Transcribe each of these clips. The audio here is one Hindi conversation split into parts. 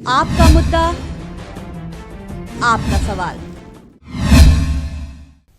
आपका मुद्दा, आपका सवाल।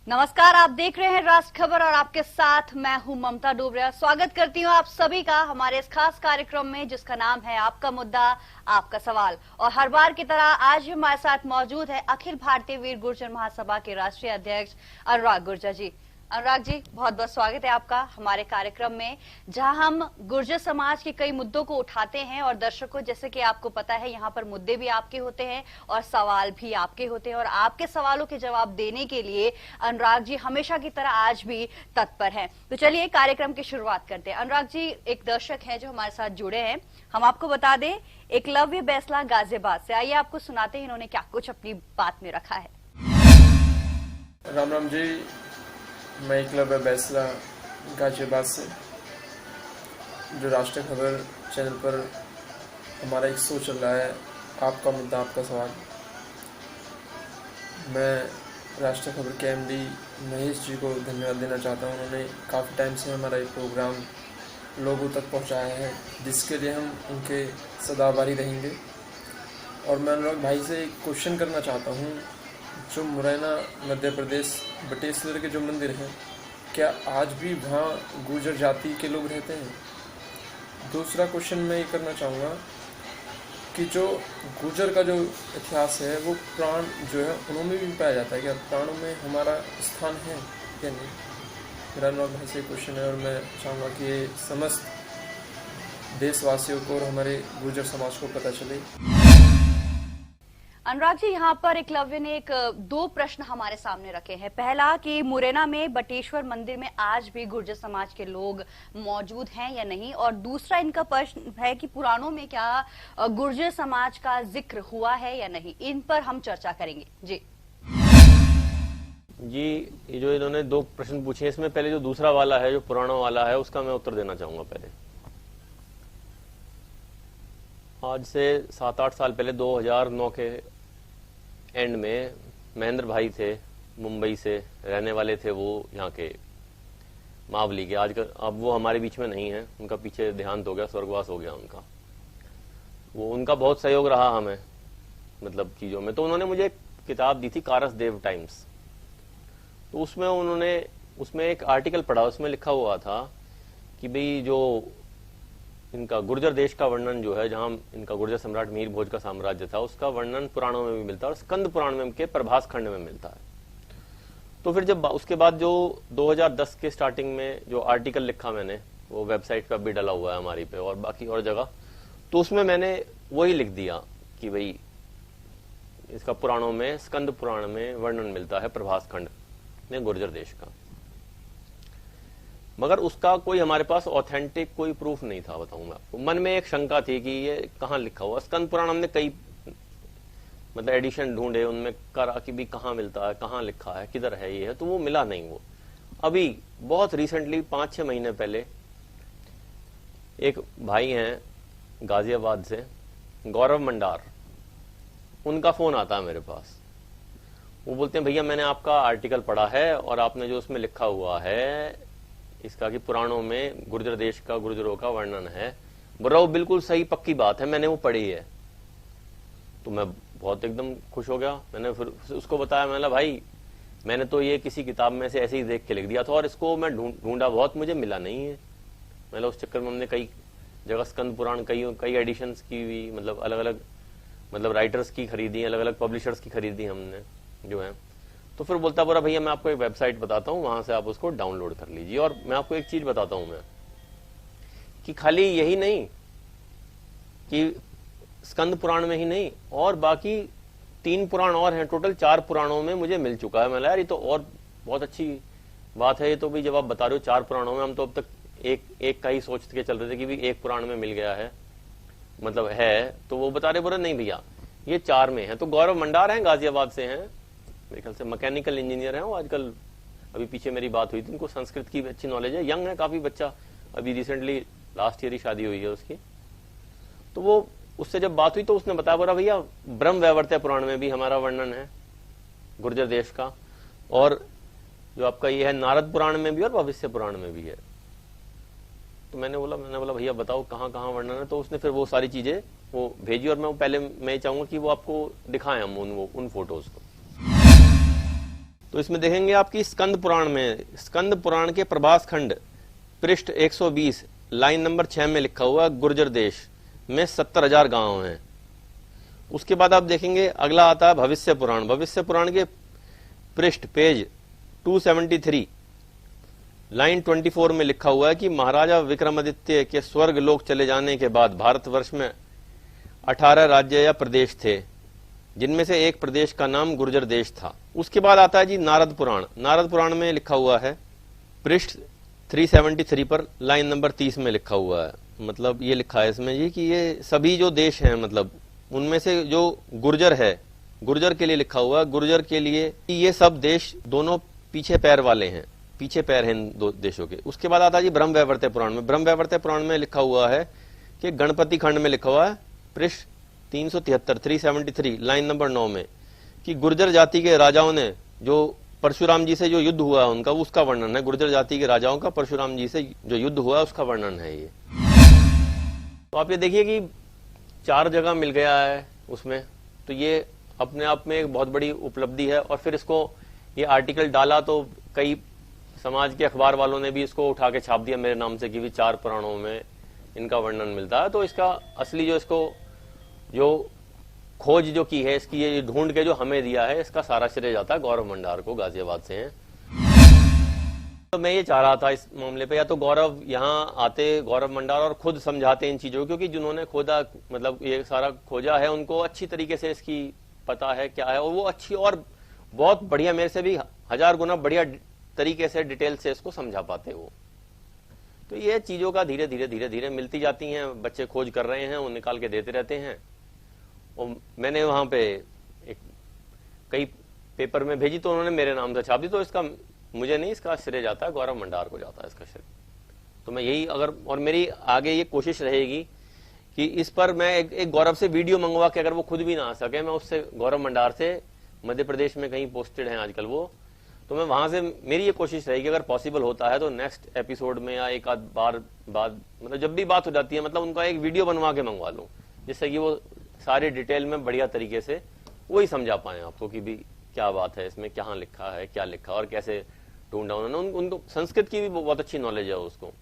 नमस्कार, आप देख रहे हैं राष्ट्र खबर और आपके साथ मैं हूं ममता डोबरिया। स्वागत करती हूं आप सभी का हमारे इस खास कार्यक्रम में जिसका नाम है आपका मुद्दा, आपका सवाल। और हर बार की तरह आज भी हमारे साथ मौजूद है अखिल भारतीय वीर गुर्जर महासभा के राष्ट्रीय अध्यक्ष अनुराग गुर्जर जी। अनुराग जी, बहुत बहुत स्वागत है आपका हमारे कार्यक्रम में, जहां हम गुर्जर समाज के कई मुद्दों को उठाते हैं। और दर्शकों, जैसे कि आपको पता है, यहाँ पर मुद्दे भी आपके होते हैं और सवाल भी आपके होते हैं। और आपके सवालों के जवाब देने के लिए अनुराग जी हमेशा की तरह आज भी तत्पर हैं। तो चलिए कार्यक्रम की शुरुआत करते हैं। अनुराग जी, एक दर्शक है जो हमारे साथ जुड़े हैं, हम आपको बता दें, एकलव्य बैसला गाजियाबाद से। आइए आपको सुनाते हैं इन्होंने क्या कुछ अपनी बात में रखा है। राम राम जी, मैं एकलव्य बैसला गाजियाबाद से, जो राष्ट्रीय खबर चैनल पर हमारा एक शो चल रहा है, आपका मुद्दा आपका सवाल। मैं राष्ट्रीय खबर के एमडी महेश जी को धन्यवाद देना चाहता हूं। उन्होंने काफ़ी टाइम से हमारा ये प्रोग्राम लोगों तक पहुंचाया है, जिसके लिए हम उनके सदा आभारी रहेंगे। और मैं अनुराग भाई से एक क्वेश्चन करना चाहता हूं, जो मुरैना मध्य प्रदेश बटेश्वर के जो मंदिर हैं, क्या आज भी वहाँ गुर्जर जाति के लोग रहते हैं? दूसरा क्वेश्चन मैं ये करना चाहूँगा कि जो गुर्जर का जो इतिहास है वो पुराण जो है उनमें भी पाया जाता है, क्या पुराणों में हमारा स्थान है या नहीं? मेरा अनुराग भाई से क्वेश्चन है और मैं चाहूँगा कि ये समस्त देशवासियों को और हमारे गुर्जर समाज को पता चले। अनुराग जी, यहाँ पर एकलव्य ने दो प्रश्न हमारे सामने रखे हैं। पहला कि मुरैना में बटेश्वर मंदिर में आज भी गुर्जर समाज के लोग मौजूद हैं या नहीं, और दूसरा इनका प्रश्न है कि पुराणों में क्या गुर्जर समाज का जिक्र हुआ है या नहीं। इन पर हम चर्चा करेंगे। जी जी, ये जो इन्होंने दो प्रश्न पूछे, इसमें पहले जो दूसरा वाला है, जो पुराणों वाला है, उसका मैं उत्तर देना चाहूंगा। पहले आज से 7-8 साल पहले 2009 के एंड में महेंद्र भाई थे, मुंबई से रहने वाले थे वो, यहाँ के मावली के। आज अब वो हमारे बीच में नहीं है, उनका पीछे देहांत हो गया, स्वर्गवास हो गया उनका। वो उनका बहुत सहयोग रहा हमें, मतलब चीज़ों में। तो उन्होंने मुझे एक किताब दी थी, कारस देव टाइम्स। तो उसमें एक आर्टिकल पढ़ा, उसमें लिखा हुआ था कि भाई जो इनका गुर्जर देश का वर्णन जो है, जहां इनका गुर्जर सम्राट मीर भोज का साम्राज्य था, उसका वर्णन पुराणों में भी मिलता है और स्कंद पुराण में के प्रभास खंड में मिलता है। तो फिर जब उसके बाद जो 2010 के स्टार्टिंग में जो आर्टिकल लिखा मैंने, वो वेबसाइट पे भी डाला हुआ है हमारी पे और बाकी और जगह, तो उसमें मैंने वही लिख दिया कि भाई इसका पुराणों में, स्कंद पुराण में वर्णन मिलता है प्रभास खंड में गुर्जर देश का। मगर उसका कोई हमारे पास ऑथेंटिक कोई प्रूफ नहीं था, बताऊं मैं आपको। मन में एक शंका थी कि ये कहाँ लिखा हुआ। स्कंद पुराण हमने कई मतलब एडिशन ढूंढे, उनमें करा कि भी कहाँ मिलता है, कहाँ लिखा है, किधर है ये है, तो वो मिला नहीं। वो अभी बहुत रिसेंटली 5-6 महीने पहले एक भाई हैं गाजियाबाद से, गौरव मंडार, उनका फोन आता है मेरे पास। वो बोलते हैं, भैया मैंने आपका आर्टिकल पढ़ा है और आपने जो उसमें लिखा हुआ है इसका कि पुराणों में गुर्जर देश का, गुर्जरों का वर्णन है। बोल रहा, वो बिल्कुल सही पक्की बात है, मैंने वो पढ़ी है। तो मैं बहुत एकदम खुश हो गया। मैंने फिर उसको बताया, मैंने भाई मैंने तो ये किसी किताब में से ऐसे ही देख के लिख दिया था और इसको मैं ढूंढा बहुत, मुझे मिला नहीं है। मतलब उस चक्कर में हमने कई जगह स्कंद पुराण कई एडिशंस की हुई, मतलब अलग अलग मतलब राइटर्स की खरीदी, अलग अलग पब्लिशर्स की खरीदी हमने जो है। तो फिर बोलता बोला, भैया मैं आपको एक वेबसाइट बताता हूँ, वहां से आप उसको डाउनलोड कर लीजिए। और मैं आपको एक चीज बताता हूं मैं, कि खाली यही नहीं कि स्कंद पुराण में ही नहीं, और बाकी 3 पुराण और हैं, टोटल 4 पुराणों में मुझे मिल चुका है। मैं यार ये तो और बहुत अच्छी बात है। ये तो भी जब आप बता रहे हो 4 पुराणों में, हम तो अब तक एक का ही सोच के चल रहे थे कि भी एक पुराण में मिल गया है, मतलब है। तो वो बता रहे, बोले नहीं भैया ये 4 में है। तो गौरव मंडार हैं, गाजियाबाद से हैं, मेरे ख्याल से मैकेनिकल इंजीनियर हैं वो आजकल। अभी पीछे मेरी बात हुई थी, उनको संस्कृत की अच्छी नॉलेज है, यंग है काफी बच्चा, अभी रिसेंटली लास्ट ईयर ही शादी हुई है उसकी। तो वो उससे जब बात हुई तो उसने बताया, बोला भैया ब्रह्म वैवर्त्य पुराण में भी हमारा वर्णन है गुर्जर देश का, और जो आपका ये है नारद पुराण में भी और भविष्य पुराण में भी है। तो मैंने बोला भैया बताओ कहाँ कहाँ वर्णन है। तो उसने फिर वो सारी चीजें वो भेजी और मैं चाहूंगा कि वो आपको दिखाएं हम उन फोटोज को। तो इसमें देखेंगे आपकी स्कंद पुराण के प्रभास खंड पृष्ठ 120 लाइन नंबर 6 में लिखा हुआ गुर्जर देश में 70,000 गांव हैं। उसके बाद आप देखेंगे अगला आता है भविष्य पुराण के पृष्ठ पेज 273 लाइन 24 में लिखा हुआ है कि महाराजा विक्रमादित्य के स्वर्ग लोक चले जाने के बाद भारतवर्ष में 18 राज्य या प्रदेश थे, जिनमें से एक प्रदेश का नाम गुर्जर देश था। उसके बाद आता है जी नारद पुराण में लिखा हुआ है पृष्ठ 373 पर लाइन नंबर 30 में लिखा हुआ है, मतलब ये लिखा है इसमें जी कि ये सभी जो देश हैं, मतलब उनमें से जो गुर्जर है, गुर्जर के लिए लिखा हुआ है, गुर्जर के लिए ये सब देश दोनों पीछे पैर वाले हैं, पीछे पैर हैं इन दो देशों के। उसके बाद आता है जी ब्रह्मवैवर्त पुराण में लिखा हुआ है कि गणपति खंड में लिखा हुआ है पृष्ठ 373 लाइन नंबर 9 में कि गुर्जर जाति के राजाओं ने जो परशुराम जी से जो युद्ध हुआ उनका, उसका वर्णन है। गुर्जर जाति के राजाओं का परशुराम जी से जो युद्ध हुआ उसका वर्णन है ये। तो आप ये देखिए कि 4 जगह मिल गया है उसमें, तो ये अपने आप में एक बहुत बड़ी उपलब्धि है। और फिर इसको ये आर्टिकल डाला तो कई समाज के अखबार वालों ने भी इसको उठा के छाप दिया मेरे नाम से कि भी 4 पुराणों में इनका वर्णन मिलता है। तो इसका असली जो इसको जो खोज जो की है इसकी, ये ढूंढ के जो हमें दिया है, इसका सारा श्रेय जाता है गौरव मंडार को, गाजियाबाद से हैं। तो मैं ये चाह रहा था इस मामले पे या तो गौरव यहाँ आते, गौरव मंडार, और खुद समझाते इन चीजों को, क्योंकि जिन्होंने खोदा, मतलब ये सारा खोजा है, उनको अच्छी तरीके से इसकी पता है क्या है, और वो अच्छी और बहुत बढ़िया, मेरे से भी 1000 गुना बढ़िया तरीके से डिटेल से इसको समझा पाते वो। तो ये चीजों का धीरे धीरे मिलती जाती हैं, बच्चे खोज कर रहे हैं, वो निकाल के देते रहते हैं। और मैंने वहां पे कई पेपर में भेजी तो उन्होंने मेरे नाम से छाप दी, तो इसका मुझे नहीं, इसका श्रेय जाता है गौरव मंडार को, जाता है इसका श्रेय। तो मैं यही और मेरी आगे ये कोशिश रहेगी कि इस पर मैं एक गौरव से वीडियो मंगवा के, अगर वो खुद भी ना आ सके, मैं उससे गौरव मंडार से, मध्य प्रदेश में कहीं पोस्टेड हैं आजकल वो, तो मैं वहां से, मेरी ये कोशिश रहेगी अगर पॉसिबल होता है तो नेक्स्ट एपिसोड में या एक आध बार बाद, मतलब जब भी बात हो जाती है, मतलब उनका एक वीडियो बनवा के मंगवा लूं, जिससे कि वो सारी डिटेल में बढ़िया तरीके से वही समझा पाए आपको कि भी क्या बात है इसमें, क्या लिखा है, क्या लिखा और कैसे ढूंढा उन्होंने। उनको संस्कृत की भी बहुत अच्छी नॉलेज है उसको।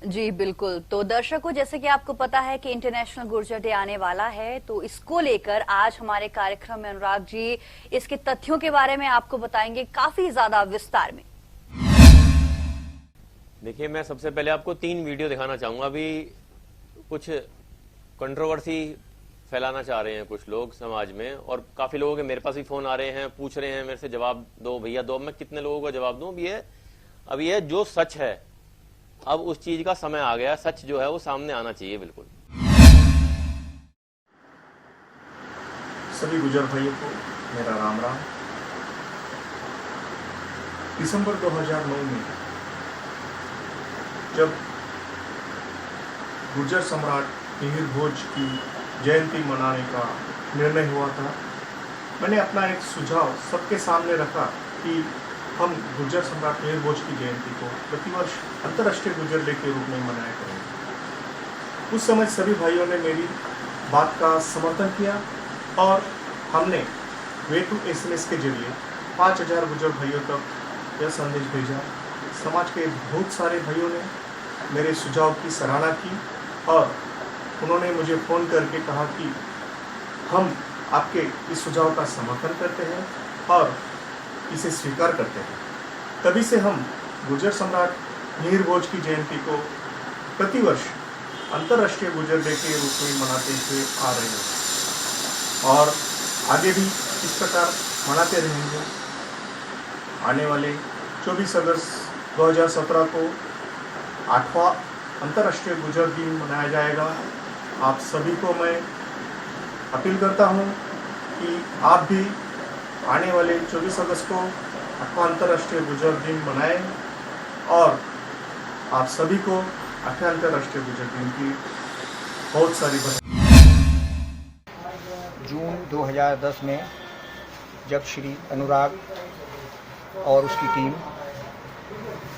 जी बिल्कुल। तो दर्शकों, जैसे कि आपको पता है कि इंटरनेशनल गुर्जर डे आने वाला है, तो इसको लेकर आज हमारे कार्यक्रम में अनुराग जी इसके तथ्यों के बारे में आपको बताएंगे काफी ज्यादा विस्तार में। देखिए, मैं सबसे पहले आपको 3 वीडियो दिखाना चाहूंगा। अभी कुछ कंट्रोवर्सी फैलाना चाह रहे हैं कुछ लोग समाज में, और काफी लोगों के मेरे पास भी फोन आ रहे हैं, पूछ रहे हैं मेरे से, जवाब दो भैया दो। मैं कितने लोगों को जवाब दूं? अब ये जो सच है, अब उस चीज का समय आ गया, सच जो है वो सामने आना चाहिए बिल्कुल। सभी गुर्जर भाइयों को मेरा राम राम। दिसंबर 2009 में जब गुर्जर सम्राट मिहिर भोज की जयंती मनाने का निर्णय हुआ था, मैंने अपना एक सुझाव सबके सामने रखा कि हम गुर्जर सम्राट मिहिर भोज की जयंती को प्रतिवर्ष अंतर्राष्ट्रीय गुर्जर डे के रूप में मनाया करेंगे। उस समय सभी भाइयों ने मेरी बात का समर्थन किया और हमने वे टू SMS के जरिए 5000 गुर्जर भाइयों तक यह संदेश भेजा। समाज के बहुत सारे भाइयों ने मेरे सुझाव की सराहना की और उन्होंने मुझे फ़ोन करके कहा कि हम आपके इस सुझाव का समर्थन करते हैं और इसे स्वीकार करते हैं। तभी से हम गुर्जर सम्राट मिहिर भोज की जयंती को प्रतिवर्ष अंतर्राष्ट्रीय गुर्जर डे के रूप में मनाते हुए आ रहे हैं और आगे भी इस प्रकार मनाते रहेंगे। आने वाले 24 अगस्त 2017 को 8वां अंतर्राष्ट्रीय गुर्जर दिन मनाया जाएगा। आप सभी को मैं अपील करता हूं कि आप भी आने वाले 24 अगस्त को 8वां अंतर्राष्ट्रीय गुर्जर दिन मनाएं और आप सभी को 8वें अंतर्राष्ट्रीय गुर्जर दिन की बहुत सारी बधाई। जून 2010 में जब श्री अनुराग और उसकी टीम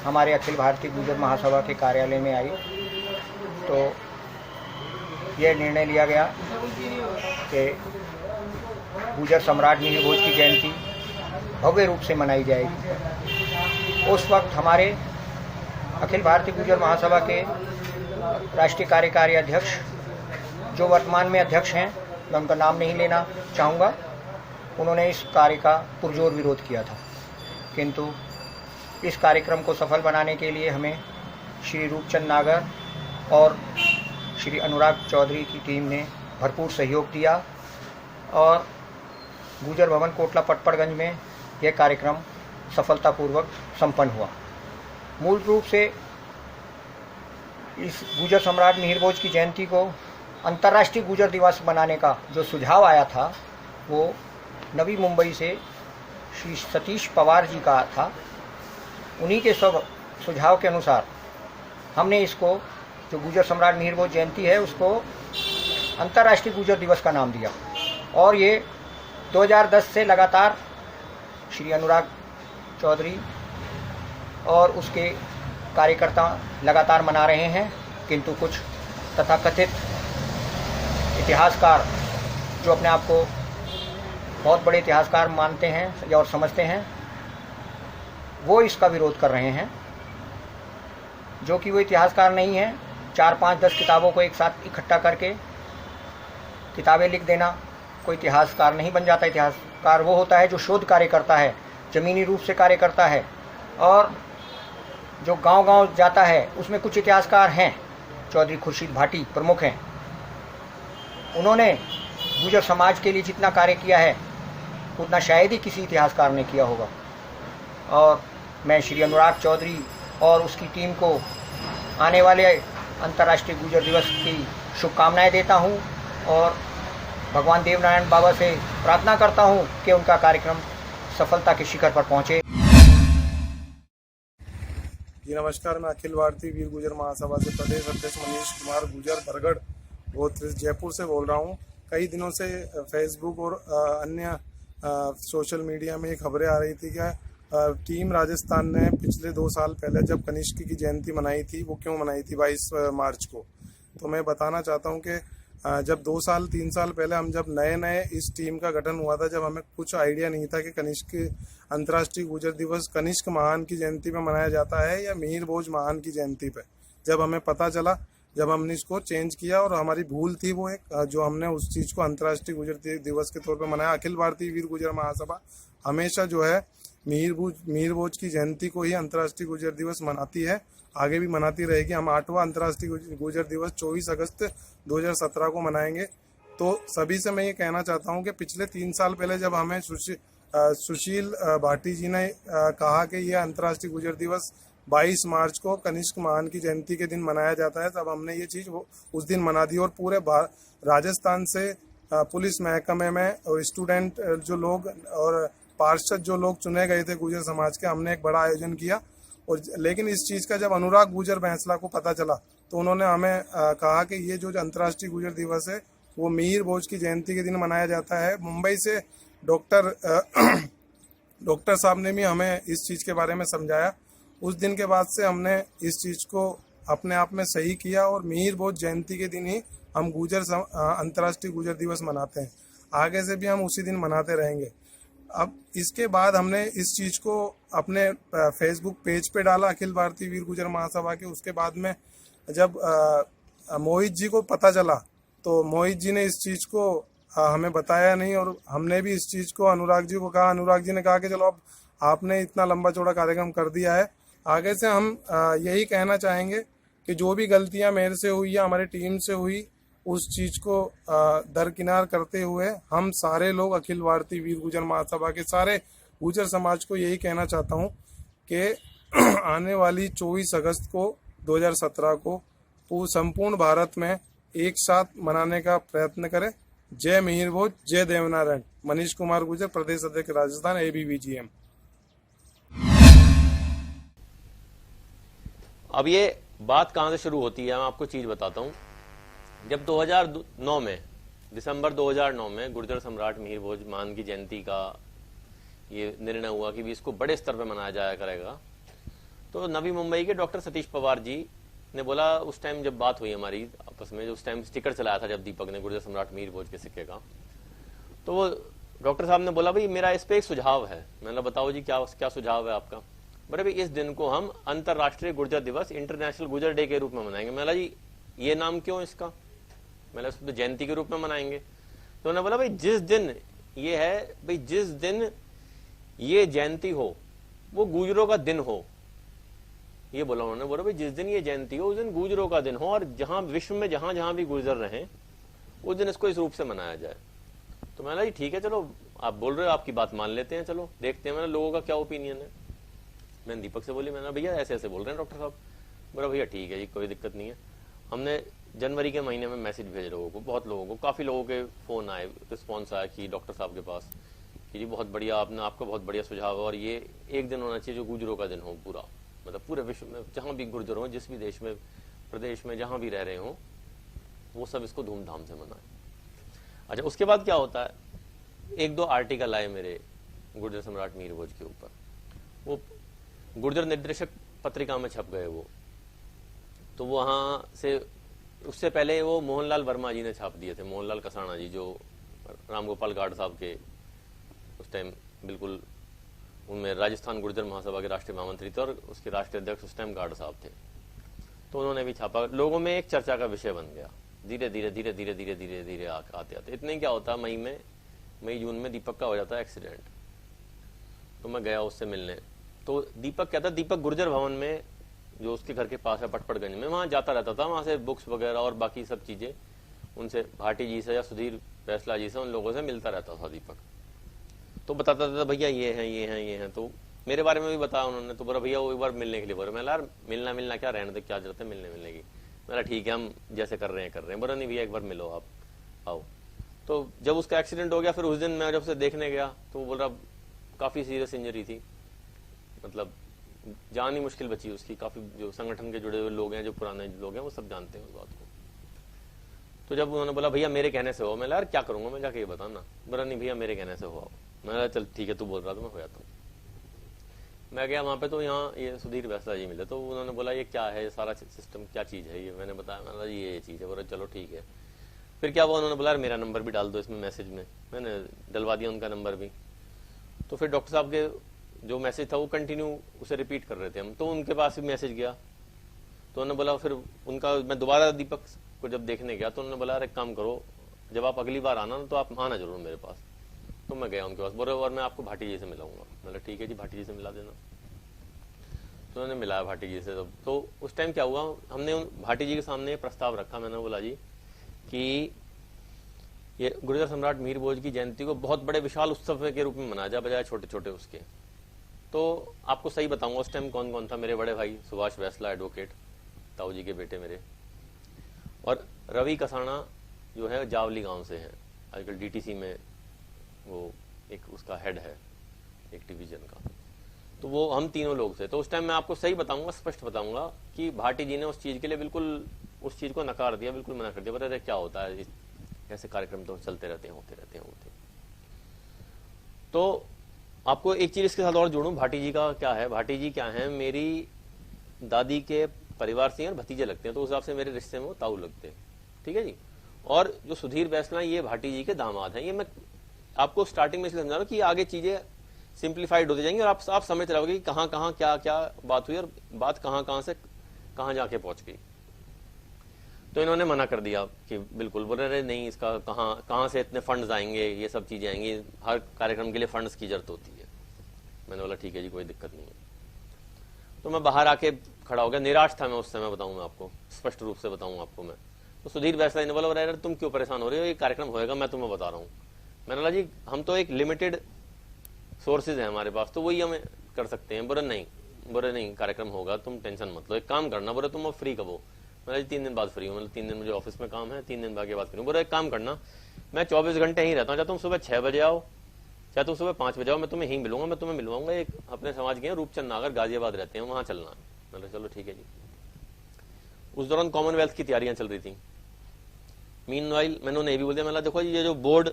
हमारे अखिल भारतीय गुर्जर महासभा के कार्यालय में आई, तो यह निर्णय लिया गया कि गुर्जर सम्राट मिहिर भोज की जयंती भव्य रूप से मनाई जाएगी। उस वक्त हमारे अखिल भारतीय गुर्जर महासभा के राष्ट्रीय कार्यकारी अध्यक्ष, जो वर्तमान में अध्यक्ष हैं, मैं उनका नाम नहीं लेना चाहूँगा, उन्होंने इस कार्य का पुरजोर विरोध किया था। किंतु इस कार्यक्रम को सफल बनाने के लिए हमें श्री रूपचंद नागर और श्री अनुराग चौधरी की टीम ने भरपूर सहयोग दिया और गुर्जर भवन कोटला पटपड़गंज में यह कार्यक्रम सफलतापूर्वक संपन्न हुआ। मूल रूप से इस गुर्जर सम्राट मिहिर भोज की जयंती को अंतर्राष्ट्रीय गुर्जर दिवस बनाने का जो सुझाव आया था वो नवी मुंबई से श्री सतीश पवार जी का था। उन्हीं के सब सुझाव के अनुसार हमने इसको, जो गुर्जर सम्राट मिहिर भोज जयंती है, उसको अंतर्राष्ट्रीय गुर्जर दिवस का नाम दिया और ये 2010 से लगातार श्री अनुराग चौधरी और उसके कार्यकर्ता लगातार मना रहे हैं। किंतु कुछ तथाकथित इतिहासकार जो अपने आप को बहुत बड़े इतिहासकार मानते हैं और समझते हैं, वो इसका विरोध कर रहे हैं। जो कि वो इतिहासकार नहीं है। 4, 5, 10 किताबों को एक साथ इकट्ठा करके किताबें लिख देना कोई इतिहासकार नहीं बन जाता। इतिहासकार वो होता है जो शोध कार्य करता है, ज़मीनी रूप से कार्य करता है और जो गांव-गांव जाता है। उसमें कुछ इतिहासकार हैं, चौधरी खुर्शीद भाटी प्रमुख हैं। उन्होंने गुर्जर समाज के लिए जितना कार्य किया है उतना शायद ही किसी इतिहासकार ने किया होगा। और मैं श्री अनुराग चौधरी और उसकी टीम को आने वाले अंतर्राष्ट्रीय गुर्जर दिवस की शुभकामनाएं देता हूं और भगवान देवनारायण बाबा से प्रार्थना करता हूं कि उनका कार्यक्रम सफलता के शिखर पर पहुंचे। जी नमस्कार, मैं अखिल भारतीय वीर गुर्जर महासभा से प्रदेश अध्यक्ष मनीष कुमार गुर्जर बरगढ़ गोत्र जयपुर से बोल रहा हूं। कई दिनों से फेसबुक और अन्य सोशल मीडिया में खबरें आ रही थी कि टीम राजस्थान ने पिछले 2 साल पहले जब कनिष्क की जयंती मनाई थी, वो क्यों मनाई थी 22 मार्च को। तो मैं बताना चाहता हूं कि जब 2 साल 3 साल पहले हम जब नए इस टीम का गठन हुआ था, जब हमें कुछ आइडिया नहीं था कि कनिष्क अंतर्राष्ट्रीय गुर्जर दिवस कनिष्क महान की जयंती पे मनाया जाता है या मिहिर भोज महान की जयंती पे। जब हमें पता चला, जब हमने इसको चेंज किया और हमारी भूल थी वो एक, जो हमने उस चीज़ को अंतर्राष्ट्रीय गुर्जर दिवस के तौर पे मनाया। अखिल भारतीय वीर गुर्जर महासभा हमेशा जो है मिहिर भोज की जयंती को ही अंतर्राष्ट्रीय गुर्जर दिवस मनाती है, आगे भी मनाती रहेगी। हम 8वां अंतर्राष्ट्रीय गुर्जर दिवस 24 अगस्त 2017 को मनाएंगे। तो सभी से मैं ये कहना चाहता हूँ कि पिछले 3 साल पहले जब हमें सुशील भाटी जी ने कहा कि ये अंतर्राष्ट्रीय गुर्जर दिवस 22 मार्च को कनिष्क महान की जयंती के दिन मनाया जाता है, तब हमने ये चीज़ उस दिन मना दी। और पूरे राजस्थान से पुलिस महकमे में और स्टूडेंट जो लोग और पार्षद जो लोग चुने गए थे गुर्जर समाज के, हमने एक बड़ा आयोजन किया। और लेकिन इस चीज़ का जब अनुराग गुर्जर बैंसला को पता चला तो उन्होंने हमें कहा कि ये जो अंतर्राष्ट्रीय गुर्जर दिवस है वो मिहिर भोज की जयंती के दिन मनाया जाता है। मुंबई से डॉक्टर साहब ने भी हमें इस चीज़ के बारे में समझाया। उस दिन के बाद से हमने इस चीज़ को अपने आप में सही किया और मिहिर भोज जयंती के दिन ही हम अंतर्राष्ट्रीय गुर्जर दिवस मनाते हैं। आगे से भी हम उसी दिन मनाते रहेंगे। अब इसके बाद हमने इस चीज़ को अपने फेसबुक पेज पे डाला अखिल भारतीय वीर गुर्जर महासभा के। उसके बाद में जब मोहित जी को पता चला तो मोहित जी ने इस चीज़ को हमें बताया नहीं और हमने भी इस चीज़ को अनुराग जी को कहा। अनुराग जी ने कहा कि चलो अब आपने इतना लंबा चौड़ा कार्यक्रम कर दिया है, आगे से हम यही कहना चाहेंगे कि जो भी गलतियां मेरे से हुई या हमारी टीम से हुई, उस चीज़ को दरकिनार करते हुए हम सारे लोग अखिल भारतीय वीर गुर्जर महासभा के सारे गुर्जर समाज को यही कहना चाहता हूं कि आने वाली 24 अगस्त को 2017 को संपूर्ण भारत में एक साथ मनाने का प्रयत्न करें। जय मिहिर भोज, जय देवनारायण। मनीष कुमार गुर्जर, प्रदेश अध्यक्ष राजस्थान, ABVGM। अब ये बात कहां से शुरू होती है, मैं आपको चीज बताता हूं। जब 2009 में, दिसंबर 2009 में गुर्जर सम्राट मिहिर भोज महान की जयंती का ये निर्णय हुआ कि भी इसको बड़े स्तर पर मनाया जाया करेगा, तो नवी मुंबई के डॉक्टर सतीश पवार जी ने बोला, उस टाइम जब बात हुई हमारी आपस में, जो उस टाइम स्टिकर चलाया था जब दीपक ने गुर्जर सम्राट मीर भोज के सिक्के का। तो वो डॉक्टर साहब ने बोला भाई मेरा इस पे एक सुझाव है। मैंने बताओ जी क्या क्या सुझाव है आपका। बोले भाई इस दिन को हम अंतरराष्ट्रीय गुर्जर दिवस, इंटरनेशनल गुर्जर डे के रूप में मनाएंगे। मैंने जी ये नाम क्यों इसका? मैंने उसको तो जयंती के रूप में मनाएंगे। तो उन्होंने बोला भाई जिस दिन ये है, भाई जिस दिन ये जयंती हो वो गुजरों का दिन हो, ये बोला उन्होंने। बोला भाई जिस दिन ये जयंती हो उस दिन गुजरों का दिन हो, और जहां विश्व में जहां जहां भी गुजर रहे उस दिन इसको इस रूप से मनाया जाए। तो मैंने जी ठीक है, चलो आप बोल रहे हो, आपकी बात मान लेते हैं, चलो देखते हैं मैंने लोगों का क्या ओपिनियन है। मैंने दीपक से बोली, मैंने भैया ऐसे ऐसे बोल रहे हैं डॉक्टर साहब। बोला भैया ठीक है जी, कोई दिक्कत नहीं है। हमने जनवरी के महीने में मैसेज भेजे लोगों को, बहुत लोगों को, काफी लोगों के फोन आए, रिस्पॉन्स आया कि डॉक्टर साहब के पास कि जी बहुत बढ़िया, आपने आपका बहुत बढ़िया सुझाव है, और ये एक दिन होना चाहिए जो गुजरों का दिन हो पूरा, मतलब पूरे विश्व में जहां भी गुर्जर हो, जिस भी देश में प्रदेश में जहां भी रह रहे हो, वो सब इसको धूमधाम से मनाए। अच्छा, उसके बाद क्या होता है, एक दो आर्टिकल आए मेरे गुर्जर सम्राट मीर भोज के ऊपर, वो गुर्जर निर्देशक पत्रिका में छप गए वो। तो वहां से उससे पहले वो मोहनलाल वर्मा जी ने छाप दिए थे, मोहनलाल कसाना जी जो रामगोपाल गार्ड साहब के उस टाइम बिल्कुल उनमें राजस्थान गुर्जर महासभा के राष्ट्रीय महामंत्री थे, और उसके राष्ट्रीय अध्यक्ष उस टाइम गार्ड साहब थे। तो उन्होंने भी छापा, लोगों में एक चर्चा का विषय बन गया। धीरे धीरे धीरे धीरे धीरे धीरे धीरे आते आते इतने क्या होता है, मई जून में दीपक का हो जाता है एक्सीडेंट। तो मैं गया उससे मिलने। तो दीपक कहता, दीपक गुर्जर भवन में जो उसके घर के पास है पटपड़गंज में, वहां जाता रहता था, वहां से बुक्स वगैरह और बाकी सब चीजें उनसे, भाटी जी से या सुधीर फैसला जी से, उन लोगों से मिलता रहता था दीपक। तो बताता था भैया ये है ये है ये है, तो मेरे बारे में भी बताया उन्होंने। तो बोला भैया वो एक बार मिलने के लिए बोला। मैं यार मिलना क्या, रहने दे, क्या जरूरत है मिलने की। मेरा ठीक है, हम जैसे कर रहे हैं। बोला नहीं भैया एक बार मिलो, आप आओ। तो जब उसका एक्सीडेंट हो गया, फिर उस दिन मैं जब उसे देखने गया तो वो बोल रहा काफी सीरियस इंजरी थी, मतलब जान ही मुश्किल बची उसकी। काफी जो संगठन के जुड़े हुए लोग हैं, जो पुराने लोग हैं, वो सब जानते हैं उस बात को। तो जब उन्होंने बोला भैया मेरे कहने से हो, मैं यार क्या करूंगा मैं, जाके ये बताना। बोला नहीं भैया मेरे कहने से हो आओ। मैं चल ठीक है, तू बोल रहा तो मैं हो जाता हूँ। मैं गया वहां पे, तो यहाँ ये सुधीर फैसला जी मिले। तो उन्होंने बोला ये क्या है, ये सारा सिस्टम क्या चीज है ये। मैंने बताया, मैंने ये चीज है। बोला चलो ठीक है। फिर क्या हुआ, उन्होंने बोला मेरा नंबर भी डाल दो इसमें मैसेज में। मैंने डलवा दिया उनका नंबर भी। तो फिर डॉक्टर साहब के जो मैसेज था वो कंटिन्यू उसे रिपीट कर रहे थे हम, तो उनके पास भी मैसेज गया। तो उन्होंने बोला, फिर उनका मैं दोबारा दीपक को जब देखने गया तो उन्होंने बोला एक काम करो, जब आप अगली बार आना तो आप आना जरूर मेरे पास। तो मैं गया उनके पास, बोले और मैं आपको भाटी जी से मिलाऊंगा। मैंने ठीक है जी, भाटी जी से मिला देना। तो उन्होंने मिलाया भाटी जी से। तो उस टाइम क्या हुआ, हमने भाटी जी के सामने प्रस्ताव रखा। मैंने बोला जी कि ये गुर्जर सम्राट मीर भोज की जयंती को बहुत बड़े विशाल उत्सव के रूप में मनाया जाए, बजाय छोटे छोटे उसके। तो आपको सही बताऊंगा उस टाइम कौन कौन था। मेरे बड़े भाई सुभाष फैसला, एडवोकेट, ताऊ जी के बेटे मेरे, और रवि कसाना जो है जावली गांव से है, आजकल डीटीसी में वो एक उसका हेड है एक डिवीजन का। तो वो हम तीनों लोग थे। तो उस टाइम मैं आपको सही बताऊंगा, स्पष्ट बताऊंगा कि भाटी जी ने उस चीज के लिए बिल्कुल उस चीज को नकार दिया, बिल्कुल मना कर दिया। बता क्या होता है, ऐसे कार्यक्रम तो चलते रहते हैं, होते। तो आपको एक चीज इसके साथ और जोड़ूं, भाटी जी का क्या है। भाटी जी क्या है, मेरी दादी के परिवार से और भतीजे लगते हैं, तो उस हिसाब से मेरे रिश्ते में वो ताऊ लगते हैं। ठीक है जी। और जो सुधीर बैसला ये भाटी जी के दामाद हैं। ये मैं आपको स्टार्टिंग में इसलिए समझा रहा हूं कि आगे चीजें सिंप्लीफाइड होती जाएंगी और आप समझ रहोगे कि कहां कहां क्या क्या बात हुई और बात कहां से कहां जाके पहुंच गई। तो इन्होंने मना कर दिया कि बिल्कुल, बोल रहे नहीं, इसका कहां से इतने फंड्स आएंगे, ये सब चीजें आएंगी, हर कार्यक्रम के लिए फंड्स की जरूरत होती है। मैंने बोला ठीक है जी, कोई दिक्कत नहीं है। तो मैं बाहर आके खड़ा हो गया, निराश था मैं उस समय, बताऊं मैं आपको, स्पष्ट रूप से बताऊं आपको मैं। तो सुधीर बैसला ने बोला यार तुम क्यों परेशान हो रहे हो, ये कार्यक्रम होएगा, मैं तुम्हें बता रहा हूँ। मैंने बोला जी हम तो एक लिमिटेड सोर्सेज है हमारे पास, तो वही हमें कर सकते हैं। बोले नहीं कार्यक्रम होगा, तुम टेंशन मत लो, एक काम करना। बोले तुम अब फ्री कब हो। मैंने 3 दिन बाद फ्री हूँ। मतलब 3 दिन मुझे ऑफिस में काम है, 3 दिन बाद फ्री हूँ। बोले एक काम करना, मैं 24 घंटे ही रहता हूँ, चाहे तुम सुबह 6 बजे आओ, चाहे तुम सुबह 5 बजे आओ, मैं तुम्हें ही मिलूंगा। मैं तुम्हें मिलवाऊंगा, एक अपने समाज के रूपचंद नागर गाजियाबाद रहते हैं, वहां चलना है। मैंने चलो ठीक है जी। उस दौरान कॉमनवेल्थ की तैयारियां चल रही थी। मीनवाइल मैंने उन्हें भी बोल दिया, मैंने देखो ये जो बोर्ड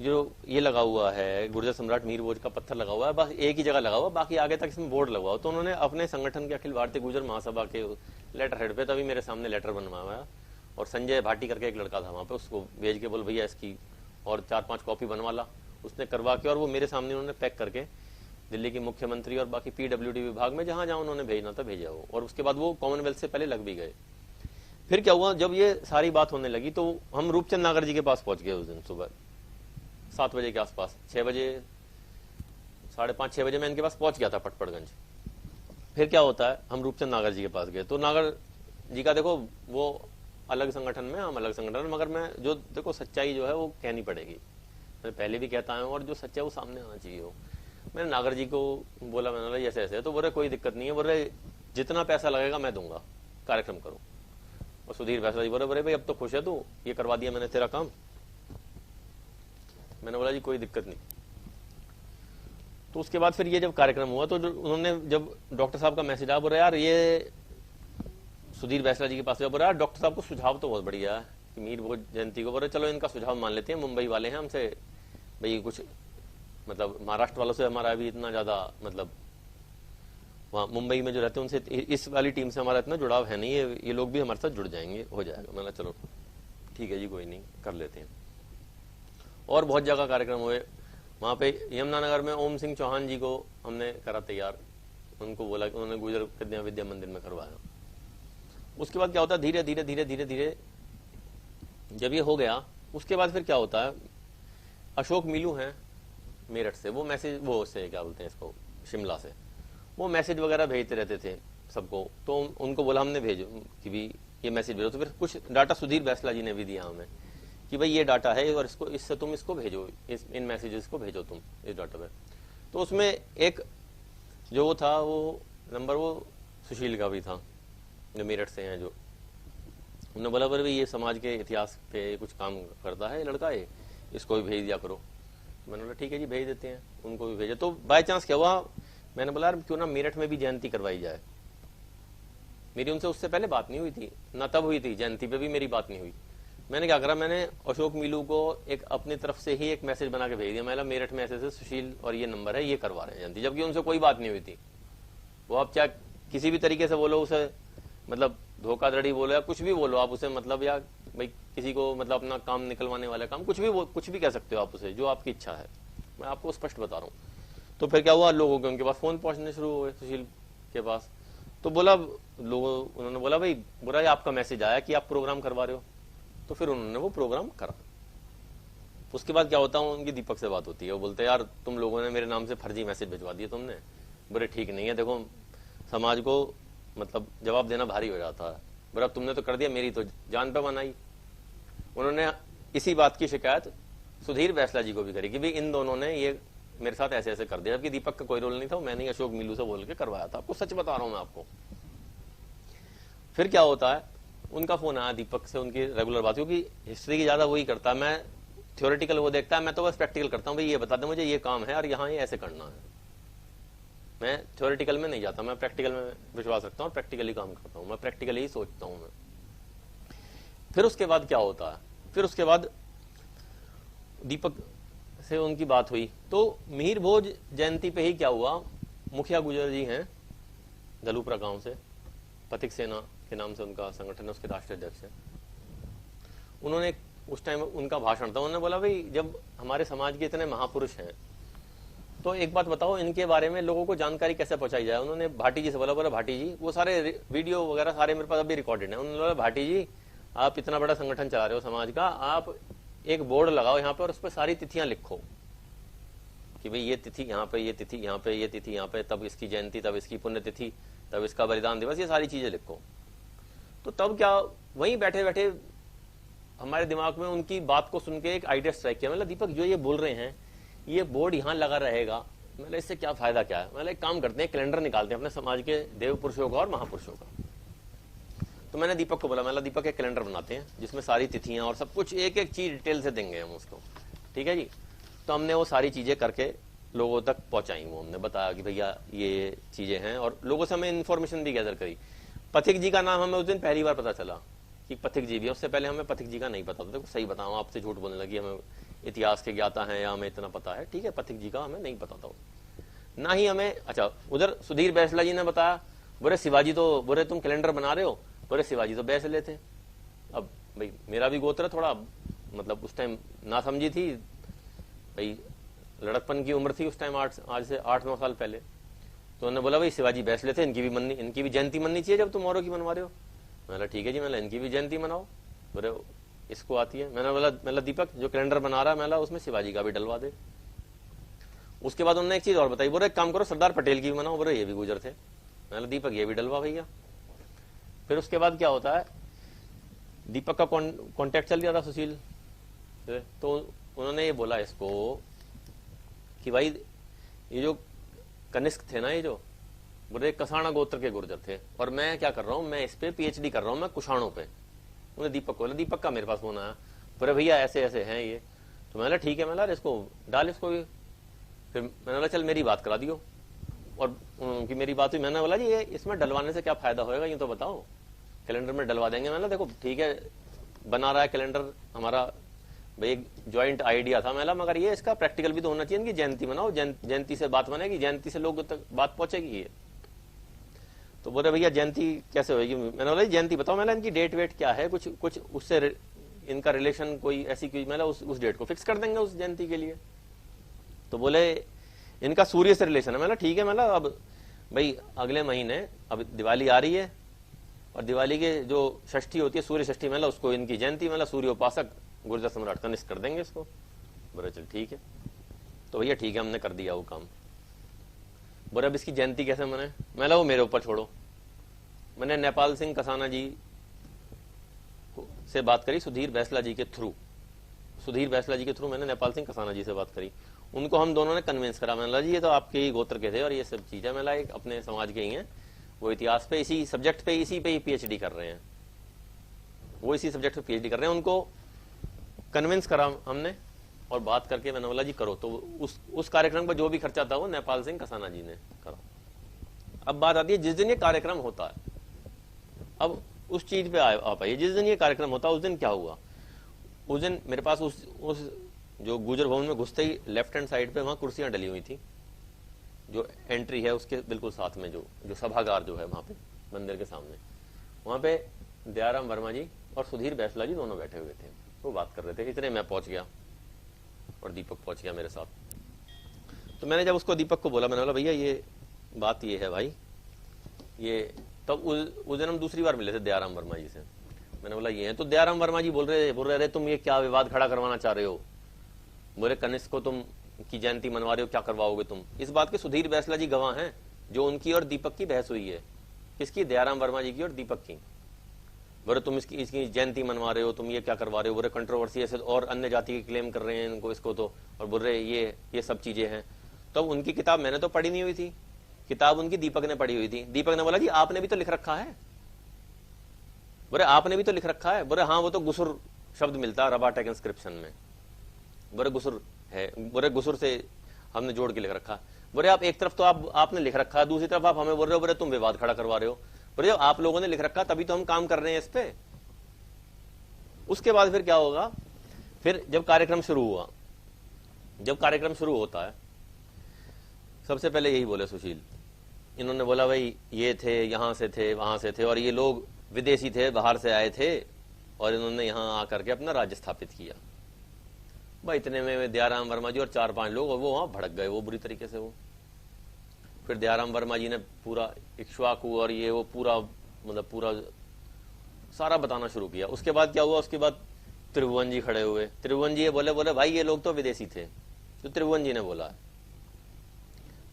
जो ये लगा हुआ है, गुर्जर सम्राट मीर भोज का पत्थर लगा हुआ है, बस एक ही जगह लगा हुआ, बाकी आगे तक इसमें बोर्ड लगा हुआ। तो उन्होंने अपने संगठन के अखिल भारतीय गुर्जर महासभा के लेटर हेड पे तभी मेरे सामने लेटर बनवाया और संजय भाटी करके एक लड़का था वहाँ पे, उसको भेज के बोल भैया इसकी और 4-5 कॉपी बनवा ला। उसने करवा के और वो मेरे सामने उन्होंने पैक करके दिल्ली के मुख्यमंत्री और बाकी PWD विभाग में जहाँ जहाँ उन्होंने भेजना था भेजा वो, और उसके बाद वो कॉमनवेल्थ से पहले लग भी गए। फिर क्या हुआ, जब ये सारी बात होने लगी तो हम रूपचंद नागर जी के पास पहुंच गए उस दिन सुबह 7 बजे के आसपास, 6 बजे 5:30-6 बजे मैं इनके पास पहुंच गया था पटपड़गंज। फिर क्या होता है, हम रूपचंद नागर जी के पास गए तो नागर जी का देखो वो अलग संगठन में, हम अलग संगठन, मगर मैं जो देखो सच्चाई जो है वो कहनी पड़ेगी, मैं पहले भी कहता हूँ, और जो सच्चा है वो सामने आना चाहिए हो। मैंने नागर जी को बोला, मैंने बोला ऐसे ऐसे है, तो बोले कोई दिक्कत नहीं है, बोले जितना पैसा लगेगा मैं दूंगा, कार्यक्रम करो। और सुधीर बैसला जी बोले भाई अब तो खुश है तू, ये करवा दिया मैंने तेरा काम। मैंने बोला जी कोई दिक्कत नहीं। तो उसके बाद फिर ये जब कार्यक्रम हुआ तो उन्होंने, जब डॉक्टर साहब का मैसेज आया, बोले यार ये सुधीर बैसला जी के पास बोला यार डॉक्टर साहब को सुझाव तो बहुत बढ़िया है कि मीर भोज जयंती को, बोले चलो इनका सुझाव मान लेते हैं, मुंबई वाले हैं हमसे भाई कुछ मतलब महाराष्ट्र वालों से हमारा अभी इतना ज्यादा मतलब वहाँ मुंबई में जो रहते हैं उनसे इस वाली टीम से हमारा इतना जुड़ाव है नहीं, ये लोग भी हमारे साथ जुड़ जाएंगे, हो जाएगा। मैंने चलो ठीक है जी कोई नहीं कर लेते हैं। और बहुत जगह कार्यक्रम हुए वहाँ पे, यमुनानगर में ओम सिंह चौहान जी को हमने करा तैयार, उनको बोला कि उन्होंने गुजर कन्या विद्या मंदिर में करवाया। उसके बाद क्या होता है, धीरे धीरे धीरे धीरे धीरे जब ये हो गया उसके बाद फिर क्या होता है, अशोक मीलू हैं मेरठ से, वो मैसेज वो से क्या बोलते हैं इसको शिमला से, वो मैसेज वगैरह भेजते रहते थे सबको, तो उनको बोला हमने भेजो कि भी ये मैसेज भेजो। तो फिर कुछ डाटा सुधीर बैसला जी ने भी दिया हमें कि भाई ये डाटा है और इसको इससे तुम इसको भेजो, इन मैसेजेस को भेजो तुम इस डाटा पे। तो उसमें एक जो वो था वो नंबर वो सुशील का भी था जो मेरठ से हैं, जो उन्होंने बोला भाई ये समाज के इतिहास पे कुछ काम करता है लड़का, ये इसको भी भेज दिया करो। मैंने बोला ठीक है जी भेज देते हैं, उनको भी भेजे। तो बाय चांस क्या हुआ, मैंने बोला यार क्यों ना मेरठ में भी जयंती करवाई जाए। मेरी उनसे उससे पहले बात नहीं हुई थी ना, तब हुई थी जयंती पे भी मेरी बात नहीं हुई। मैंने क्या करा, मैंने अशोक मीलू को एक अपनी तरफ से ही एक मैसेज बना के भेज दिया, मैंने मेरठ में ऐसे सुशील और ये नंबर है, ये करवा रहे हैं जयंती, जबकि उनसे कोई बात नहीं हुई थी। वो आप चाहे किसी भी तरीके से बोलो उसे, मतलब धोखाधड़ी बोलो या कुछ भी बोलो आप उसे, मतलब या भाई किसी को मतलब अपना काम निकलवाने वाला काम कुछ भी कह सकते हो आप उसे, जो आपकी इच्छा है, मैं आपको स्पष्ट बता रहा हूँ। तो फिर क्या हुआ, लोगों के उनके पास फोन पहुंचने शुरू हुए सुशील के पास। तो बोला उन्होंने बोला भाई बुरा ये आपका मैसेज आया कि आप प्रोग्राम करवा रहे हो, तो फिर उन्होंने वो प्रोग्राम करा। उसके बाद क्या होता है, उनकी दीपक से बात होती है, वो बोलते यार तुम लोगों ने मेरे नाम से फर्जी मैसेज भिजवा दिए तुमने, बोले ठीक नहीं है, देखो समाज को मतलब जवाब देना भारी हो जाता है, बोला तुमने तो कर दिया, मेरी तो जान पे बनाई। उन्होंने इसी बात की शिकायत सुधीर बैसला जी को भी करी कि भाई इन दोनों ने ये मेरे साथ ऐसे ऐसे कर दिया, जबकि दीपक का कोई रोल नहीं था, मैंने अशोक मीलू से बोल के करवाया था, आपको सच बता रहा हूं मैं आपको। फिर क्या होता है, उनका फोन आया दीपक से, उनकी रेगुलर बात, क्योंकि हिस्ट्री की ज्यादा वही करता है, मैं थ्योरेटिकल वो देखता है, मैं तो बस प्रैक्टिकल करता हूँ, भाई ये बता दे मुझे ये काम है और यहाँ ये ऐसे करना है। मैं थ्योरेटिकल में नहीं जाता, मैं प्रैक्टिकल में विश्वास रखता हूँ और प्रैक्टिकली काम करता हूँ, मैं प्रैक्टिकली ही सोचता हूँ मैं। फिर उसके बाद क्या होता है, फिर उसके बाद दीपक से उनकी बात हुई, तो मीर भोज जयंती पे ही क्या हुआ, मुखिया गुजर जी हैं दलूपरा गांव से, पथिक सेना के नाम से उनका संगठन है, उसके राष्ट्रीय अध्यक्ष हैं। उन्होंने उस टाइम उनका भाषण था, उन्होंने बोला भाई जब हमारे समाज के इतने महापुरुष हैं तो एक बात बताओ इनके बारे में लोगों को जानकारी कैसे पहुंचाई जाए। उन्होंने भाटी जी से बोला भाटी जी, वो सारे वीडियो वगैरह सारे मेरे पास अभी रिकॉर्डेड है, उन्होंने बोला भाटी जी आप इतना बड़ा संगठन चला रहे हो समाज का, आप एक बोर्ड लगाओ यहाँ पे और उस पर सारी तिथियां लिखो कि भाई ये तिथि यहाँ पे, ये तिथि यहाँ पे, ये तिथि यहाँ पे, तब इसकी जयंती, तब इसकी पुण्यतिथि, तब इसका बलिदान दिवस, ये सारी चीजें लिखो। तो तब क्या, वहीं बैठे बैठे हमारे दिमाग में उनकी बात को सुन के एक आइडिया स्ट्राइक किया, मतलब दीपक जो ये बोल रहे हैं ये बोर्ड यहाँ लगा रहेगा, मतलब इससे क्या फायदा क्या है, मतलब एक काम करते हैं कैलेंडर निकालते हैं अपने समाज के देव पुरुषों का और महापुरुषों का। तो मैंने दीपक को बोला, मतलब दीपक एक कैलेंडर बनाते हैं जिसमें सारी तिथियां और सब कुछ एक एक चीज डिटेल से देंगे हम उसको, ठीक है जी। तो हमने वो सारी चीजें करके लोगों तक पहुंचाई, वो हमने बताया कि भैया ये चीजें हैं, और लोगों से हमें इन्फॉर्मेशन भी गैदर करी। पथिक जी का नाम हमें उस दिन पहली बार पता चला कि पथिक जी भी, उससे पहले हमें पथिक जी का नहीं पता था। देखो सही बताऊं, आपसे झूठ बोलने लगी, हमें इतिहास के ज्ञाता हैं या हमें इतना पता है, ठीक है, पथिक जी का हमें नहीं पता था ना ही हमें। अच्छा, उधर सुधीर बैसला जी ने बताया, बोले शिवाजी तो, बोले तुम कैलेंडर बना रहे हो, बोले शिवाजी तो बैसले थे। अब भाई मेरा भी गोत्र थोड़ा मतलब उस टाइम ना समझी थी भाई, लड़कपन की उम्र थी उस टाइम, आज से 8-9 साल पहले। तो उन्होंने बोला भाई शिवाजी भोसले थे, इनकी भी जयंती मननी चाहिए जब तुम औरों की मनवा रहे हो। मैंने ठीक है जी, मैंने इनकी भी जयंती मनाओ। बोले इसको आती है। मैंने बोला दीपक जो कैलेंडर बना रहा है मैंने उसमें शिवाजी का भी डलवा दे। उसके बाद उन्होंने एक चीज और बताई, बोले एक काम करो सरदार पटेल की भी मनाओ। बोले ये भी गुजर थे। मैंने दीपक ये भी डलवा भैया। फिर उसके बाद क्या होता है, दीपक का कॉन्टेक्ट चल गया था सुशील, तो उन्होंने ये बोला इसको कि भाई ये जो कनिष्क थे ना, ये जो बोले कसाना गोत्र के गुर्जर थे, और मैं क्या कर रहा हूँ, मैं इस पे पीएचडी कर रहा हूँ, मैं कुषाणों पे। उन्हें दीपक को बोला, दीपक का मेरे पास फोन आया, बोले भैया ऐसे ऐसे हैं ये। तो मैंने ठीक है, मैंने इसको डाल इसको भी। फिर मैंने बोला चल मेरी बात करा दियो, और उनकी मेरी बात हुई। मैंने बोला जी ये इसमें डलवाने से क्या फायदा होएगा ये तो बताओ। कैलेंडर में डलवा देंगे। मैंने देखो ठीक है बना रहा है कैलेंडर हमारा, भाई एक ज्वाइंट आइडिया था मैंने, मगर ये इसका प्रैक्टिकल भी तो होना चाहिए कि जयंती मनाओ, जयंती से बात बनेगी, जयंती से लोग तक बात पहुंचेगी ये। तो बोले भैया जयंती कैसे होगी। मैंने बोला जयंती बताओ, मैंने इनकी डेट वेट क्या है, कुछ उससे इनका रिलेशन कोई ऐसी कोई, मैंने उस डेट को फिक्स कर देंगे उस जयंती के लिए। तो बोले इनका सूर्य से रिलेशन है। मैंने ठीक है, मैंने अब भाई अगले महीने अब दिवाली आ रही है, और दिवाली के जो षष्ठी होती है सूर्य षष्ठी, मैंने उसको इनकी जयंती मैंने सूर्य उपासक गुर्जर सम्राट कनिष्क कर देंगे इसको। बोले चल ठीक है। तो भैया ठीक है हमने कर दिया वो काम। बोले अब इसकी जयंती कैसे मने। मैंने वो मेरे ऊपर छोड़ो। मैंने नेपाल सिंह कसाना जी से बात करी, सुधीर बैसला जी के थ्रू मैंने नेपाल सिंह कसाना जी से बात करी। उनको हम दोनों ने कन्विंस करा। मैंने जी ये तो आपके ही गोत्र के थे और ये सब चीज है, मैंने एक अपने समाज के ही हैं, वो इतिहास पे इसी सब्जेक्ट पे इसी पे ही पीएचडी कर रहे हैं, वो इसी सब्जेक्ट पे पीएचडी कर रहे हैं। उनको कन्विंस करा हमने और बात करके मैंने बोला जी करो। तो उस कार्यक्रम पर जो भी खर्चा था वो नेपाल सिंह कसाना जी ने करा। अब बात आती है जिस दिन ये कार्यक्रम होता है, अब उस चीज पे आ पाइए। जिस दिन ये कार्यक्रम होता है उस दिन क्या हुआ, उस दिन मेरे पास उस जो गुजर भवन में घुसते ही लेफ्ट हैंड साइड पे वहां कुर्सियां डली हुई थी, जो एंट्री है उसके बिल्कुल साथ में जो सभागार जो है वहां पे मंदिर के सामने, वहां पे दयाराम वर्मा जी और सुधीर बैसला जी दोनों बैठे हुए थे, वो बात कर रहे थे। इतने मैं पहुंच गया और दीपक पहुंच गया मेरे साथ। तो मैंने जब उसको दीपक को बोला, मैंने बोला भैया ये बात ये है भाई, ये तब उस दिन हम दूसरी बार मिले थे दयाराम वर्मा जी से। मैंने बोला ये है, तो दयाराम वर्मा जी बोल रहे तुम ये क्या विवाद खड़ा करवाना चाह रहे हो। बोले कनिष्क को तुम की जयंती मनवा रहे हो, क्या करवाओगे तुम। इस बात के सुधीर बैसला जी गवाह हैं, जो उनकी और दीपक की बहस हुई है। किसकी, दयाराम वर्मा जी की और दीपक की। बोले तुम इसकी जयंती मनवा रहे हो, तुम ये क्या करवा रहे हो। बोले कंट्रोवर्सी ऐसे और अन्य जाति के क्लेम कर रहे हैं इनको इसको तो, और बोल रहे ये सब चीजें हैं। तो उनकी किताब मैंने तो पढ़ी नहीं हुई थी, किताब उनकी दीपक ने पढ़ी हुई थी। दीपक ने बोला जी आपने भी तो लिख रखा है। बोले आपने भी तो लिख रखा है। बोले हाँ वो तो गुसुर शब्द मिलता है रबाटेक इंस्क्रिप्शन में। बोले गुसुर है, बोले गुसुर से हमने जोड़ के लिख रखा। बोले आप एक तरफ तो आपने लिख रखा है, दूसरी तरफ आप हमें बोल रहे हो बोले तुम विवाद खड़ा करवा रहे हो। बोले जब आप लोगों ने लिख रखा तभी तो हम काम कर रहे हैं इस पे। उसके बाद फिर क्या होगा, फिर जब कार्यक्रम शुरू हुआ, जब कार्यक्रम शुरू होता है सबसे पहले यही बोले सुशील, इन्होंने बोला भाई ये थे, यहां से थे, वहां से थे, और ये लोग विदेशी थे, बाहर से आए थे, और इन्होंने यहां आकर के अपना राज्य स्थापित किया। भाई इतने में दयाराम वर्मा जी और 4-5 लोग, और वो वहां भड़क गए वो बुरी तरीके से। वो फिर दयाराम वर्मा जी ने पूरा इक्ष्वाकु और ये वो पूरा मतलब पूरा सारा बताना शुरू किया। उसके बाद क्या हुआ, उसके बाद त्रिभुवन जी खड़े हुए। त्रिभुवन जी बोले भाई ये लोग तो विदेशी थे। तो त्रिभुवन जी ने बोला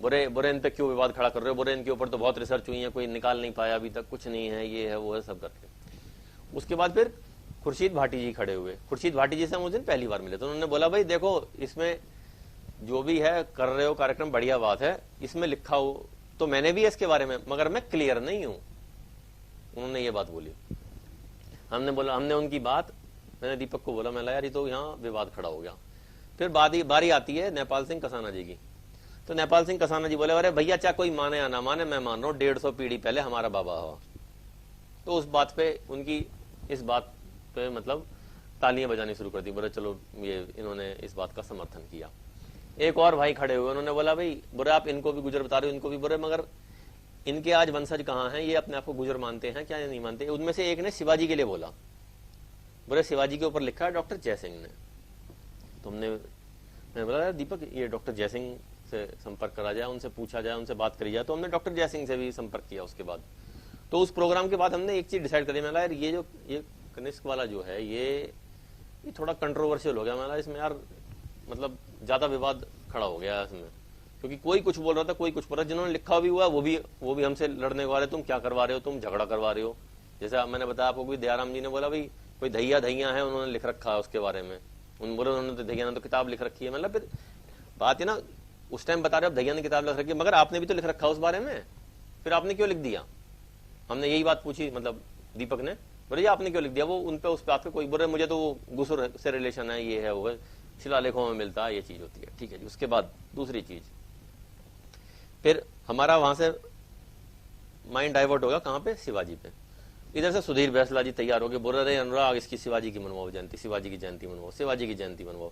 बोरे इन पे क्यों विवाद खड़ा कर रहे हो, बोरे इनके ऊपर तो बहुत रिसर्च हुई है, कोई निकाल नहीं पाया अभी तक, कुछ नहीं है, ये है वो है सब करके। उसके बाद फिर खुर्शीद भाटी जी खड़े हुए। खुर्शीद भाटी जी से हम उस दिन पहली बार मिले, तो उन्होंने बोला भाई देखो इसमें जो भी है कर रहे हो कार्यक्रम बढ़िया बात है, इसमें लिखा हो तो मैंने भी इसके बारे में, मगर मैं क्लियर नहीं हूं। उन्होंने ये बात बोली। हमने उनकी बात, मैंने दीपक को बोला, मैं यार ये तो यहाँ विवाद खड़ा हो गया। फिर बारी आती है नेपाल सिंह कसाना जी की। तो नेपाल सिंह कसाना जी बोले अरे भैया चाहे कोई माने या ना माने, मैं मान रहा हूं 150 पीढ़ी पहले हमारा बाबा हुआ। तो उस बात पे उनकी इस बात पे मतलब तालियां बजानी शुरू कर दी। बोले चलो ये इन्होंने इस बात का समर्थन किया। एक और भाई खड़े हुए, उन्होंने बोला भाई बोले आप इनको भी गुजर बता रहे हो, इनको भी। बोले मगर इनके आज वंशज कहाँ हैं, ये अपने आप को गुजर मानते हैं क्या नहीं मानते। उनमें से एक ने शिवाजी के लिए बोला, बोले शिवाजी के ऊपर लिखा है डॉक्टर जयसिंह ने। तो मैंने बोला यार दीपक, ये डॉक्टर जयसिंह से संपर्क करा जाए, उनसे पूछा जाए, उनसे बात करी जाए। तो हमने डॉक्टर जयसिंह से भी संपर्क किया उसके बाद। तो उस प्रोग्राम के बाद हमने एक चीज डिसाइड करी, मैंने यार ये कनिष्क वाला जो है ये थोड़ा कंट्रोवर्शियल हो गया। मैंने इसमें यार मतलब ज्यादा विवाद खड़ा हो गया इसमें, क्योंकि कोई कुछ बोल रहा था, कोई कुछ बोल रहा था। जिन्होंने लिखा भी हुआ वो भी हमसे लड़ने को आ रहे, तुम क्या करवा रहे हो, तुम झगड़ा करवा रहे हो। जैसे मैंने बताया आपको, कोई दयाराम जी ने बोला भाई कोई धैया है, उन्होंने लिख रखा है उसके बारे में। उन्होंने तो धैया ने तो किताब लिख रखी है। मतलब फिर बात है ना, उस टाइम बता रहे हो धैया ने किताब लिख रखी है, मगर आपने भी तो लिख रखा है उस बारे में, फिर आपने क्यों लिख दिया। हमने यही बात पूछी, मतलब दीपक ने, बोले आपने क्यों लिख दिया। वो उन पे उस बात पे कोई बोल रहे मुझे तो वो गुस्सुर से रिलेशन है, ये है वो है, शिलालेखों में मिलता है, ये चीज होती है। ठीक है जी। उसके बाद दूसरी चीज, फिर हमारा वहां से माइंड डाइवर्ट होगा कहां पे, शिवाजी पे। इधर से सुधीर बैसला जी तैयार हो गए, बोल रहे अनुराग इसकी शिवाजी की मनवाओ जयंती, शिवाजी की जयंती मनवाओ, शिवाजी की जयंती मनवाओ।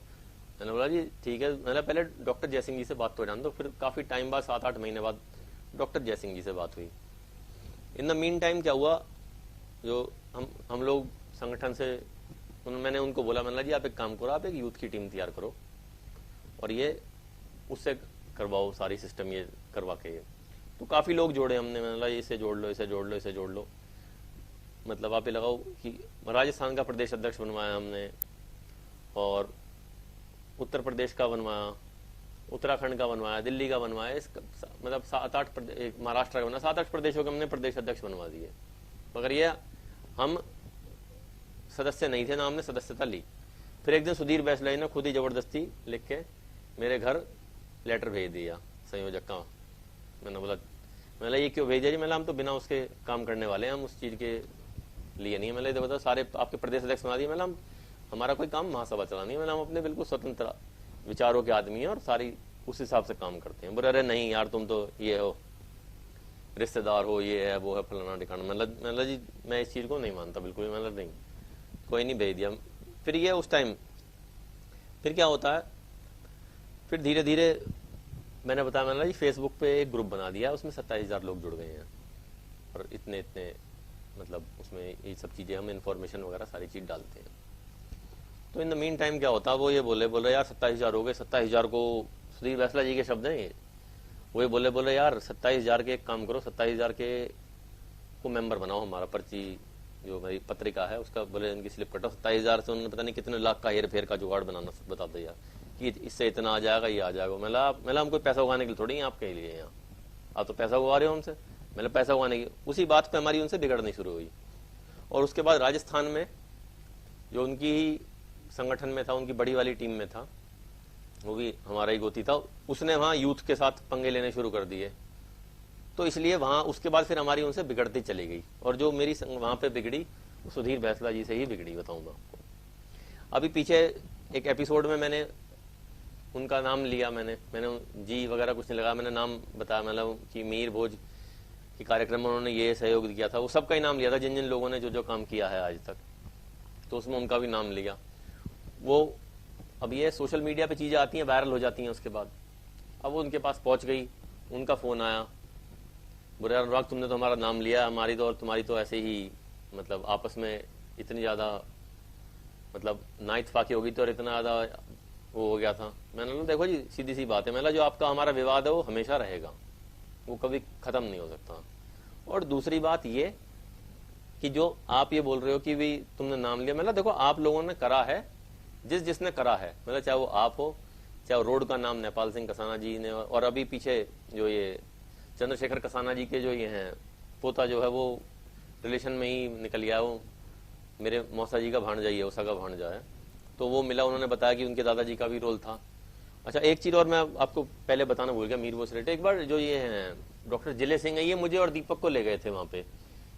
मैंने बोला जी ठीक है। मैंने पहले डॉक्टर जयसिंह जी से बात तो जान दो। फिर काफी टाइम बाद 7-8 महीने बाद डॉक्टर जयसिंह जी से बात हुई। इन द मीन टाइम क्या हुआ, जो हम लोग संगठन से मैंने उनको बोला, मैंने जी आप एक काम करो, आप एक यूथ की टीम तैयार करो और ये उससे करवाओ सारी सिस्टम ये करवा के। ये तो काफी लोग जोड़े हमने, मैंने बोला इसे जोड़ लो, इसे जोड़ लो, इसे जोड़ लो। मतलब आप ये लगाओ कि राजस्थान का प्रदेश अध्यक्ष बनवाया हमने, और उत्तर प्रदेश का बनवाया, उत्तराखंड का बनवाया, दिल्ली का बनवाया, मतलब 7-8 महाराष्ट्र का बनवाया, 7-8 प्रदेशों के हमने प्रदेश अध्यक्ष बनवा दिए। मगर ये हम सदस्य नहीं थे ना, हमने सदस्यता ली। फिर एक दिन सुधीर बैसला ने खुद ही जबरदस्ती लिख के मेरे घर लेटर भेज दिया संयोजक का। मैंने बोला ये क्यों भेज दिया जी। मैंने हम तो बिना उसके काम करने वाले हैं, हम उस चीज के लिए नहीं है। मैंने बता सारे आपके प्रदेश अध्यक्ष बना दिए। मैंने हमारा कोई काम महासभा चलानी है, मैंने हम अपने बिल्कुल स्वतंत्र विचारों के आदमी हैं और सारी उस हिसाब से काम करते हैं। बोले अरे नहीं यार तुम तो ये हो, रिश्तेदार हो, ये है वो है, फलाना ठिकाना। मतलब जी मैं इस चीज को नहीं मानता बिल्कुल भी। मतलब नहीं, कोई नहीं भेज दिया। फिर ये उस टाइम फिर क्या होता है, फिर धीरे धीरे मैंने बताया, मैंने जी फेसबुक पे एक ग्रुप बना दिया, उसमें 27,000 लोग जुड़ गए हैं और इतने मतलब उसमें ये सब चीजें हम इन्फॉर्मेशन वगैरह सारी चीज डालते हैं। तो इन द मीन टाइम क्या होता है, वो ये बोल रहे यार 27,000 हो गए। 27,000 को सुधीर बैसला जी के शब्द हैं ये, वो ये बोले यार 27,000 के एक काम करो, 27,000 के को मेंबर बनाओ, हमारा पर्ची जो मेरी पत्रिका है उसका बोले इनकी स्लिप कटो। 27,000 से उन्होंने पता नहीं कितने लाख का हेर फेर का जुगाड़ बनाना बता दिया कि इससे इतना आ जाएगा, ये आ जाएगा। मैं हम कोई पैसा उगाने के लिए थोड़ी आपके लिए यहाँ, आप तो पैसा उगा रहे हो हमसे। मैंने पैसा उगाने की उसी बात पे हमारी उनसे बिगड़नी शुरू हुई। और उसके बाद राजस्थान में जो उनकी संगठन में था, उनकी बड़ी वाली टीम में था, वो भी हमारा ही गोती था, उसने वहां यूथ के साथ पंगे लेने शुरू कर दिए। तो इसलिए वहां उसके बाद फिर हमारी उनसे बिगड़ती चली गई। और जो मेरी वहां पे बिगड़ी वो सुधीर बैसला जी से ही बिगड़ी, बताऊंगा आपको। अभी पीछे एक एपिसोड में मैंने उनका नाम लिया, मैंने जी वगैरह कुछ नहीं लगा, मैंने नाम बताया, मतलब कि मीर भोज के कार्यक्रम में उन्होंने ये सहयोग दिया था, वो सबका ही नाम लिया था, जिन जिन लोगों ने जो जो काम किया है आज तक, तो उसमें उनका भी नाम लिया। वो अब ये सोशल मीडिया पे चीजें आती हैं, वायरल हो जाती हैं, उसके बाद अब वो उनके पास पहुंच गई, उनका फोन आया, बोले अनुराग तुमने तो हमारा नाम लिया, हमारी तो और तुम्हारी तो ऐसे ही मतलब आपस में इतनी ज्यादा मतलब ना इत्तेफाकी हो गई थी और इतना ज्यादा वो हो गया था। मैंने बोला देखो जी सीधी सी बात है, मैंने जो आपका हमारा विवाद है वो हमेशा रहेगा, वो कभी खत्म नहीं हो सकता। और दूसरी बात ये कि जो आप ये बोल रहे हो कि भी तुमने नाम लिया, मतलब देखो आप लोगों ने करा है, जिसने करा है, मतलब चाहे वो आप हो, चाहे रोड का नाम नेपाल सिंह कसाना जी ने, और अभी पीछे जो ये चंद्रशेखर कसाना जी के जो ये हैं पोता जो है वो रिलेशन में ही निकल गया, वो मेरे मौसा जी का भांजा ही है, उषा का भांजा है, तो वो मिला, उन्होंने बताया कि उनके दादाजी का भी रोल था। अच्छा एक चीज और मैं आपको पहले बताना भूल गया, मीर वो से एक बार जो ये हैं डॉक्टर जिले सिंह है, ये मुझे और दीपक को ले गए थे वहां पे।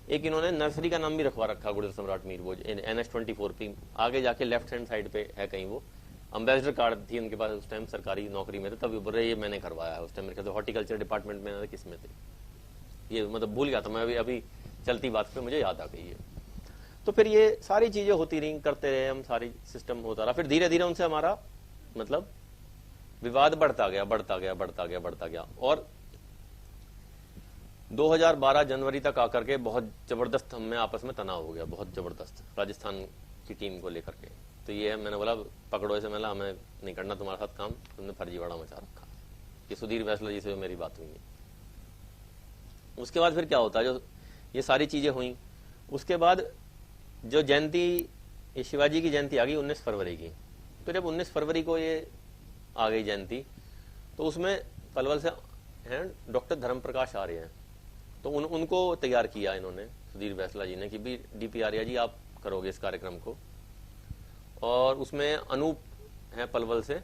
एक इन्होंने नर्सरी का नाम भी रखवा रखा गुर्जर सम्राट मीर भोज, NH24 पे आगे जाके लेफ्ट हैंड साइड पे है कहीं, वो अम्बेसडर कार्ड थी उनके पास उस टाइम, सरकारी नौकरी में थे, तभी बोल रहे ये मैंने करवाया है उस टाइम, मेरे ख्याल हॉर्टिकल्चर डिपार्टमेंट में किस में थे, ये मतलब भूल गया था मैं, अभी चलती बात पे मुझे याद आ गई है। तो फिर ये सारी चीजें होती रही, करते रहे हम, सारी सिस्टम होता रहा। फिर धीरे धीरे उनसे हमारा मतलब विवाद बढ़ता गया और 2012 जनवरी तक आकर के बहुत जबरदस्त हमें आपस में तनाव हो गया, बहुत जबरदस्त। राजस्थान की टीम को लेकर के। तो ये मैंने बोला पकड़ो इसे, मैंने हमें नहीं करना तुम्हारे साथ काम, तुमने फर्जीवाड़ा मचा रखा। कि सुधीर बैसला जी से मेरी बात हुई है। उसके बाद फिर क्या होता है, जो ये सारी चीजें हुई, उसके बाद जो जयंती, ये शिवाजी की जयंती आ गई 19 फरवरी की। तो जब 19 फरवरी को ये आ गई जयंती, तो उसमें पलवल से हैं डॉक्टर धर्म प्रकाश आर्य हैं, तो उनको तैयार किया इन्होंने सुधीर बैसला जी ने कि भी डीपी आर्या जी आप करोगे इस कार्यक्रम को। और उसमें अनूप है पलवल से,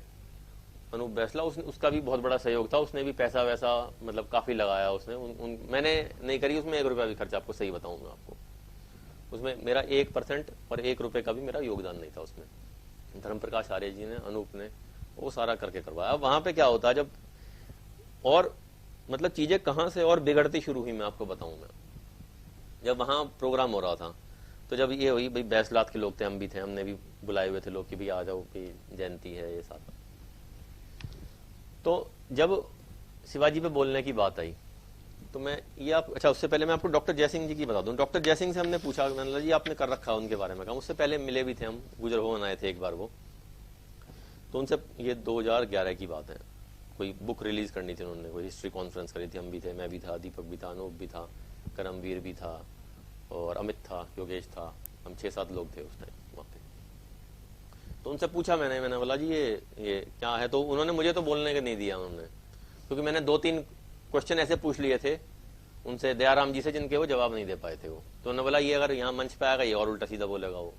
अनूप बैसला, उसका भी बहुत बड़ा सहयोग था। उसने भी पैसा वैसा मतलब काफी लगाया उसने। मैंने नहीं करी उसमें 1 रुपया भी खर्चा, आपको सही बताऊं मैं आपको। उसमें मेरा 1% और 1 रुपये का भी मेरा योगदान नहीं था उसमें। धर्म प्रकाश आर्य जी ने, अनूप ने वो सारा करके करवाया। वहां पे क्या होता है जब, और मतलब चीजें कहां से और बिगड़ती शुरू हुई मैं आपको बताऊं मैं। जब वहां प्रोग्राम हो रहा था, तो जब ये हुई भाई बैसलात के लोग थे, हम भी थे, हमने भी बुलाए हुए थे लोग कि भाई आ जाओ कि जयंती है ये सारा। तो जब शिवाजी पे बोलने की बात आई, तो मैं ये आप, अच्छा उससे पहले मैं आपको डॉक्टर जयसिंह जी की बता दूं। डॉक्टर जयसिंह से हमने पूछा, मैंने जी आपने कर रखा उनके बारे में काम, उससे पहले मिले भी थे हम, गुजर भवन आए थे एक बार वो। तो उनसे ये 2011 की बात है, कोई बुक रिलीज करनी थी उन्होंने, कोई हिस्ट्री कॉन्फ्रेंस करी थी, हम भी थे, मैं भी था, दीपक भी था, अनूप भी था, करमवीर भी था और अमित था, योगेश था, हम 6-7 लोग थे उस टाइम वहाँ पे। तो उनसे पूछा मैंने बोला जी ये क्या है, तो उन्होंने मुझे तो बोलने के नहीं दिया उन्होंने, क्योंकि मैंने 2-3 क्वेश्चन ऐसे पूछ लिए थे उनसे दयाराम जी से, जिनके वो जवाब नहीं दे पाए थे वो। तो उन्होंने बोला ये अगर यहाँ मंच पे आएगा ये और उल्टा सीधा बोलेगा वो।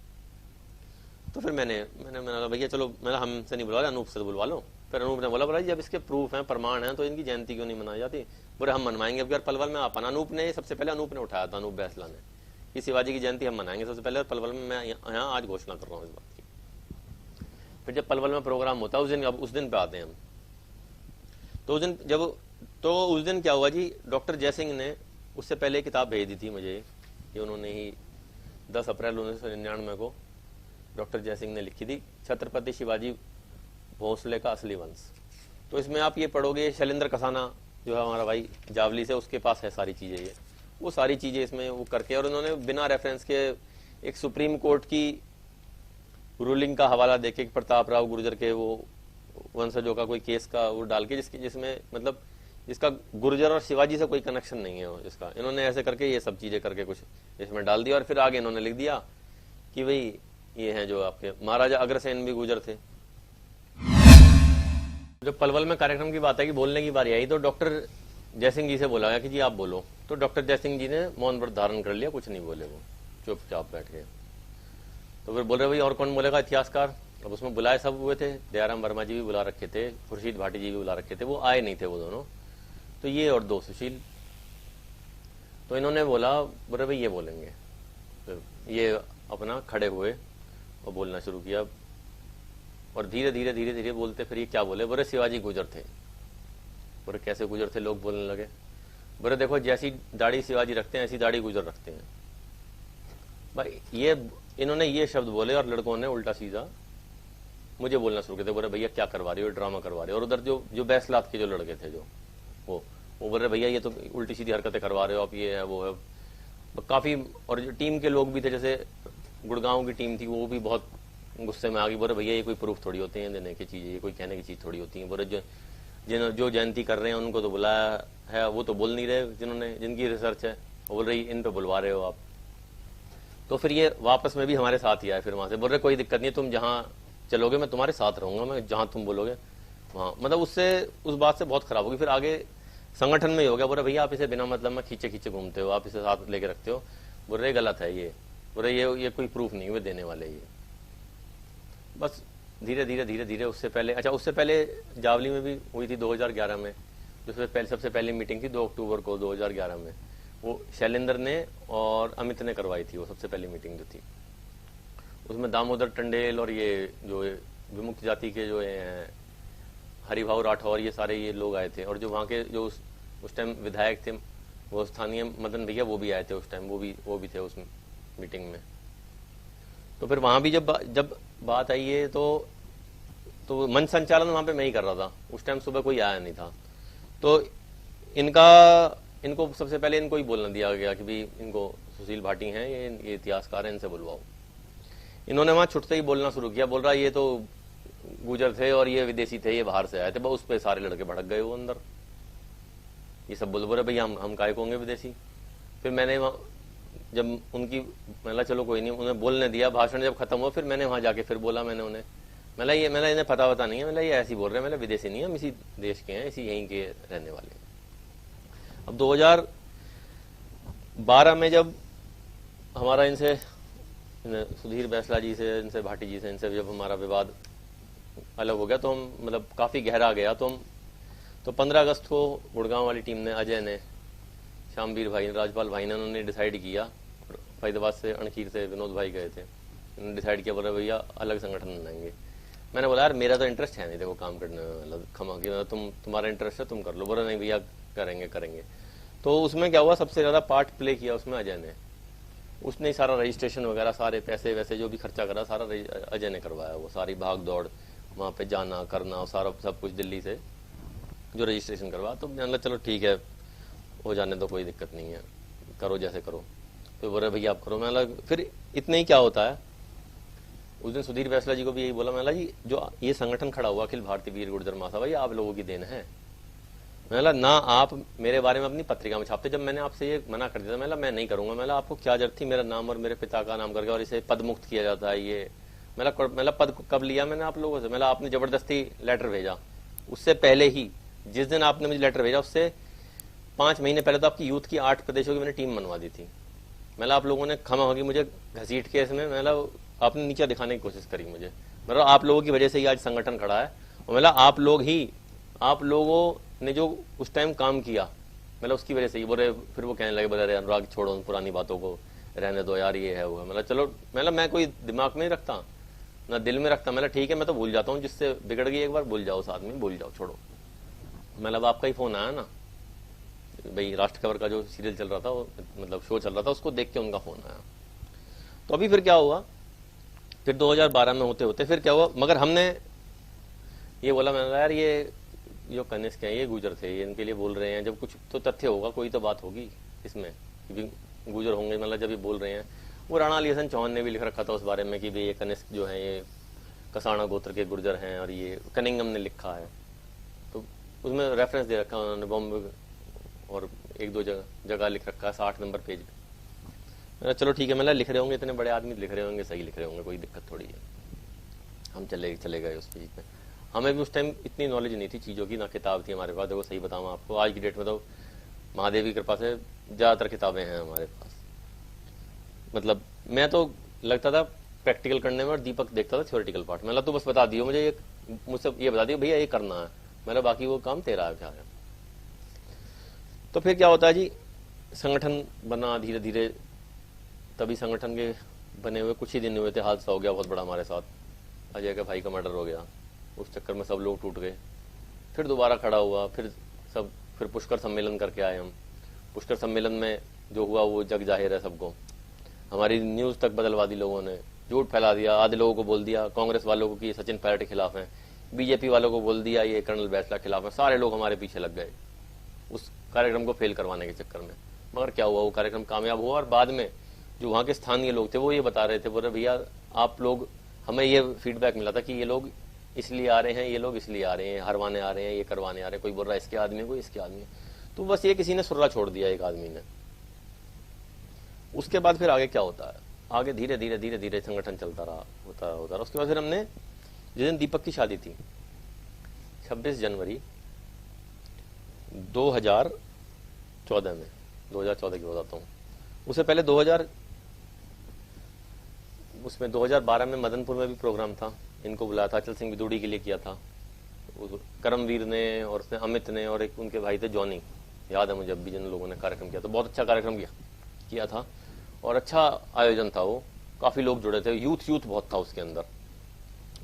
तो फिर मैंने बोला भैया चलो, मैंने हमसे नहीं बुलवा, अनूप से बुलवा लो। फिर अनूप ने बोला जब इसके प्रूफ हैं, प्रमाण हैं, तो इनकी जयंती क्यों नहीं मनाई जाती। बोले हम मनवाएंगे अब यार, पलवल में आप। अनूप ने सबसे पहले उठाया था, अनूप बैसला ने, कि शिवाजी की जयंती हम मनाएंगे सबसे पहले, और पलवल में मैं यहाँ आज घोषणा कर रहा हूँ इस बात की। फिर जब पलवल में प्रोग्राम होता है उस दिन पे आते हैं हम। तो उस दिन क्या हुआ जी, डॉक्टर जयसिंह ने उससे पहले किताब भेज दी थी मुझे, कि उन्होंने ही 10 अप्रैल 1999 को डॉक्टर जयसिंह ने लिखी थी, छत्रपति शिवाजी भोसले का असली वंश। तो इसमें आप ये पढ़ोगे, शैलेंद्र कसाना जो है हमारा भाई जावली से, उसके पास है सारी चीजें, ये वो सारी चीजें इसमें वो करके, और उन्होंने बिना रेफरेंस के एक सुप्रीम कोर्ट की रूलिंग का हवाला देके, प्रताप राव गुर्जर के वो वंशजों का कोई केस का वो डाल के, जिसमें मतलब जिसका गुर्जर और शिवाजी से कोई कनेक्शन नहीं है जिसका, इन्होंने ऐसे करके ये सब चीजें करके कुछ इसमें डाल दिया। और फिर आगे इन्होंने लिख दिया कि भाई ये हैं जो आपके महाराजा अग्रसेन भी गुर्जर थे। जब पलवल में कार्यक्रम की बात है कि बोलने की बारी आई, तो डॉक्टर जयसिंह जी से बोला गया कि जी आप बोलो। तो डॉक्टर जयसिंह जी ने मौन व्रत धारण कर लिया, कुछ नहीं बोले, वो चुपचाप बैठ गए। तो फिर बोल रहे भाई और कौन बोलेगा, इतिहासकार। अब उसमें बुलाए सब हुए थे, दयाराम वर्मा जी भी बुला रखे थे, खुर्शीद भाटी जी भी बुला रखे थे, वो आए नहीं थे वो दोनों, तो ये और 2 सुशील। तो इन्होंने बोले भाई ये बोलेंगे। फिर ये अपना खड़े हुए और बोलना शुरू किया, और धीरे धीरे बोलते, फिर ये क्या बोले, बोले शिवाजी गुजर थे। बोले कैसे गुजर थे, लोग बोलने लगे। बोले देखो जैसी दाढ़ी शिवाजी रखते हैं ऐसी दाढ़ी गुजर रखते हैं। भाई इन्होंने ये शब्द बोले, और लड़कों ने उल्टा सीधा मुझे बोलना शुरू किया। बोले भैया क्या करवा रहे हो, ड्रामा करवा रहे हो। और उधर जो बैसलात के जो लड़के थे जो वो बोल रहे भैया ये तो उल्टी सीधी हरकतें करवा रहे हो आप, ये है वो है काफी। और जो टीम के लोग भी थे, जैसे गुड़गांव की टीम थी, वो भी बहुत गुस्से में आ गई। बोले भैया ये कोई प्रूफ थोड़ी होते हैं देने की चीजें, ये कोई कहने की चीज थोड़ी होती है। बोले जो जयंती कर रहे हैं उनको तो बुलाया है, वो तो बोल नहीं रहे, जिनकी रिसर्च है, वो बोल रही इन पे बुलवा रहे हो आप। तो फिर ये वापस में भी हमारे साथ ही आए। फिर वहां से बोल रहे कोई दिक्कत नहीं, तुम जहां चलोगे मैं तुम्हारे साथ रहूंगा, मैं जहां तुम बोलोगे वहां। मतलब उस बात से बहुत खराब होगी। फिर आगे संगठन में ही हो गया। बोले भैया आप इसे बिना मतलब में खींचे घूमते हो, आप इसे साथ लेके रखते हो। बोल रहे गलत है ये, बोल रहे ये कोई प्रूफ नहीं हुए देने वाले। ये बस धीरे धीरे उससे पहले जावली में भी हुई थी 2011 में, जिसमें सबसे पहली मीटिंग थी 2 अक्टूबर को 2011 में, वो शैलेंद्र ने और अमित ने करवाई थी। वो सबसे पहली मीटिंग जो थी, उसमें दामोदर टंडेल और ये जो विमुक्त जाति के जो हैं हरिभाऊ राठौर, ये सारे ये लोग आए थे। और जो वहाँ के जो उस टाइम विधायक थे, वो स्थानीय मदन भैया, वो भी आए थे उस टाइम, वो भी थे उस मीटिंग में। तो फिर वहां भी जब बात आई है, तो मंच संचालन वहां पे मैं ही कर रहा था उस टाइम, सुबह कोई आया नहीं था। तो इनको सबसे पहले इनको ही बोलना दिया गया कि भाई इनको सुशील भाटी हैं, ये इतिहासकार हैं, इनसे बुलवाओ। इन्होंने वहां छुटते ही बोलना शुरू किया, बोल रहा ये तो गुजर थे और ये विदेशी थे, ये बाहर से आए थे। बस उस पे सारे लड़के भड़क गए वो अंदर, ये सब बोल रहे भैया हम काय को होंगे विदेशी। फिर मैंने जब उनकी मैंने चलो कोई नहीं, उन्हें बोलने दिया, भाषण जब खत्म हुआ फिर मैंने वहां जाके फिर बोला मैंने उन्हें, मैंने इन्हें पता नहीं है, ये ऐसे ही बोल रहे हैं, मैंने विदेशी नहीं है, हम इसी देश के हैं, इसी यहीं के रहने वाले हैं। अब 2012 में जब हमारा इनसे सुधीर बैसला जी से, इनसे भाटी जी से, इनसे जब हमारा विवाद अलग हो गया तो हम मतलब काफी गहरा गया, तो 15 अगस्त को गुड़गांव वाली टीम ने, अजय ने, श्यामवीर भाई, राजपाल भाई ने, उन्होंने डिसाइड किया, फरीदाबाद से अणखीर से विनोद भाई गए थे, उन्होंने डिसाइड किया, बोले भैया अलग संगठन बनाएंगे। मैंने बोला यार मेरा तो इंटरेस्ट है नहीं देखो काम करने में, मतलब खमा की तुम्हारा इंटरेस्ट है तुम कर लो। बोला नहीं भैया करेंगे। तो उसमें क्या हुआ, सबसे ज्यादा पार्ट प्ले किया उसमें अजय ने, उसने सारा रजिस्ट्रेशन वगैरह, सारे पैसे वैसे जो भी खर्चा करा सारा अजय ने करवाया, वो सारी भाग दौड़ वहां पे जाना करना, सारा सब कुछ दिल्ली से जो रजिस्ट्रेशन करवा। तो मैंने चलो ठीक है हो जाने दो, कोई दिक्कत नहीं है, करो जैसे करो। फिर बोले भैया आप करो। मैं फिर इतने ही क्या होता है, उस दिन सुधीर बैसला जी को भी यही बोला, मैं जी जो ये संगठन खड़ा हुआ अखिल भारतीय वीर गुर्जर महासभा, ये आप लोगों की देन है। मैं ना आप मेरे बारे में अपनी पत्रिका में छापते, जब मैंने आपसे ये मना कर दिया मैं नहीं करूंगा, मैं आपको क्या जरूरत थी मेरा नाम और मेरे पिता का नाम करके और इसे पद मुक्त किया जाता है। ये मैं पद कब लिया मैंने आप लोगों से, आपने जबरदस्ती लेटर भेजा, उससे पहले ही जिस दिन आपने मुझे लेटर भेजा उससे 5 महीने पहले तो आपकी यूथ की 8 प्रदेशों की मैंने टीम बनवा दी थी। आप लोगों ने खमा होगी मुझे घसीट के इसमें, आपने नीचे दिखाने की कोशिश करी मुझे, आप लोगों की वजह से ही आज संगठन खड़ा है। और आप लोगों ने जो उस टाइम काम किया उसकी वजह से ही। बोले फिर वो कहने लगे, बोले अनुराग छोड़ो पुरानी बातों को, रहने दो यार, ये है वो। चलो मैं कोई दिमाग में नहीं रखता ना दिल में रखता, ठीक है मैं तो भूल जाता हूँ, जिससे बिगड़ गई एक बार भूल जाओ, उस आदमी भूल जाओ, छोड़ो। आपका ही फोन आया ना भाई, राष्ट्र खबर का जो सीरियल चल रहा था वो शो चल रहा था, उसको देख के उनका फोन आया। तो अभी फिर क्या हुआ, फिर 2012 में होते होते फिर क्या हुआ, मगर हमने ये बोला, मैंने यार ये जो कनिष्क है ये गुजर थे, ये इनके लिए बोल रहे हैं, जब कुछ तो तथ्य होगा, कोई तो बात होगी इसमें, गुजर होंगे, जब ये बोल रहे हैं। वो राणा अलीहसन चौहान ने भी लिख रखा था उस बारे में कि भाई ये कनिष्क जो है ये कसाणा गोत्र के गुर्जर हैं, और ये कनिंगम ने लिखा है, तो उसमें रेफरेंस दे रखा उन्होंने, बॉम्बे और 1-2 जगह लिख रखा है 60 नंबर पेज पे। चलो ठीक है, लिख रहे होंगे, इतने बड़े आदमी लिख रहे होंगे, सही लिख रहे होंगे, कोई दिक्कत थोड़ी है। हम चले गए उस पेज पे। हमें भी उस टाइम इतनी नॉलेज नहीं थी चीज़ों की, ना किताब थी हमारे पास। देखो सही बताऊँ आपको, आज की डेट में तो महादेव की कृपा से ज़्यादातर किताबें हैं हमारे पास। मैं तो लगता था प्रैक्टिकल करने में, और दीपक देखता था थ्योरेटिकल पार्ट। तो बस बता दियो मुझसे ये बता दियो भैया ये करना है, बाकी वो काम तेरा है क्या है। तो फिर क्या होता है जी, संगठन बना धीरे धीरे, तभी संगठन के बने हुए कुछ ही दिन हुए थे, हादसा हो गया बहुत बड़ा हमारे साथ, अजय के भाई का मर्डर हो गया, उस चक्कर में सब लोग टूट गए। फिर दोबारा खड़ा हुआ, फिर पुष्कर सम्मेलन करके आए हम। पुष्कर सम्मेलन में जो हुआ वो जग जाहिर है सबको, हमारी न्यूज तक बदलवा दी लोगों ने, झूठ फैला दिया, आधे लोगों को बोल दिया कांग्रेस वालों को कि सचिन पायलट के खिलाफ है, बीजेपी वालों को बोल दिया ये कर्नल बैसला के खिलाफ है, सारे लोग हमारे पीछे लग गए उस कार्यक्रम को फेल करवाने के चक्कर में। मगर क्या हुआ, वो कार्यक्रम कामयाब हुआ, और बाद में जो वहाँ के स्थानीय लोग थे वो ये बता रहे थे, बोले भैया आप लोग, हमें ये फीडबैक मिला था कि ये लोग इसलिए आ रहे हैं, ये लोग इसलिए आ रहे हैं, हरवाने आ रहे हैं, ये करवाने आ रहे हैं, कोई बोल रहा है इसके आदमी, कोई इसके आदमी। तो बस ये किसी ने सुर्रा छोड़ दिया एक आदमी ने। उसके बाद फिर आगे क्या होता है, आगे धीरे धीरे धीरे धीरे संगठन चलता रहा, होता रहा। उसके बाद फिर हमने, जिस दिन दीपक की शादी थी 26 जनवरी 2014 में, 2014 की बताता हूँ, उससे पहले 2012 में मदनपुर में भी प्रोग्राम था, इनको बुलाया था, अचल सिंह विदुड़ी के लिए किया था, करमवीर ने और उसने अमित ने और एक उनके भाई थे जॉनी, याद है मुझे अब भी, जिन लोगों ने कार्यक्रम किया था, बहुत अच्छा कार्यक्रम किया था और अच्छा आयोजन था वो, काफी लोग जुड़े थे, यूथ बहुत था उसके अंदर।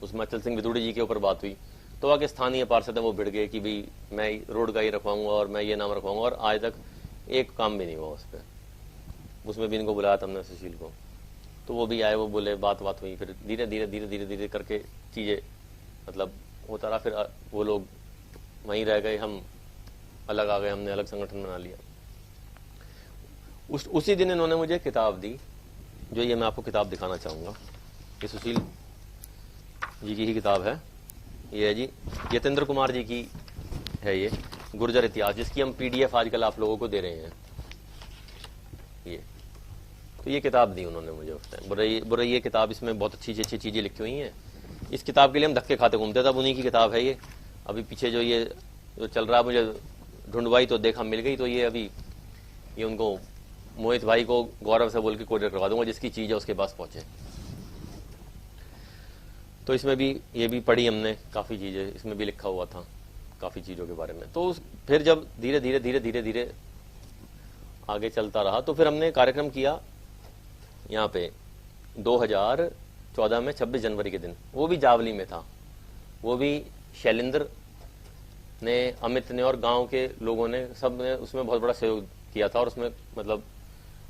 उसमें अचल सिंह विदुड़ी जी के ऊपर बात हुई, तो वहाँ के स्थानीय पार्षद है वो भिड़ गए कि भाई मैं रोड का ही रखवाऊंगा और मैं ये नाम रखवाऊंगा, और आज तक एक काम भी नहीं हुआ उस पर। उसमें भी इनको बुलाया था हमने, सुशील को, तो वो भी आए, वो बोले, बात हुई, फिर धीरे धीरे धीरे धीरे धीरे करके चीजें होता रहा। फिर वो लोग वहीं रह गए, हम अलग आ गए, हमने अलग संगठन बना लिया। उसी दिन इन्होंने मुझे किताब दी, जो ये मैं आपको किताब दिखाना चाहूंगा। ये सुशील जी की ही किताब है। ये है जी यतेंद्र कुमार जी की है ये गुर्जर इतिहास, जिसकी हम PDF आजकल आप लोगों को दे रहे हैं। ये तो ये किताब दी उन्होंने मुझे उस टाइम, बुरे ये किताब, इसमें बहुत अच्छी अच्छी चीजें लिखी हुई हैं। इस किताब के लिए हम धक्के खाते घूमते, तब उन्हीं की किताब है ये। अभी पीछे जो ये जो चल रहा है, मुझे ढूंढवाई तो देखा मिल गई, तो ये अभी ये उनको मोहित भाई को गौरव से बोल के कोरियर करवा दूंगा, जिसकी चीज है उसके पास पहुंचे। तो इसमें भी ये भी पढ़ी हमने, काफी चीजें इसमें भी लिखा हुआ था काफी चीजों के बारे में। तो फिर जब धीरे धीरे धीरे धीरे धीरे आगे चलता रहा, तो फिर हमने कार्यक्रम किया यहाँ पे 2014 में 26 जनवरी के दिन, वो भी जावली में था। वो भी शैलेंद्र ने, अमित ने और गांव के लोगों ने, सब ने उसमें बहुत बड़ा सहयोग किया था। और उसमें मतलब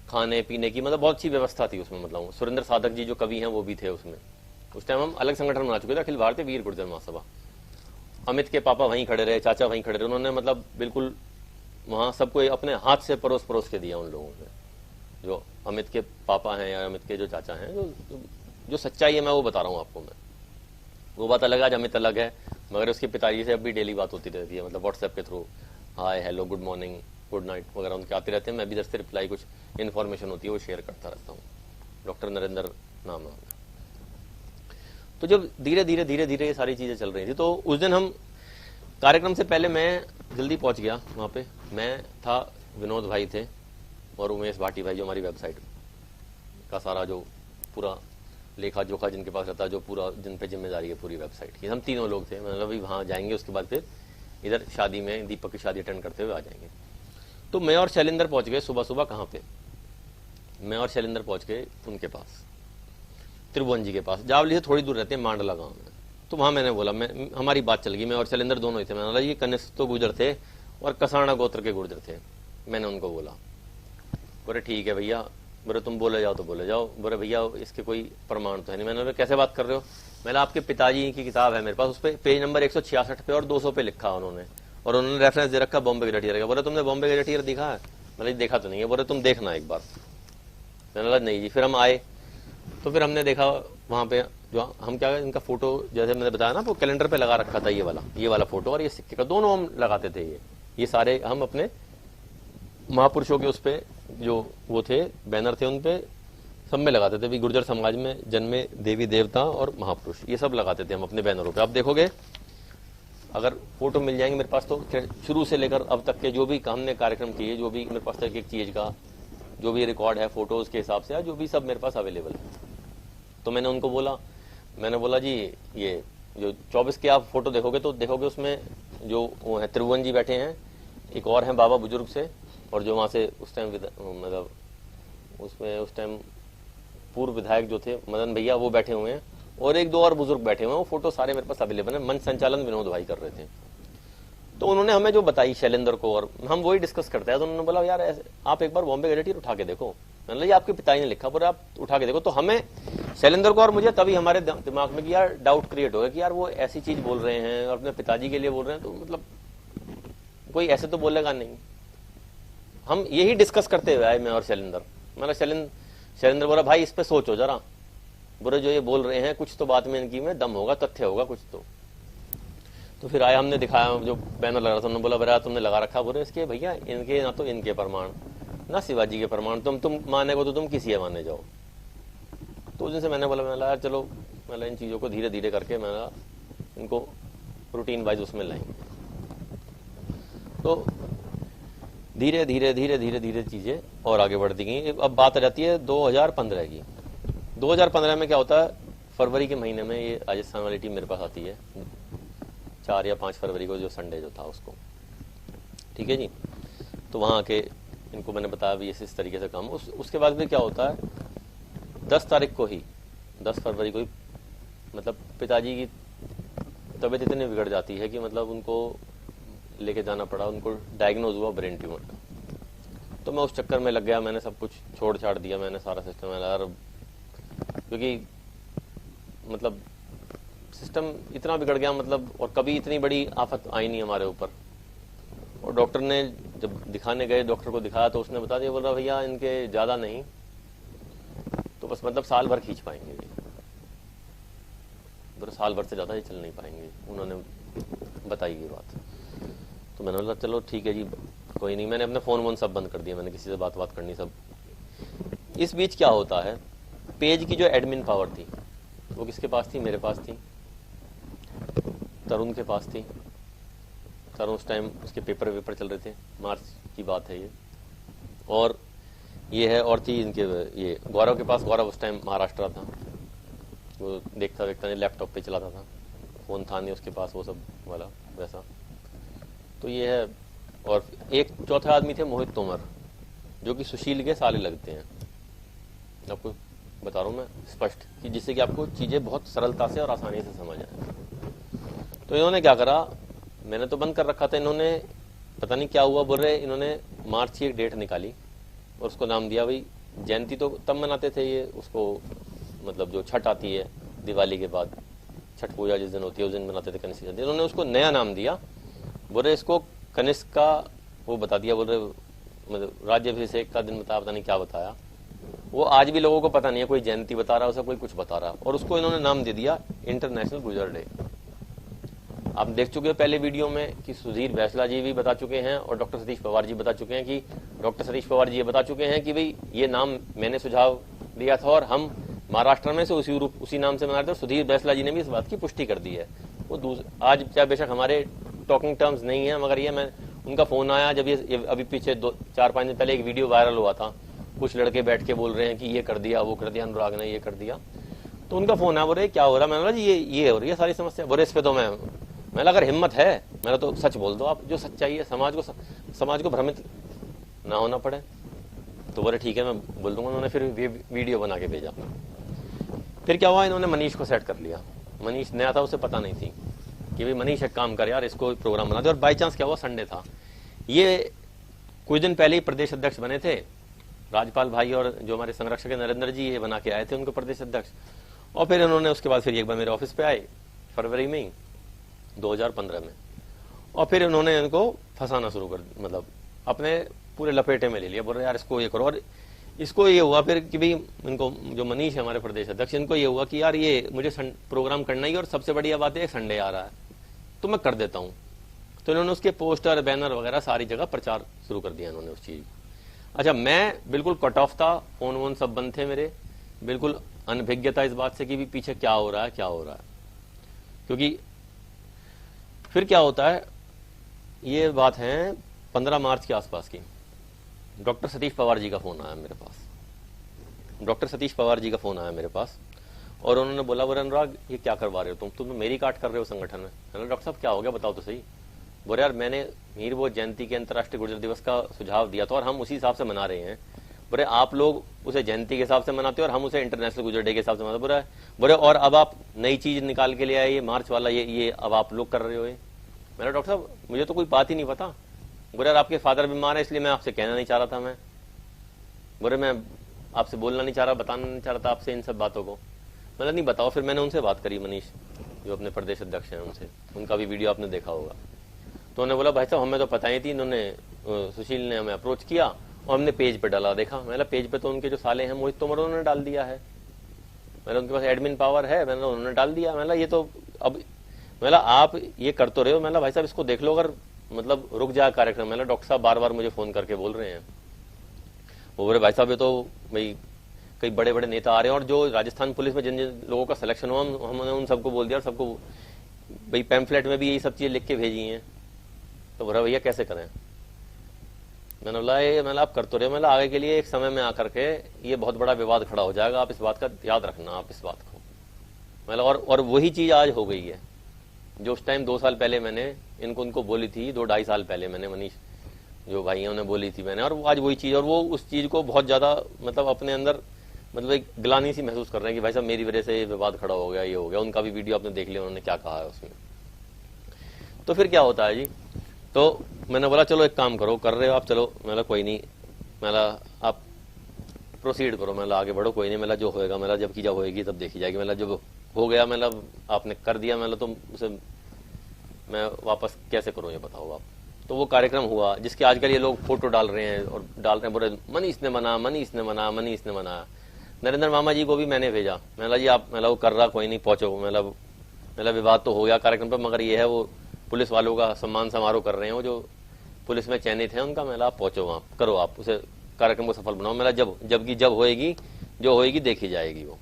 खाने पीने की मतलब बहुत अच्छी व्यवस्था थी उसमें। मतलब सुरेंद्र साधक जी जो कवि हैं वो भी थे उसमें। उस टाइम हम अलग संगठन बना चुके थे, अखिल भारतीय वीर गुर्जर महासभा। अमित के पापा वहीं खड़े रहे, चाचा वहीं खड़े रहे, उन्होंने मतलब बिल्कुल वहां सबको अपने हाथ से परोस के दिया उन लोगों ने। जो अमित के पापा हैं या अमित के जो चाचा हैं, जो सच्चाई है मैं वो बता रहा हूँ आपको। मैं वो बात अलग है, आज अमित अलग है, मगर उसके पिताजी से अब भी डेली बात होती रहती है, मतलब व्हाट्सएप के through hi hello good morning good night वगैरह उनके आते रहते हैं। मैं भी इधर से रिप्लाई, कुछ इन्फॉर्मेशन होती है वो शेयर करता रहता हूँ। डॉक्टर नरेंद्र नाम है। तो जब धीरे धीरे धीरे धीरे ये सारी चीजें चल रही थी, तो उस दिन हम कार्यक्रम से पहले मैं जल्दी पहुंच गया वहां पे। मैं था, विनोद भाई थे और उमेश भाटी भाई, जो हमारी वेबसाइट का सारा जो पूरा लेखा जोखा जिनके पास रहता है, जो पूरा जिन पे जिम्मेदारी है पूरी वेबसाइट की, हम तीनों लोग थे। मतलब अभी वहां जाएंगे, उसके बाद फिर इधर शादी में दीपक की शादी अटेंड करते हुए आ जाएंगे। तो मैं और शैलेंद्र पहुंच गए सुबह सुबह। कहाँ पे? मैं और शैलेंद्र पहुंच गए उनके पास, त्रिभुवन जी के पास। जावली से थोड़ी दूर रहते हैं, मांडला गांव में। तो वहां मैंने बोला, हमारी बात चल गई, मैं और शैलेंद्र दोनों ही थे। मैंने बोला ये कनिष्ठ तो गुर्जर थे और कसाना गोत्र के गुर्जर थे। मैंने उनको बोला, बोले ठीक है भैया, बोले तुम बोले जाओ तो बोले जाओ, बोले भैया इसके कोई प्रमाण तो है नहीं। मैंने बोला कैसे बात कर रहे हो? मैंने आपके पिताजी की किताब है मेरे पास, उस पर पेज नंबर 166 पे और 200 पे लिखा उन्होंने, और उन्होंने रेफरेंस दे रखा बॉम्बे गजेटियर का। बोले तुमने बॉम्बे गजेटियर दिखा है? मतलब देखा तो नहीं है। बोले तुम देखना एक बार। मैंने बोला नहीं जी। फिर हम आए, तो फिर हमने देखा वहां पे जो हम क्या, इनका फोटो जैसे मैंने बताया ना, वो कैलेंडर पे लगा रखा था ये वाला फोटो और ये सिक्के का, दोनों हम लगाते थे। ये सारे हम अपने महापुरुषों के उस पे जो वो थे बैनर थे, उन पे सब में लगाते थे। भी गुर्जर समाज में जन्मे देवी देवता और महापुरुष, ये सब लगाते थे हम अपने बैनरों पे। आप देखोगे अगर फोटो मिल जाएंगे मेरे पास, तो शुरू से लेकर अब तक के जो भी हमने कार्यक्रम किए, जो भी मेरे पास एक चीज का जो भी रिकॉर्ड है फोटोज के हिसाब से, जो भी सब मेरे पास अवेलेबल है। तो मैंने उनको बोला, मैंने बोला जी ये जो 24 के आप फोटो देखोगे तो देखोगे उसमें जो वो है त्रिभुवन जी बैठे हैं, एक और हैं बाबा बुजुर्ग से, और जो वहां से उस टाइम मतलब उसमें उस टाइम पूर्व विधायक जो थे मदन भैया, वो बैठे हुए हैं, और एक दो और बुजुर्ग बैठे हुए हैं। वो फोटो सारे मेरे पास अवेलेबल है। मंच संचालन विनोद भाई कर रहे थे। तो उन्होंने हमें जो बताई शैलेंद्र को, और हम वही डिस्कस करते हैं। तो उन्होंने बोला यार ऐसे आप एक बार बॉम्बे गजेटियर उठा के देखो। मैंने ये आपके पिताजी ने लिखा, पर आप उठा के देखो। तो हमें शैलेंद्र को और मुझे तभी हमारे दिमाग में कि यार डाउट क्रिएट हो गया कि यार वो ऐसी चीज बोल रहे हैं और अपने पिताजी के लिए बोल रहे हैं, तो मतलब कोई ऐसे तो बोलेगा नहीं। हम यही डिस्कस करते हुए आए, मैं और शैलेंद्र। मतलब शैलेंद्र बोला भाई इस पे सोचो जरा, बुरे जो ये बोल रहे हैं कुछ तो बात में इनकी में दम होगा, तथ्य होगा कुछ तो फिर आया, हमने दिखाया जो बैनर लगा रहा था। उन्होंने बोला भैया तुमने लगा रखा, बोले इसके भैया इनके ना तो इनके प्रमाण ना शिवाजी के प्रमाण, तुम माने को तो तुम किसी माने जाओ। तो उस दिन से मैंने बोला यार चलो, मतलब इन चीजों को धीरे धीरे करके मैं इनको रूटीन वाइज उसमें लाएंगे। तो धीरे धीरे धीरे धीरे धीरे चीजें और आगे बढ़ती गई। अब बात आ जाती है 2015 की। 2015 में क्या होता है, फरवरी के महीने में ये राजस्थान वाली टीम मेरे पास आती है, 4 या 5 फरवरी को, जो संडे जो था उसको, ठीक है जी। तो वहां आके इनको मैंने बताया भी इस तरीके से काम। उसके बाद भी क्या होता है, 10 तारीख को ही, 10 फरवरी को ही, मतलब पिताजी की तबीयत इतनी बिगड़ जाती है कि मतलब उनको लेके जाना पड़ा। उनको डायग्नोज हुआ ब्रेन ट्यूमर का। तो मैं उस चक्कर में लग गया, मैंने सब कुछ छोड़ छाड़ दिया, मैंने सारा सिस्टम यार, क्योंकि मतलब सिस्टम इतना बिगड़ गया, मतलब और कभी इतनी बड़ी आफत आई नहीं हमारे ऊपर। और डॉक्टर ने जब दिखाने गए, डॉक्टर को दिखाया तो उसने बता दिया, बोल रहा भैया इनके ज्यादा नहीं, तो बस मतलब साल भर खींच पाएंगे। तो साल भर से ज़्यादा ये चल नहीं पाएंगे, उन्होंने बताई ये बात। तो मैंने बोला चलो ठीक है जी, कोई नहीं। मैंने अपने फ़ोन सब बंद कर दिया, मैंने किसी से बात करनी सब। इस बीच क्या होता है, पेज की जो एडमिन पावर थी वो किसके पास थी? मेरे पास थी, तरुण के पास थी। तरुण उस टाइम उसके पेपर चल रहे थे, मार्च की बात है ये। और ये है, और थी इनके ये गौरव के पास। गौरव उस टाइम महाराष्ट्र था, वो देखता नहीं, लैपटॉप पे चलाता था, फ़ोन था नहीं उसके पास वो सब वाला वैसा। तो ये है। और एक चौथा आदमी थे मोहित तोमर, जो कि सुशील के साले लगते हैं। आपको बता रहा हूँ मैं स्पष्ट, कि जिससे कि आपको चीज़ें बहुत सरलता से और आसानी से समझ आए। तो इन्होंने क्या करा, मैंने तो बंद कर रखा था, इन्होंने पता नहीं क्या हुआ, बोल रहे इन्होंने मार्च की एक डेट निकाली और उसको नाम दिया भाई जयंती। तो तब मनाते थे ये उसको, मतलब जो छठ आती है दिवाली के बाद, छठ पूजा जिस दिन होती है उस दिन मनाते थे कनिष्क जयंती। इन्होंने उसको नया नाम दिया, बोल रहे इसको कनिष्क का वो बता दिया, बोल रहे मतलब राज्याभिषेक का दिन बताया, पता नहीं क्या बताया। वो आज भी लोगों को पता नहीं है, कोई जयंती बता रहा है, उसे कोई कुछ बता रहा है, और उसको इन्होंने नाम दे दिया इंटरनेशनल गुजर डे। आप देख चुके हो पहले वीडियो में कि सुधीर बैसला जी भी बता चुके हैं और डॉक्टर सतीश पवार जी बता चुके हैं कि डॉक्टर सतीश पवार जी ये बता चुके हैं कि भाई ये नाम मैंने सुझाव दिया था और हम महाराष्ट्र में से उसी नाम से मना रहे थे। सुधीर बैसला जी ने भी इस बात की पुष्टि कर दी है। वो आज चाहे बेशक हमारे टॉकिंग टर्म्स नहीं है, मगर ये मैं उनका फोन आया जब ये अभी पीछे 4-5 दिन पहले एक वीडियो वायरल हुआ था, कुछ लड़के बैठ के बोल रहे हैं कि ये कर दिया, वो कर दिया, अनुराग ने ये कर दिया। तो उनका फोन आया, बोले क्या हो रहा है? मैंने बोला जी ये हो रही है सारी समस्या। बोले इस पे तो मैं अगर हिम्मत है मेरा तो सच बोल दो आप, जो सच्चाई है, समाज को भ्रमित ना होना पड़े। तो बोले ठीक है मैं बोल दूंगा। उन्होंने फिर वीडियो बना के भेजा। फिर क्या हुआ, इन्होंने मनीष को सेट कर लिया। मनीष नया था, उसे पता नहीं थी कि भाई मनीष एक काम कर यार, इसको प्रोग्राम बना दे। और बाई चांस क्या हुआ, संडे था, ये कुछ दिन पहले ही प्रदेश अध्यक्ष बने थे राजपाल भाई, और जो हमारे संरक्षक नरेंद्र जी ये बना के आए थे उनको प्रदेश अध्यक्ष। और फिर उन्होंने उसके बाद फिर एक बार मेरे ऑफिस पे आए फरवरी में 2015 में, और फिर उन्होंने इनको फंसाना शुरू कर, मतलब अपने पूरे लपेटे में ले लिया। बोल रहे यार इसको ये करो। और इसको ये हुआ फिर कि भाई इनको, जो मनीष है हमारे प्रदेश अध्यक्ष, इनको ये हुआ कि यार ये मुझे प्रोग्राम करना ही, और सबसे बढ़िया बात है संडे आ रहा है तो मैं कर देता हूँ। तो इन्होंने उसके पोस्टर बैनर वगैरह सारी जगह प्रचार शुरू कर दिया इन्होंने उस चीज। अच्छा, मैं बिल्कुल कट ऑफ था, फोन वोन सब बंद थे मेरे, बिल्कुल अनभिज्ञ था इस बात से कि भी पीछे क्या हो रहा है। क्योंकि फिर क्या होता है, ये बात है 15 मार्च के आसपास की, डॉक्टर सतीश पवार जी का फोन आया मेरे पास। और उन्होंने बोला बोले अनुराग ये क्या करवा रहे हो तुम तो मेरी काट कर रहे हो संगठन में। मैंने डॉक्टर साहब क्या हो गया बताओ तो सही। बोले यार मैंने हीर वो जयंती के अंतर्राष्ट्रीय गुर्जर दिवस का सुझाव दिया था और हम उसी हिसाब से मना रहे हैं। बोले आप लोग उसे जयंती के हिसाब से मनाते हो और हम उसे इंटरनेशनल गुर्जर डे के हिसाब से मनाते। बोले और अब आप नई चीज निकाल के ले आए, ये मार्च वाला, ये अब आप लोग कर रहे हो। मैंने डॉक्टर साहब मुझे तो कोई बात ही नहीं पता। बोले यार आपके फादर बीमार है इसलिए मैं आपसे कहना नहीं चाह रहा था। मैं बोले मैं आपसे बोलना नहीं चाह रहा, बताना नहीं चाह रहा था आपसे इन सब बातों को। मैंने नहीं बताओ। फिर मैंने उनसे बात करी, मनीष जो अपने प्रदेश अध्यक्ष हैं उनसे, उनका भी वीडियो आपने देखा होगा। तो उन्होंने बोला भाई साहब हमें तो पता ही थी, इन्होंने सुशील ने हमें अप्रोच किया और हमने पेज पे डाला। देखा मैंने पेज पे तो उनके जो साले हैं मोहित तोमर उन्होंने डाल दिया है। मैंने उनके पास एडमिन पावर है, मैंने उन्होंने डाल दिया। मैंने ये तो अब मैंने आप ये कर तो रहे हो, मैंने भाई साहब इसको देख लो, अगर मतलब रुक जाए कार्यक्रम। मैंने डॉक्टर साहब बार बार मुझे फोन करके बोल रहे हैं, वो बोले भाई साहब ये तो भाई कई बड़े बड़े नेता आ रहे हैं और जो राजस्थान पुलिस में जिन जिन लोगों का सिलेक्शन हुआ हमने उन सबको बोल दिया और सबको भाई पैम्फलेट में भी यही सब चीजें लिख के भेजी हैं। तो बोला भैया कैसे करें। मैंने बोला मैंने आप कर तो रहे, मैंने आगे के लिए एक समय में आकर के ये बहुत बड़ा विवाद खड़ा हो जाएगा, आप इस बात का याद रखना, आप इस बात को। मैंने और वही चीज आज हो गई है जो उस टाइम 2 साल पहले मैंने उनको बोली थी, 2-2.5 साल पहले मैंने मनीष जो भाई उन्हें बोली थी मैंने, और आज वही चीज। और वो उस चीज को बहुत ज्यादा मतलब अपने अंदर मतलब एक ग्लानी सी महसूस कर रहे हैं कि भाई साहब मेरी वजह से ये विवाद खड़ा हो गया, ये हो गया। उनका भी वीडियो आपने देख लिया उन्होंने क्या कहा है उसमें। तो फिर क्या होता है जी, तो मैंने बोला चलो एक काम करो, कर रहे हो आप, चलो मैंने कोई नहीं, मैंने आप प्रोसीड करो, मैंने आगे बढ़ो, कोई नहीं, मैंने जो होएगा, मैंने जब की जब होएगी तब देखी जाएगी। मैंने जब हो गया, मतलब आपने कर दिया, मैंने तो उसे मैं वापस कैसे करूं ये बताओ आप। तो वो कार्यक्रम हुआ जिसके आजकल ये लोग फोटो डाल रहे हैं और डाल रहे हैं, बोले मनीष ने मना, मनीष ने मना, मनीष ने मना। नरेंद्र मामा जी को भी मैंने भेजा, मैंने जी आप, मतलब वो कर रहा कोई नहीं, पहुंचो, मतलब मतलब विवाद तो हो गया कार्यक्रम पर, मगर ये है वो पुलिस वालों का सम्मान समारोह कर रहे हैं, वो जो पुलिस में चयनित है उनका। मैंने आप पहुंचो वहां, करो आप उसे कार्यक्रम को सफल बनाओ। मेरा जब होएगी जो होएगी देखी जाएगी वो।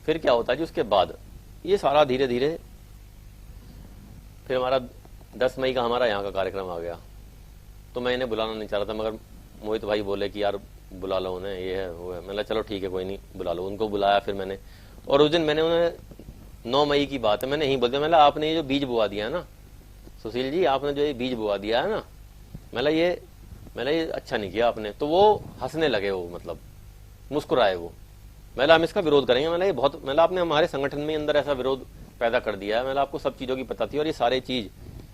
फिर क्या होता है जी, उसके बाद ये सारा धीरे धीरे फिर हमारा 10 मई का हमारा यहाँ का कार्यक्रम आ गया। तो मैं इन्हें बुलाना नहीं चाह रहा था, मगर मोहित भाई बोले कि यार बुला लो उन्हें, ये है वो है। मैंने चलो ठीक है कोई नहीं बुला लो। उनको बुलाया फिर मैंने, और उस दिन मैंने उन्हें 9 मई की बात है, मैंने यही बोल दिया, मैंने आपने ये जो बीज बुआ दिया है ना सुशील जी, आपने जो ये बीज बुआ दिया है ना, मैंने ये अच्छा नहीं किया आपने। तो वो हंसने लगे, वो मतलब मुस्कुराए वो। मैंने हम इसका विरोध करेंगे। मैंने ये बहुत, मैंने आपने हमारे संगठन में अंदर ऐसा विरोध पैदा कर दिया है। मैंने आपको सब चीजों की पता थी, और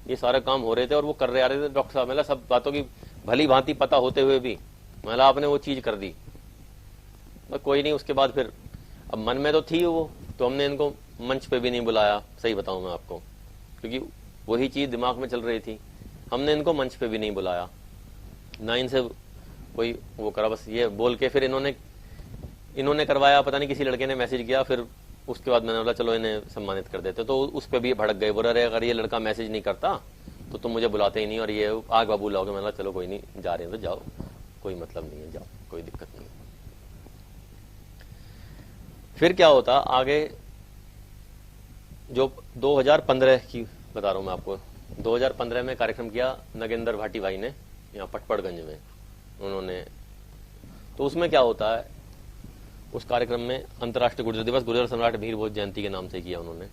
ये सारे काम हो रहे थे और वो कर रहे आ रहे थे डॉक्टर साहब। मैंने सब बातों की भली भांति पता होते हुए भी मैंने आपने वो चीज कर दी। कोई नहीं, उसके बाद फिर अब मन में तो थी वो, तो हमने इनको मंच पे भी नहीं बुलाया, सही बताऊं मैं आपको, क्योंकि वही चीज दिमाग में चल रही थी। हमने इनको मंच पे भी नहीं बुलाया, ना इनसे कोई वो करा, बस ये बोल के फिर इन्होंने करवाया। पता नहीं किसी लड़के ने मैसेज किया, फिर उसके बाद मैंने बोला चलो इन्हें सम्मानित कर देते। तो उस पर भी भड़क गए, बोल रहे अगर ये लड़का मैसेज नहीं करता तो तुम मुझे बुलाते ही नहीं, और ये आग बाबू लाओगे। मैंने बोला चलो कोई नहीं, जा रहे हैं तो जाओ, कोई मतलब नहीं है, जाओ, कोई दिक्कत नहीं। फिर क्या होता आगे, जो 2015 की बता रहा हूं मैं आपको, 2015 में कार्यक्रम किया नगेंद्र भाटी भाई ने यहाँ पटपड़गंज में उन्होंने। तो उसमें क्या होता है, उस कार्यक्रम में अंतर्राष्ट्रीय गुर्जर दिवस गुर्जर सम्राट मीर भोज जयंती के नाम से किया उन्होंने।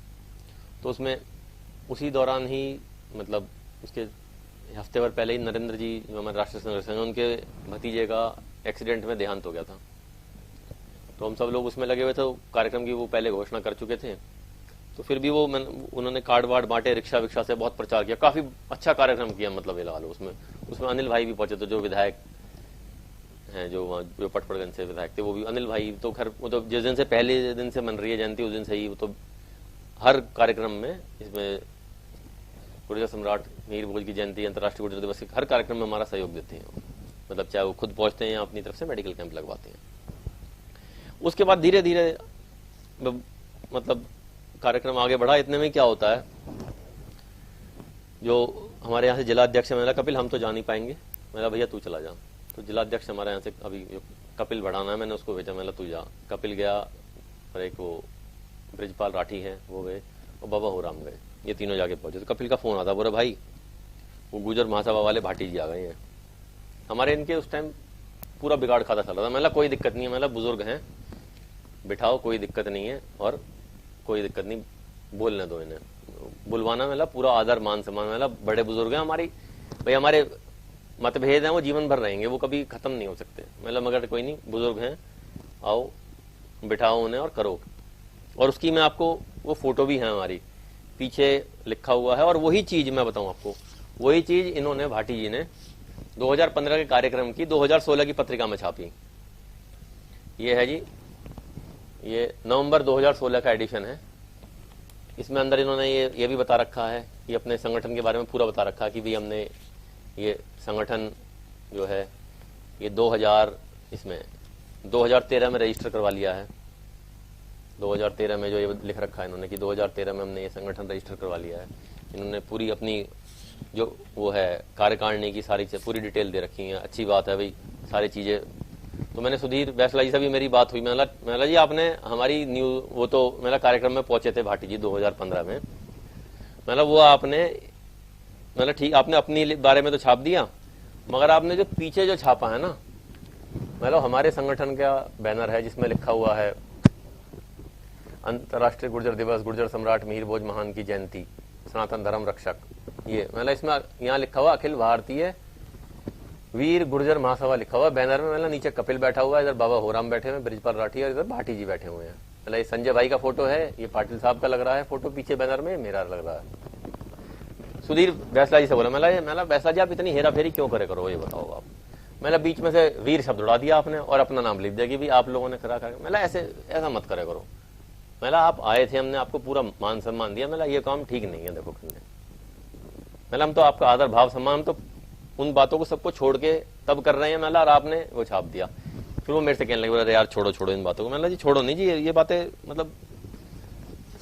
तो उसमें उसी दौरान ही, मतलब उसके हफ्ते भर पहले ही नरेंद्र जी जो हमारे राष्ट्रीय संगठन, उनके भतीजे का एक्सीडेंट में देहांत हो गया था। तो हम सब लोग उसमें लगे हुए थे, कार्यक्रम की वो पहले घोषणा कर चुके थे। तो फिर भी वो उन्होंने कार्ड वार्ड बांटे, रिक्शा विक्शा से बहुत प्रचार किया, काफी अच्छा कार्यक्रम किया। मतलब ये लगा लो, उसमें अनिल भाई भी पहुंचे थे, जो विधायक हैं, जो पटपड़गंज से विधायक थे, वो भी अनिल भाई। तो खैर वो तो जिस दिन से पहले दिन से मन रही है जयंती, उस दिन से ही वो तो हर कार्यक्रम में, इसमें गुर्जर सम्राट मीर भोज की जयंती, अंतर्राष्ट्रीय गुर्जर दिवस के हर कार्यक्रम में हमारा सहयोग देते हैं। मतलब चाहे वो खुद पहुंचते हैं या अपनी तरफ से मेडिकल कैंप लगवाते हैं। उसके बाद धीरे धीरे मतलब कार्यक्रम आगे बढ़ा। इतने में क्या होता है, जो हमारे यहाँ से जिलाध्यक्ष है, मैंने कपिल हम तो जा नहीं पाएंगे, मैंने भैया तू चला जा। तो जिलाध्यक्ष हमारे यहाँ से अभी कपिल बढ़ाना है, मैंने उसको भेजा, मैंने तू जा। कपिल गया, और एक वो ब्रिजपाल राठी है वो गए, और बाबा होराम गए, ये तीनों जाके पहुंचे। तो कपिल का फोन आता, बोला भाई वो गुर्जर महासभा वाले भाटी जी आ गए हैं। हमारे इनके उस टाइम पूरा बिगाड़ खाता चल रहा था। मैंने कोई दिक्कत नहीं है, मैंने बुजुर्ग हैं, बिठाओ, कोई दिक्कत नहीं है, और कोई दिक्कत नहीं, बोलने दो इन्हें, बुलवाना, मतलब पूरा आदर मान सम्मान, मतलब बड़े बुजुर्ग हैं हमारी भाई, हमारे मतभेद हैं वो जीवन भर रहेंगे, वो कभी खत्म नहीं हो सकते। मतलब मगर कोई नहीं, बुजुर्ग हैं, आओ बिठाओ उन्हें और करो। और उसकी मैं आपको वो फोटो भी है हमारी, पीछे लिखा हुआ है। और वही चीज मैं बताऊं आपको, वही चीज इन्होंने भाटी जी ने 2015 के कार्यक्रम की 2016 की पत्रिका में छापी। ये है जी, ये नवंबर 2016 का एडिशन है। इसमें अंदर इन्होंने ये भी बता रखा है, ये अपने संगठन के बारे में पूरा बता रखा है कि भाई हमने ये संगठन जो है ये 2013 में रजिस्टर करवा लिया है। 2013 में जो ये लिख रखा है इन्होंने कि 2013 में हमने ये संगठन रजिस्टर करवा लिया है। इन्होंने पूरी अपनी जो वो है कार्यकारिणी की सारी पूरी डिटेल दे रखी है। अच्छी बात है भाई, सारी चीजें। तो मैंने सुधीर बैसला जी से भी मेरी बात हुई, मैंने जी आपने हमारी न्यूज, वो तो मेरा कार्यक्रम में पहुंचे थे भाटी जी 2015 में, मैंने वो आपने, मैंने ठीक, आपने अपनी बारे में तो छाप दिया, मगर आपने जो पीछे जो छापा है ना, मतलब हमारे संगठन का बैनर है जिसमें लिखा हुआ है अंतर्राष्ट्रीय गुर्जर दिवस गुर्जर सम्राट मीर भोज महान की जयंती सनातन धर्म रक्षक। ये मतलब इसमें यहाँ लिखा हुआ अखिल भारतीय वीर गुर्जर महासभा लिखा हुआ बैनर में। मतलब नीचे कपिल बैठा हुआ है, इधर बाबा होराम बैठे हुए, ब्रिजपाल राठी, और इधर भाटी जी बैठे हुए हैं। मतलब ये संजय भाई का फोटो है, ये पाटिल साहब का लग रहा है फोटो पीछे बैनर में, मेरा लग रहा है। सुधीर बैसला जी से बोला, मैं बैसला जी आप इतनी हेरा फेरी क्यों करे करो, ये बताओ आप। मैंने बीच में से वीर शब्द उड़ा दिया आपने और अपना नाम लिख दिया कि भाई आप लोगों ने करा कर। मैं ऐसा मत करे करो। मैं आप आए थे, हमने आपको पूरा मान सम्मान दिया, मैं ये काम ठीक नहीं है। देखो करने मतलब हम तो आपका आदर भाव सम्मान, हम तो उन बातों को सबको छोड़ के तब कर रहे हैं। मैं और आपने वो छाप दिया। फिर वो मेरे से कहने लगे, बोला यार छोड़ो इन बातों को। मैंने जी छोड़ो नहीं जी, ये बातें मतलब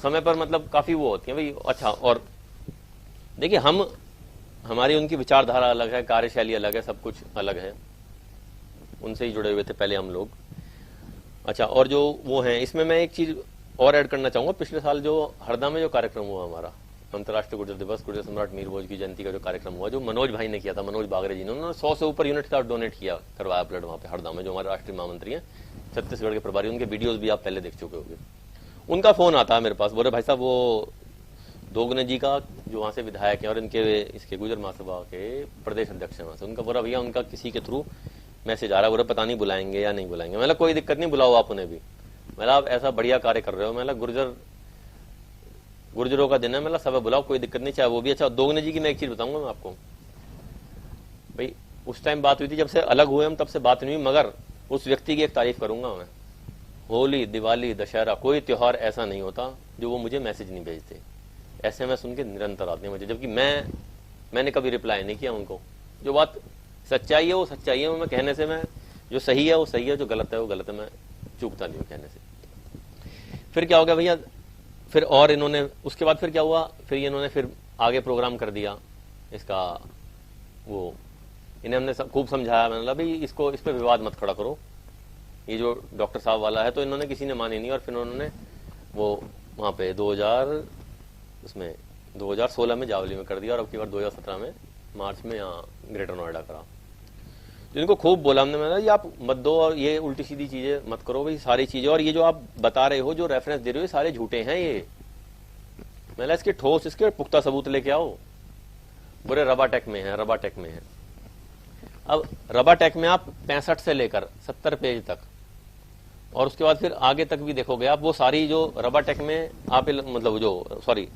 समय पर मतलब काफी वो होती है भाई। अच्छा, और देखिए हमारी उनकी विचारधारा अलग है, कार्यशैली अलग है, सब कुछ अलग है, उनसे ही जुड़े हुए थे पहले हम लोग। अच्छा, और जो वो हैं, इसमें मैं एक चीज और ऐड करना चाहूंगा। पिछले साल जो हरदा में जो कार्यक्रम हुआ हमारा अंतर्राष्ट्रीय गुर्जर दिवस, गुर्जर सम्राट मीर भोज की जयंती का जो कार्यक्रम हुआ, जो मनोज भाई ने किया था, मनोज बागरे जी ने, उन्होंने 100 से ऊपर यूनिट का डोनेट किया, करवाया ब्लड वहां पे हरदा में, जो हमारे राष्ट्रीय महामंत्री हैं, छत्तीसगढ़ के प्रभारी, उनके वीडियोज भी आप पहले देख चुके होंगे। उनका फोन आता है मेरे पास, बोले भाई साहब वो दोगुने जी का जो वहां से विधायक है और इनके इसके गुर्जर महासभा के प्रदेश अध्यक्ष है वहां से, उनका बोला भैया उनका किसी के थ्रू मैसेज आ रहा है, बोले पता नहीं बुलाएंगे या नहीं बुलाएंगे। मतलब कोई दिक्कत नहीं, बुलाओ आप उन्हें भी। मतलब आप ऐसा बढ़िया कार्य कर रहे हो, मतलब गुर्जरों का दिन है, मतलब सब बुलाओ, कोई दिक्कत नहीं, चाहे वो भी। अच्छा, दोगुने जी की मैं एक चीज बताऊंगा मैं आपको भाई, उस टाइम बात हुई थी, जब से अलग हुए हम तब से बात नहीं हुई, मगर उस व्यक्ति की एक तारीफ करूंगा मैं। होली, दिवाली, दशहरा, कोई त्योहार ऐसा नहीं होता जो वो मुझे मैसेज नहीं भेजते। SMS उनके निरंतर आते हैं मुझे, जबकि मैंने कभी रिप्लाई नहीं किया उनको। जो बात सच्चाई है वो सच्चाई है, मैं कहने से, मैं जो सही है वो सही है, जो गलत है वो गलत है, मैं चूकता नहीं हूं कहने से। फिर क्या हो गया भैया, फिर और इन्होंने उसके बाद फिर क्या हुआ, फिर इन्होंने फिर आगे प्रोग्राम कर दिया इसका, वो इन्हें हमने खूब समझाया, मैंने बोला भाई इसको, इस पर विवाद मत खड़ा करो, ये जो डॉक्टर साहब वाला है, तो इन्होंने किसी ने मानी नहीं। और फिर उन्होंने वो वहां पे 2016 में जावली में कर दिया, और अब की बार 2017 में मार्च में यहाँ ग्रेटर नोएडा करा। जिनको खूब बोला हमने, मैंने ये आप मत दो और ये उल्टी सीधी चीजें मत करो भाई, सारी चीजें, और ये जो आप बता रहे हो, जो रेफरेंस दे रहे हो, ये सारे झूठे हैं ये। मैंने इसके ठोस, इसके पुख्ता सबूत लेके आओ। बोले रबाटेक में है, रबाटेक में है। अब रबाटेक में आप 65 से लेकर 70 पेज तक, और उसके बाद फिर आगे तक भी देखोगे आप, वो सारी जो रबाटेक में आप मतलब जो सॉरी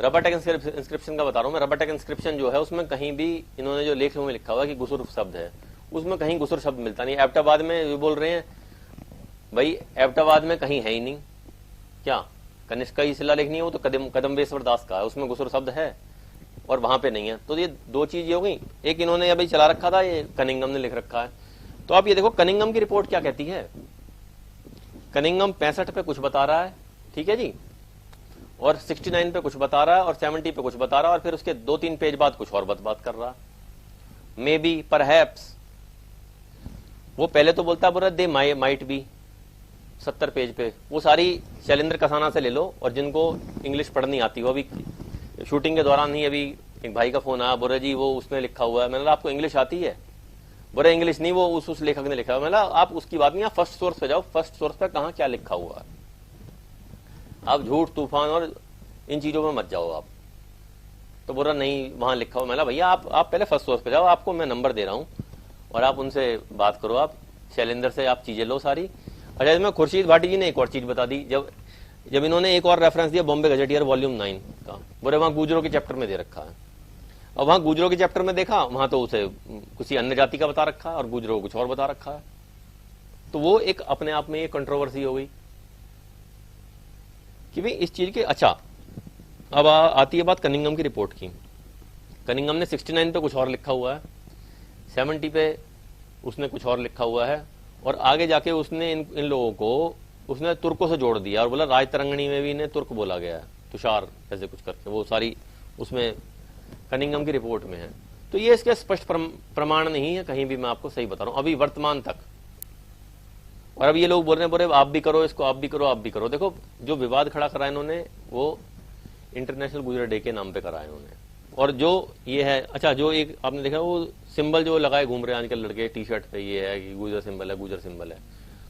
रबाटेक इंस्क्रिप्शन का बता रहा हूं मैं। रबाटेक इंस्क्रिप्शन जो है उसमें कहीं भी इन्होंने जो लेख में लिखा हुआ है कि गुसुर शब्द है, उसमें कहीं गुसुर शब्द मिलता नहीं। एबटाबाद में ये बोल रहे हैं भाई, एबटाबाद में कहीं है ही नहीं, क्या कनिष्क का शिलालेख नहीं है, वो तो कदम्बेश्वर दास का है, उसमें गुसुर शब्द है और वहां पे नहीं है। तो ये दो चीज हो गई। एक इन्होंने अभी चला रखा था, ये कनिंगम ने लिख रखा है। तो आप ये देखो कनिंगम की रिपोर्ट क्या कहती है। कनिंगम 65 पे कुछ बता रहा है, ठीक है जी, और 69 पे कुछ बता रहा है, और 70 पे कुछ बता रहा है, और फिर उसके 2-3 पेज बाद कुछ और बात कर रहा है। मे बी, परहैप्स, वो पहले तो बोलता है दे माइट बी 70 पेज पे। वो सारी शैलेंद्र कसाना से ले लो, और जिनको इंग्लिश पढ़नी आती हो। अभी शूटिंग के दौरान ही अभी एक भाई का फोन आया, बोरे जी वो उसने लिखा हुआ है। मैंने आपको इंग्लिश आती है? बोरे इंग्लिश नहीं, वो उस लेखक ने लिखा हुआ। मैंने आप उसकी बात नहीं, आप फर्स्ट सोर्स पे जाओ, फर्स्ट सोर्स पे कहां क्या लिखा हुआ है। आप झूठ, तूफान और इन चीजों में मत जाओ आप। तो बोला नहीं वहां लिखा हुआ। मैंने भैया आप पहले फर्स्ट सोर्स पे जाओ, आपको मैं नंबर दे रहा हूं और आप उनसे बात करो, आप शैलेंद्र से आप चीजें लो सारी। अच्छा, इसमें खुर्शीद भाटी जी ने एक और चीज बता दी, जब इन्होंने एक और रेफरेंस दिया बॉम्बे गजेटियर वॉल्यूम 9 का, बोले वहां गुजरों के चैप्टर में दे रखा है। अब वहां गुजरों के चैप्टर में देखा, वहां तो उसे किसी अन्य जाति का बता रखा है और गुजरों को कुछ और बता रखा है। तो वो एक अपने आप में एक कंट्रोवर्सी हो गई कि भाई इस चीज के। अच्छा, अब आती है बात कनिंगम की रिपोर्ट की। कनिंगम ने 69 पे कुछ और लिखा हुआ है, 70 पे उसने कुछ और लिखा हुआ है, और आगे जाके उसने इन लोगों को उसने तुर्कों से जोड़ दिया और बोला राज तरंगणी में भी इन्हें तुर्क बोला गया है, तुषार ऐसे कुछ करके, वो सारी उसमें कनिंगम की रिपोर्ट में है। तो ये इसके स्पष्ट प्रमाण नहीं है कहीं भी, मैं आपको सही बता रहा हूं अभी वर्तमान तक। और अब ये लोग बोल रहे हैं बोले आप भी करो इसको, आप भी करो, आप भी करो। देखो जो विवाद खड़ा करा इन्होंने वो इंटरनेशनल गुजर डे के नाम पे करा इन्होंने। और जो ये है, अच्छा जो एक आपने देखा वो सिंबल जो लगाए घूम रहे हैं आजकल लड़के टी शर्ट पे, ये है कि गुजर सिंबल है, गुजर सिंबल है।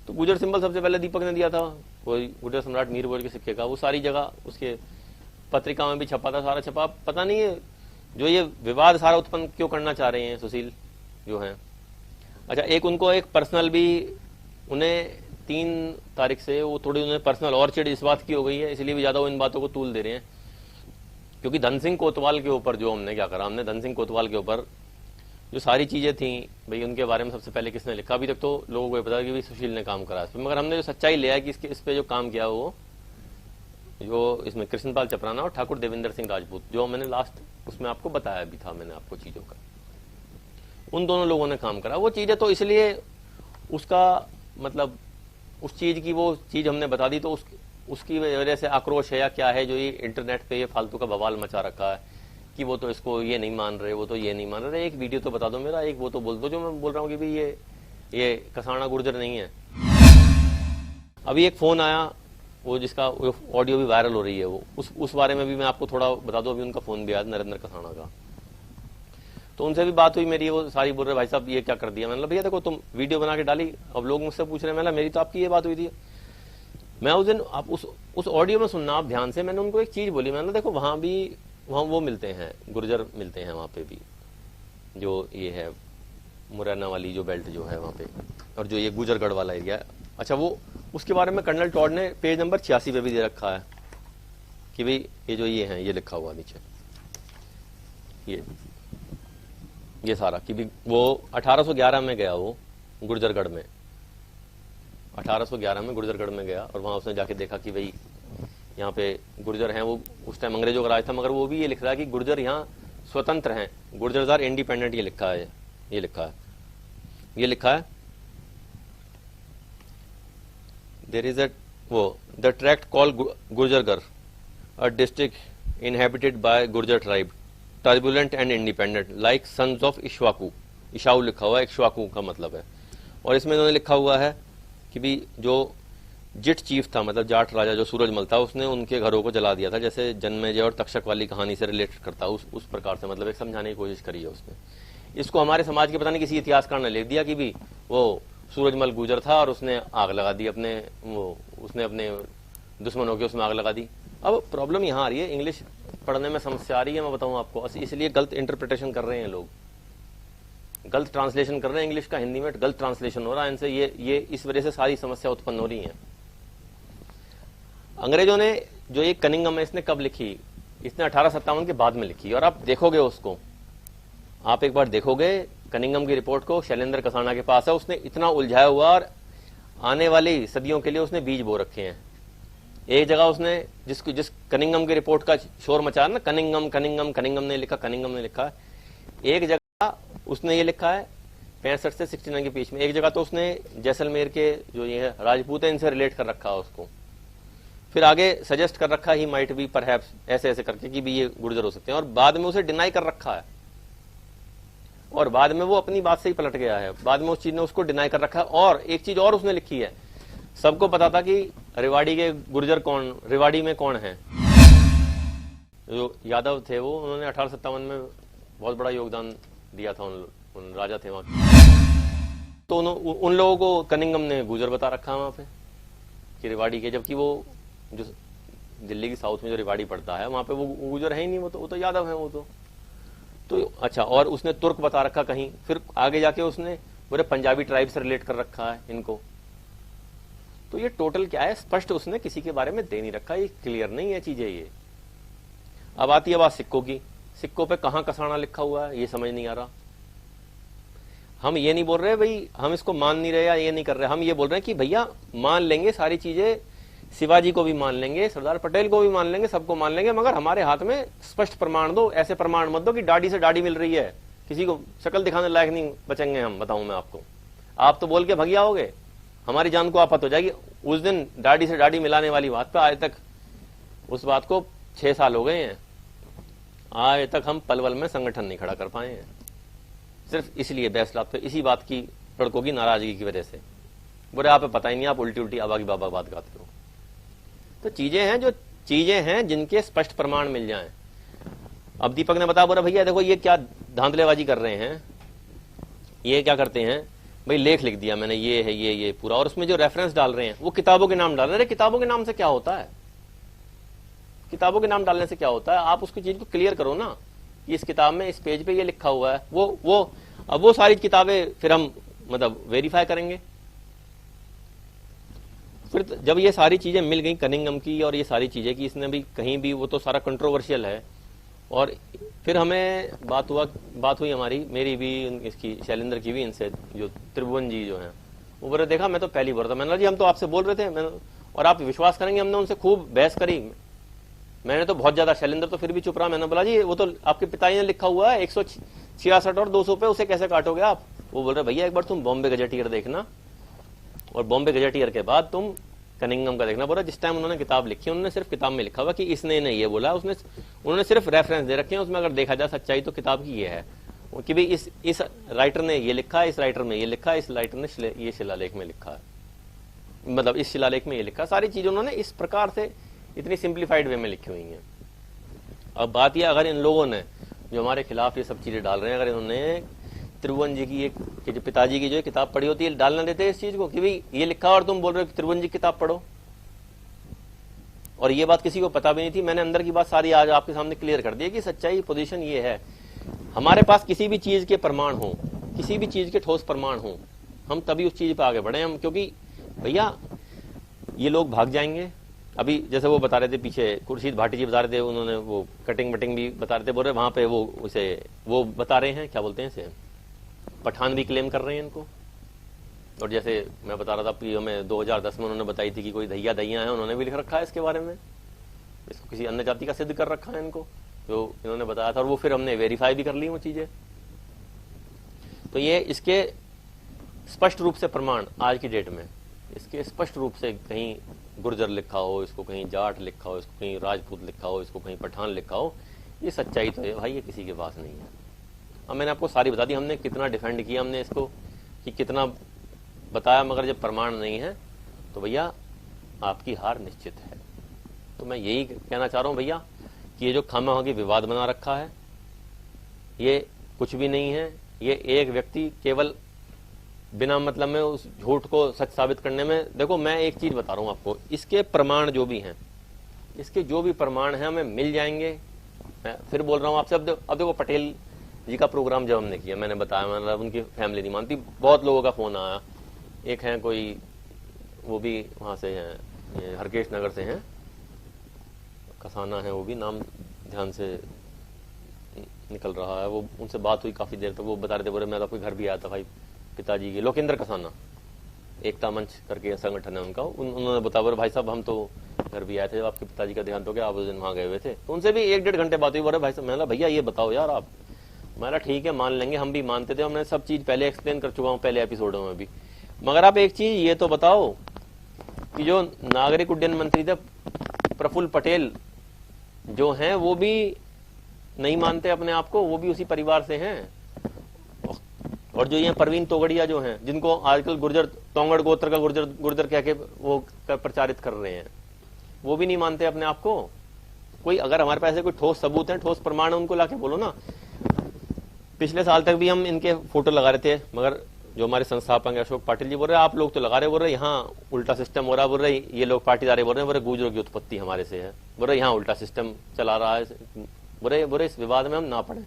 तो गुजर सिंबल सबसे पहले दीपक ने दिया था, वो गुजर सम्राट मीर भोज के सिक्के का, वो सारी जगह उसके पत्रिका में भी छपा था, सारा छपा। पता नहीं है जो ये विवाद सारा उत्पन्न क्यों करना चाह रहे हैं सुशील जो है। अच्छा, एक उनको एक पर्सनल भी, उन्हें 3 तारीख से वो थोड़ी उन्हें पर्सनल और चिड़ इस बात की हो गई है, इसलिए भी ज्यादा वो इन बातों को तूल दे रहे हैं। क्योंकि धन सिंह कोतवाल के ऊपर जो हमने क्या करा, हमने धन सिंह कोतवाल के ऊपर जो सारी चीजें थी भाई उनके बारे में सबसे पहले किसने लिखा, अभी तक तो लोगों को ये पता कि भाई सुशील ने काम करा इस पर, मगर हमने जो सच्चाई लिया है कि इस पे जो काम किया वो जो इसमें कृष्णपाल चपराना और ठाकुर देवेंद्र सिंह राजपूत, जो मैंने लास्ट उसमें आपको बताया भी था मैंने आपको चीजों का, उन दोनों लोगों ने काम करा वो चीजें। तो इसलिए उसका मतलब उस चीज की वो चीज हमने बता दी, तो उसकी वजह से आक्रोश है या क्या है जो ये इंटरनेट पे ये फालतू का बवाल मचा रखा है कि वो तो इसको ये नहीं मान रहे, वो तो ये नहीं मान रहे। एक वीडियो तो बता दो मेरा, एक वो तो बोल दो जो मैं बोल रहा हूँ कि भाई ये कसाना गुर्जर नहीं है। अभी एक फोन आया वो जिसका ऑडियो भी वायरल हो रही है, वो उस बारे में भी मैं आपको थोड़ा बता दूं। अभी उनका फोन भी आया नरेंद्र कसाना का, तो उनसे भी बात हुई मेरी। वो सारी बोल रहे भाई साहब ये क्या कर दिया। मैंने भैया देखो तुम वीडियो बना के डाली, अब लोग मुझसे पूछ रहे हैं। मेरी तो आपकी ये बात हुई थी। मैं उस दिन आप उस ऑडियो में सुनना आप ध्यान से, मैंने उनको एक चीज बोली। मैंने देखो वहां वो मिलते हैं, गुर्जर मिलते हैं वहां पे भी, जो ये है मुरैना वाली जो बेल्ट जो है वहां पे, और जो ये गुजरगढ़ वाला एरिया है। अच्छा, वो उसके बारे में कर्नल टॉड ने पेज नंबर 86 पे भी दे रखा है कि भाई ये जो ये है, ये लिखा हुआ नीचे ये सारा कि भी वो 1811 में गया, वो गुर्जरगढ़ में 1811 में गुर्जरगढ़ में गया, और वहां उसने जाके देखा कि भाई यहाँ पे गुर्जर हैं। वो उस टाइम अंग्रेजों का राज था, मगर वो भी ये लिख रहा है कि गुर्जर यहाँ स्वतंत्र हैं, गुर्जर्स आर इंडिपेंडेंट। ये लिखा है there is the tract called Gurjargarh, a district inhabited by Gurjar tribe, turbulent and independent like sons of इश्वाकू। इशाऊ लिखा हुआ है, इश्वाकू का मतलब है। और इसमें इन्होंने लिखा हुआ है कि भी जो जिट चीफ था, मतलब जाट राजा जो सूरजमल था, उसने उनके घरों को जला दिया था, जैसे जन्मेजय और तक्षक वाली कहानी से रिलेटेड करता, उस प्रकार से मतलब एक समझाने की कोशिश करी है उसने। इसको हमारे समाज के पता नहीं किसी इतिहासकार ने लिख दिया कि भी वो सूरजमल गुजर था और उसने आग लगा दी उसने अपने दुश्मनों के उसमें आग लगा दी। अब प्रॉब्लम यहाँ आ रही है, इंग्लिश पढ़ने में समस्या आ रही है, मैं बताऊं आपको। इसलिए गलत इंटरप्रिटेशन कर रहे हैं लोग, गलत ट्रांसलेशन कर रहे हैं इंग्लिश का, हिंदी में गलत ट्रांसलेशन हो रहा है इनसे। ये इस वजह से सारी समस्या उत्पन्न हो रही है। अंग्रेजों ने जो ये कनिंगम है, इसने कब लिखी? इसने 1857 के बाद में लिखी। और आप देखोगे उसको, आप एक बार देखोगे कनिंगम की रिपोर्ट को, शैलेंद्र कसाना के पास है, उसने इतना उलझाया हुआ और आने वाली सदियों के लिए उसने बीज बो रखे हैं। एक जगह उसने जिस कनिंगम की रिपोर्ट का शोर मचाया ना, कनिंगम ने लिखा, एक जगह उसने ये लिखा है 65 से 69 के बीच में। एक जगह तो उसने जैसलमेर के जो ये है राजपूत है, इनसे रिलेट कर रखा है उसको। फिर आगे सजेस्ट कर रखा ही माइट बी परहैप्स ऐसे करके कि भी ये गुर्जर हो सकते हैं, और बाद में उसे डिनाई कर रखा है, और बाद में वो अपनी बात से ही पलट गया है। बाद में उस चीज ने उसको डिनाई कर रखा है। और एक चीज और उसने लिखी है, सबको पता था कि रेवाड़ी के गुर्जर रेवाड़ी में कौन है, जो यादव थे वो, उन्होंने 1857 में बहुत बड़ा योगदान दिया था, उन राजा थे वहां। तो उन लोगों को कनिंगम ने गुर्जर बता रखा वहां पे कि रेवाड़ी के, जबकि वो जो दिल्ली की साउथ में जो रेवाड़ी पड़ता है वहां पे वो गुर्जर है ही नहीं, वो तो यादव है वो तो अच्छा। और उसने तुर्क बता रखा कहीं, फिर आगे जाके उसने पूरे पंजाबी ट्राइब से रिलेट कर रखा है इनको। तो ये टोटल क्या है, स्पष्ट उसने किसी के बारे में दे नहीं रखा, ये क्लियर नहीं है चीजें ये। अब आती है बात सिक्कों की। सिक्कों पे कहां कसाना लिखा हुआ है ये समझ नहीं आ रहा। हम ये नहीं बोल रहे भाई हम इसको मान नहीं रहे या ये नहीं कर रहे, हम ये बोल रहे हैं कि भैया मान लेंगे सारी चीजें, शिवाजी को भी मान लेंगे, सरदार पटेल को भी मान लेंगे, सबको मान लेंगे, मगर हमारे हाथ में स्पष्ट प्रमाण दो। ऐसे प्रमाण मत दो कि दाढ़ी से दाढ़ी मिल रही है, किसी को शक्ल दिखाने लायक नहीं बचेंगे हम। बताऊं मैं आपको, आप तो बोल के भग आओगे, हमारी जान को आफत हो जाएगी। उस दिन दाढ़ी से दाढ़ी मिलाने वाली बात पे आज तक, उस बात को 6 साल हो गए हैं, आज तक हम पलवल में संगठन नहीं खड़ा कर पाए हैं, सिर्फ इसलिए बैसलात पे, इसी बात की लड़कों की नाराजगी की वजह से। बोले आप पता ही नहीं, आप उल्टी उल्टी आबागी बाबा बात गाते हो। तो चीजें हैं जिनके स्पष्ट प्रमाण मिल जाएं। अब दीपक ने बताया, बोला भैया देखो ये क्या धांधलेबाजी कर रहे हैं, ये क्या करते हैं भाई, लेख लिख दिया मैंने, ये है ये पूरा, और उसमें जो रेफरेंस डाल रहे हैं वो किताबों के नाम डाल रहे हैं। किताबों के नाम से क्या होता है, किताबों के नाम डालने से क्या होता है? आप उसकी चीज को क्लियर करो ना, इस किताब में इस पेज पे ये लिखा हुआ है, अब वो सारी किताबें फिर हम मतलब वेरीफाई करेंगे। फिर जब ये सारी चीजें मिल गई कनिंगम की और ये सारी चीजें कि इसने भी कहीं भी, वो तो सारा कंट्रोवर्शियल है। और फिर हमें बात हुई हमारी, मेरी भी, इसकी शैलेंद्र की भी, इनसे जो त्रिभुवन जी जो हैं, वो बोले देखा मैं तो पहली बार था। मैंने जी हम तो आपसे बोल रहे थे, और आप विश्वास करेंगे हमने उनसे खूब बहस करी, मैंने तो बहुत ज्यादा, शैलेंद्र तो फिर भी चुप रहा। मैंने बोला जी वो तो आपके पिताजी ने लिखा हुआ है 166 और 200 पे, उसे कैसे काटोगे आप? वो बोल रहे भैया एक बार तुम बॉम्बे गजेटियर देखना, और बॉम्बे गजेटियर के बाद तुम कनिंगम का देखना। बोला जिस टाइम उन्होंने किताब लिखी उन्होंने सिर्फ किताब में लिखा हुआ कि इसने नहीं ये बोला, उन्होंने सिर्फ रेफरेंस दे रखे हैं, उसमें अगर देखा जाए सच्चाई तो किताब की ये है कि भाई इस राइटर ने ये लिखा है, इस राइटर में ये लिखा है, इस राइटर ने ये शिलालेख में लिखा है, मतलब इस शिलालेख में ये लिखा। सारी चीजें उन्होंने इस प्रकार से इतनी सिंप्लीफाइड वे में लिखी हुई हैं। अब बात यह, अगर इन लोगों ने जो हमारे खिलाफ ये सब चीजें डाल रहे हैं, अगर इन्होंने त्रिभुवन जी की जो पिताजी की जो किताब पढ़ी होती है, डालना देते हैं इस चीज को कि भाई ये लिखा और तुम बोल रहे हो कि त्रिभुवन जी की किताब पढ़ो, और ये बात किसी को पता भी नहीं थी। मैंने अंदर की बात सारी आज आपके सामने क्लियर कर दी है कि सच्चाई पोजीशन ये है, हमारे पास किसी भी चीज के प्रमाण हो, किसी भी चीज के ठोस प्रमाण हो, हम तभी उस चीज पर आगे बढ़े हम, क्योंकि भैया ये लोग भाग जाएंगे। अभी जैसे वो बता रहे थे पीछे खुर्शीद भाटी जी बता रहे थे, उन्होंने वो कटिंग वटिंग भी बता रहे थे, बोल रहे वहां पे वो उसे वो बता रहे हैं, क्या बोलते हैं इसे, पठान भी क्लेम कर रहे हैं इनको। और जैसे मैं बता रहा था पीओ में 2010 में उन्होंने बताई थी कि कोई दहिया है, उन्होंने भी लिख रखा है इसके बारे में, इसको किसी अन्य जाति का सिद्ध कर रखा है इनको, जो इन्होंने बताया था, और वो फिर हमने वेरीफाई भी कर ली वो चीजें। तो ये इसके स्पष्ट रूप से प्रमाण आज की डेट में, इसके स्पष्ट रूप से कहीं गुर्जर लिखा हो, इसको कहीं जाट लिखा हो, इसको कहीं राजपूत लिखा हो, इसको कहीं पठान लिखा हो, ये सच्चाई तो है भाई, ये किसी के पास नहीं है। अब मैंने आपको सारी बता दी, हमने कितना डिफेंड किया हमने इसको, कि कितना बताया, मगर जब प्रमाण नहीं है तो भैया आपकी हार निश्चित है। तो मैं यही कहना चाह रहा हूं भैया कि ये जो खामखा विवाद बना रखा है ये कुछ भी नहीं है। ये एक व्यक्ति केवल बिना मतलब में उस झूठ को सच साबित करने में, देखो मैं एक चीज बता रहा हूं आपको, इसके प्रमाण जो भी हैं, इसके जो भी प्रमाण हैं हमें मिल जाएंगे। मैं फिर बोल रहा हूं आपसे, अब देखो पटेल जी का प्रोग्राम जब हमने किया, मैंने बताया, मतलब उनकी फैमिली नहीं मानती, बहुत लोगों का फोन आया। एक है कोई, वो भी वहां से हैं, हरकेश नगर से हैं, कसाना है, वो भी नाम ध्यान से निकल रहा है, वो उनसे बात हुई काफी देर तक, वो बता रहे थे, बोले मैं तो आपके घर भी आया था भाई पिताजी के, लोकेंद्र कसाना, एकता मंच करके संगठन है उनका, उन्होंने बताया, बोले भाई साहब हम तो घर भी आए थे जब आपके पिताजी का देहांत हो गया, आप उस दिन वहां गए हुए थे। तो उनसे भी 1-1.5 घंटे बात हुई। बोले भाई साहब, मैंने भैया ये बताओ यार आप, मैंने ठीक है मान लेंगे, हम भी मानते थे, हमने सब चीज पहले एक्सप्लेन कर चुका हूं पहले एपिसोडों में भी, मगर आप एक चीज ये तो बताओ कि जो नागरिक उड्डयन मंत्री थे प्रफुल्ल पटेल जो हैं, वो भी नहीं मानते अपने आप को, वो भी उसी परिवार से हैं। और जो ये परवीन तोगड़िया जो हैं, जिनको आजकल गुर्जर तोंगड़ गोत्र का गुर्जर कह के वो प्रचारित कर रहे हैं, वो भी नहीं मानते अपने आप को। कोई अगर हमारे पास कोई ठोस सबूत है, ठोस प्रमाण है, उनको लाके बोलो ना। पिछले साल तक भी हम इनके फोटो लगा रहे थे, मगर जो हमारे संस्थापक अशोक पाटिल जी बोल रहे आप लोग तो लगा रहे, बोल रहे यहाँ उल्टा सिस्टम हो रहा, बोल रहे ये लोग पाटीदार बोल रहे गुर्जरों की उत्पत्ति हमारे से है, बोल रहे यहाँ उल्टा सिस्टम चला रहा है, बोल रहे इस विवाद में हम ना पड़े।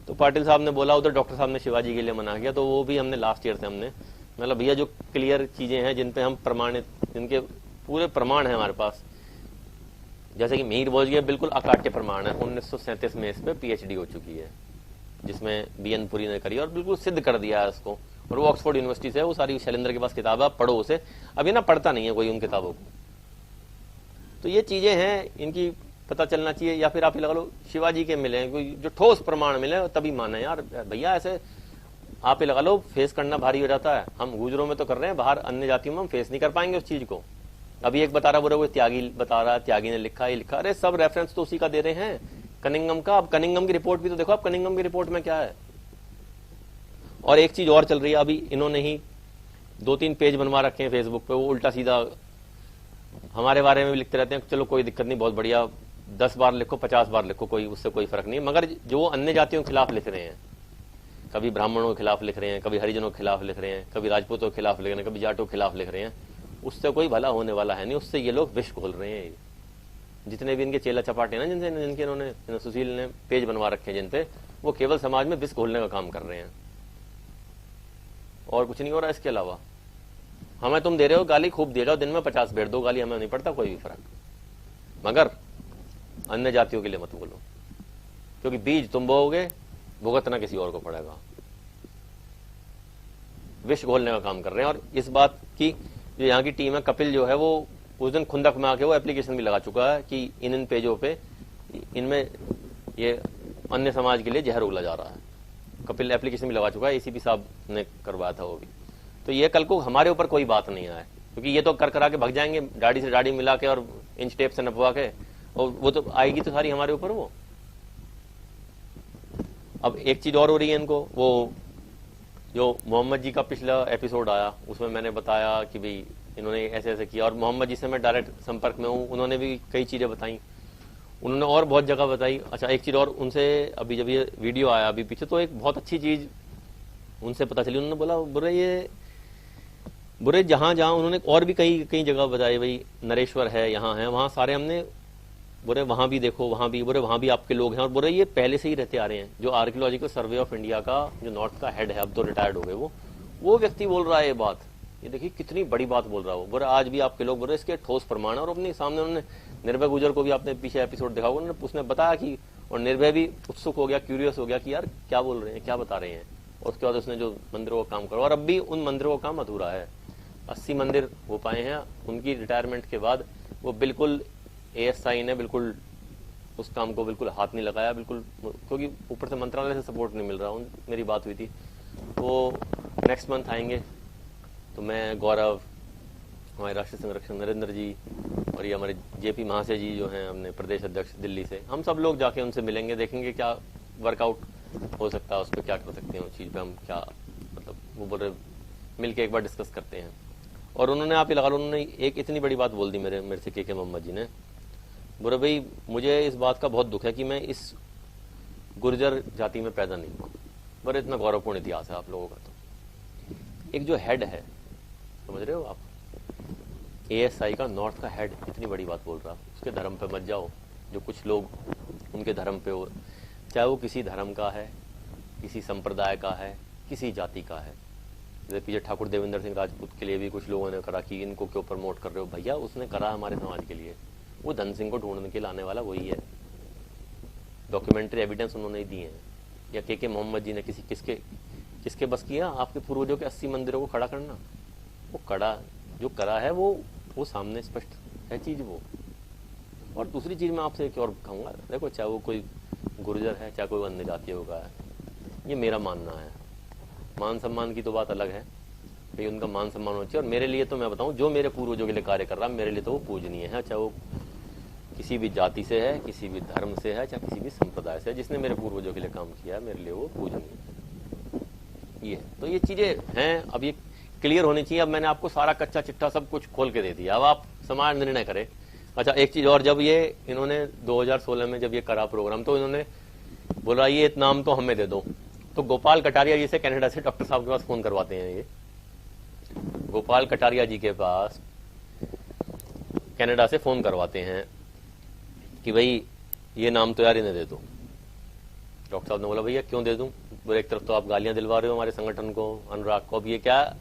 तो पाटिल साहब ने बोला, उधर डॉक्टर साहब ने शिवाजी के लिए मना किया, तो वो भी हमने लास्ट ईयर से हमने मतलब भैया जो क्लियर चीजें हैं जिन पे हम प्रमाणित, जिनके पूरे प्रमाण है हमारे पास, जैसे कि मीर भोजगे बिल्कुल अकाट्य प्रमाण है, 1937 में इस पे पीएचडी हो चुकी है, जिसमें बीएन पुरी ने करी और बिल्कुल सिद्ध कर दिया है उसको, और वो ऑक्सफोर्ड यूनिवर्सिटी से है, वो सारी शैलेंद्र के पास किताब है, पढ़ो उसे। अभी ना पढ़ता नहीं है कोई उन किताबों को। तो ये चीजें हैं, इनकी पता चलना चाहिए, या फिर आप ही लगा लो शिवाजी के मिले, कोई जो ठोस प्रमाण मिले तभी माने यार भैया। ऐसे आप ही लगा लो फेस करना भारी हो जाता है, हम गुजरों में तो कर रहे हैं, बाहर अन्य जातियों में हम फेस नहीं कर पाएंगे उस चीज को। अभी एक बता रहा, बोले वो त्यागी बता रहा, त्यागी ने लिखा, ये लिखा, अरे सब रेफरेंस तो उसी का दे रहे हैं, कनिंगम का। अब कनिंगम की रिपोर्ट भी तो देखो, आप कनिंगम की रिपोर्ट में क्या है। और एक चीज और चल रही है, अभी इन्होंने ही 2-3 पेज बनवा रखे हैं फेसबुक पे, वो उल्टा सीधा हमारे बारे में भी लिखते रहते हैं। चलो कोई दिक्कत नहीं, बहुत बढ़िया, 10 बार लिखो, 50 बार लिखो, कोई उससे कोई फर्क नहीं। मगर जो अन्य जातियों के खिलाफ लिख रहे हैं, कभी ब्राह्मणों के खिलाफ लिख रहे हैं, कभी हरिजनों के खिलाफ लिख रहे हैं, कभी राजपूतों के खिलाफ लिख रहे हैं, कभी जाटों के खिलाफ लिख रहे हैं, उससे कोई भला होने वाला है नहीं। उससे ये लोग विष घोल रहे हैं। जितने भी इनके चेला चपाटे ना, जिनके इन्होंने सुशील ने पेज बनवा रखे हैं जिनपे, वो केवल समाज में विष घोलने का काम कर रहे हैं, और कुछ नहीं हो रहा। इसके अलावा हमें तुम दे रहे हो गाली, खूब दे जाओ, दिन में 50 बेर दो गाली, हमें नहीं पड़ता कोई भी फर्क, मगर अन्य जातियों के लिए मत बोलो, क्योंकि बीज तुम बोओगे, भुगतना किसी और को पड़ेगा। विष घोलने का काम कर रहे हैं। और इस बात की जो यहाँ की टीम है, कपिल जो है वो उस दिन खुंदक में आके वो एप्लीकेशन भी लगा चुका है कि इन पेजों पे इनमें ये अन्य समाज के लिए जहर उगला जा रहा है। कपिल एप्लीकेशन भी लगा चुका है, एसीपी साहब ने करवाया था वो भी। तो ये कल को हमारे ऊपर कोई बात नहीं आए, क्योंकि ये तो कर करा के भाग जाएंगे, दाढ़ी से दाढ़ी मिला के और इंच टेप से नपवा के, और वो तो आएगी तो सारी हमारे ऊपर वो। अब एक चीज और हो रही है इनको, वो जो मोहम्मद जी का पिछला एपिसोड आया उसमें मैंने बताया कि भाई इन्होंने ऐसे ऐसे किया, और मोहम्मद जी से मैं डायरेक्ट संपर्क में हूँ, उन्होंने भी कई चीजें बताई, उन्होंने और बहुत जगह बताई। अच्छा एक चीज और उनसे अभी जब ये वीडियो आया अभी पीछे, तो एक बहुत अच्छी चीज उनसे पता चली, उन्होंने बोला बुरे जहां जहां उन्होंने और भी कई जगह बताई, भाई नरेश्वर है, यहाँ है, वहां सारे हमने बुरे वहां भी देखो, वहां भी बुरे, वहां भी आपके लोग हैं, और बुरे ये पहले से ही रहते आ रहे हैं। जो आर्कियोलॉजिकल सर्वे ऑफ इंडिया का जो नॉर्थ का हेड है, अब तो रिटायर्ड हो गए वो व्यक्ति बोल रहा है ये बात। ये देखिए कितनी बड़ी बात बोल रहा है वो, बुरे आज भी आपके लोग बुरे, इसके ठोस प्रमाण है। और अपने सामने उन्होंने निर्भय गुजर को भी आपने पीछे एपिसोड देखा होगा, उसने बताया कि, और निर्भय भी उत्सुक हो गया, क्यूरियस हो गया कि यार क्या बोल रहे हैं, क्या बता रहे हैं। और उसके बाद उसने जो मंदिरों का काम करा, और अब भी उन मंदिरों का काम अधूरा है, 80 मंदिर हो पाए हैं उनकी रिटायरमेंट के बाद। वो बिल्कुल ASI ने बिल्कुल उस काम को बिल्कुल हाथ नहीं लगाया, बिल्कुल, क्योंकि ऊपर से मंत्रालय से सपोर्ट नहीं मिल रहा। मेरी बात हुई थी, वो नेक्स्ट मंथ आएंगे, तो मैं, गौरव, हमारे राष्ट्रीय संरक्षक नरेंद्र जी, और ये हमारे JP महाशय जी जो हैं अपने प्रदेश अध्यक्ष दिल्ली से, हम सब लोग जाके उनसे मिलेंगे, देखेंगे क्या वर्कआउट हो सकता है, उस पर क्या कर सकते हैं, उस चीज़ पे हम क्या, मतलब वो बोल रहे मिल के एक बार डिस्कस करते हैं। और उन्होंने, आप ये लगा लो, उन्होंने एक इतनी बड़ी बात बोल दी मेरे से के मोहम्मद जी ने, बोले भाई मुझे इस बात का बहुत दुख है कि मैं इस गुर्जर जाति में पैदा नहीं हुआ। बड़े इतना गौरवपूर्ण इतिहास है आप लोगों का। तो एक जो हेड है, समझ रहे हो आप, ASI का नॉर्थ का हेड इतनी बड़ी बात बोल रहा, उसके धर्म पे मत जाओ। जो कुछ लोग उनके धर्म पे हो, चाहे वो किसी धर्म का है, किसी संप्रदाय का है, किसी जाति का है। जैसे पीछे ठाकुर देवेंद्र सिंह राजपूत के लिए भी कुछ लोगों ने करा कि इनको क्यों प्रमोट कर रहे हो। भैया उसने करा हमारे समाज के लिए, वो धन सिंह को ढूंढने के लाने वाला वही है, डॉक्यूमेंट्री एविडेंस उन्होंने ही दिए हैं। या के मोहम्मद जी ने किसके बस किया आपके पूर्वजों के 80 मंदिरों को खड़ा करना। वो कड़ा जो करा है वो सामने स्पष्ट है चीज वो। और दूसरी चीज मैं आपसे एक और कहूंगा, देखो चाहे वो कोई गुर्जर है, चाहे कोई अन्य जातियों का है, ये मेरा मानना है। मान सम्मान की तो बात अलग है, भाई उनका मान सम्मान होना चाहिए। और मेरे लिए तो मैं बताऊं, जो मेरे पूर्वजों के लिए कार्य कर रहा है, मेरे लिए तो वो पूजनीय है, चाहे वो किसी भी जाति से है, किसी भी धर्म से है, चाहे किसी भी संप्रदाय से है। जिसने मेरे पूर्वजों के लिए काम किया है, मेरे लिए वो पूजनीय है। ये तो ये चीजें हैं, अब ये क्लियर होनी चाहिए। अब मैंने आपको सारा कच्चा चिट्ठा सब कुछ खोल के दे दिया, अब आप समाज निर्णय करें। अच्छा एक चीज और, जब ये इन्होंने 2016 में जब ये करा प्रोग्राम, तो इन्होंने बोला ये नाम तो हमें दे दो। तो गोपाल कटारिया जी से कनाडा से डॉक्टर साहब के पास फोन करवाते हैं। ये गोपाल कटारिया जी के पास कनाडा से फोन करवाते हैं कि भाई ये नाम तो यार इन्हें दे दो। डॉक्टर साहब ने बोला भैया क्यों दे दूं, बोले एक तरफ तो आप गालियां दिलवा रहे हो हमारे संगठन को, अनुराग को। अब ये क्या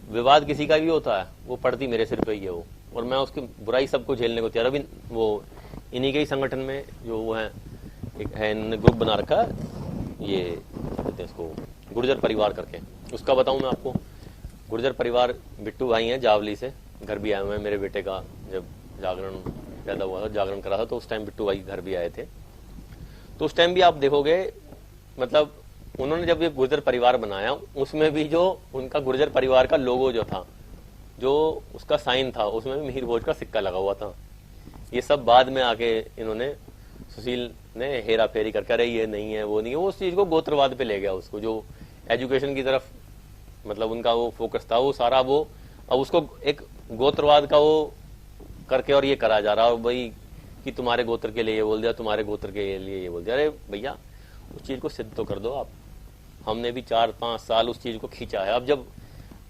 विवाद किसी का भी होता है, वो पड़ती मेरे सिर पे ही है वो, और मैं उसकी बुराई सबको झेलने को तैयार। अभी वो इन्हीं के ही संगठन में जो वो है, एक है इन्होंने ग्रुप बना रखा, ये कहते हैं इसको गुर्जर परिवार करके। उसका बताऊं मैं आपको, गुर्जर परिवार बिट्टू भाई हैं जावली से, घर भी आए हुए हैं। मेरे बेटे का जब जागरण पैदा हुआ था, जागरण करा था, तो उस टाइम बिट्टू भाई घर भी आए थे। तो उस टाइम भी आप देखोगे, मतलब उन्होंने जब ये गुर्जर परिवार बनाया, उसमें भी जो उनका गुर्जर परिवार का लोगो जो था, जो उसका साइन था, उसमें भी मिहिर भोज का सिक्का लगा हुआ था। ये सब बाद में आके इन्होंने, सुशील ने हेरा फेरी करके, अरे ये नहीं है वो नहीं है, वो उस चीज को गोत्रवाद पे ले गया उसको, जो एजुकेशन की तरफ मतलब उनका वो फोकस था, वो सारा वो अब उसको एक गोत्रवाद का वो करके और ये करा जा रहा है भाई कि तुम्हारे गोत्र के लिए ये बोल दिया, तुम्हारे गोत्र के लिए ये बोल दिया। अरे भैया उस चीज को सिद्ध तो कर दो आप। हमने भी 4-5 साल उस चीज को खींचा है, अब जब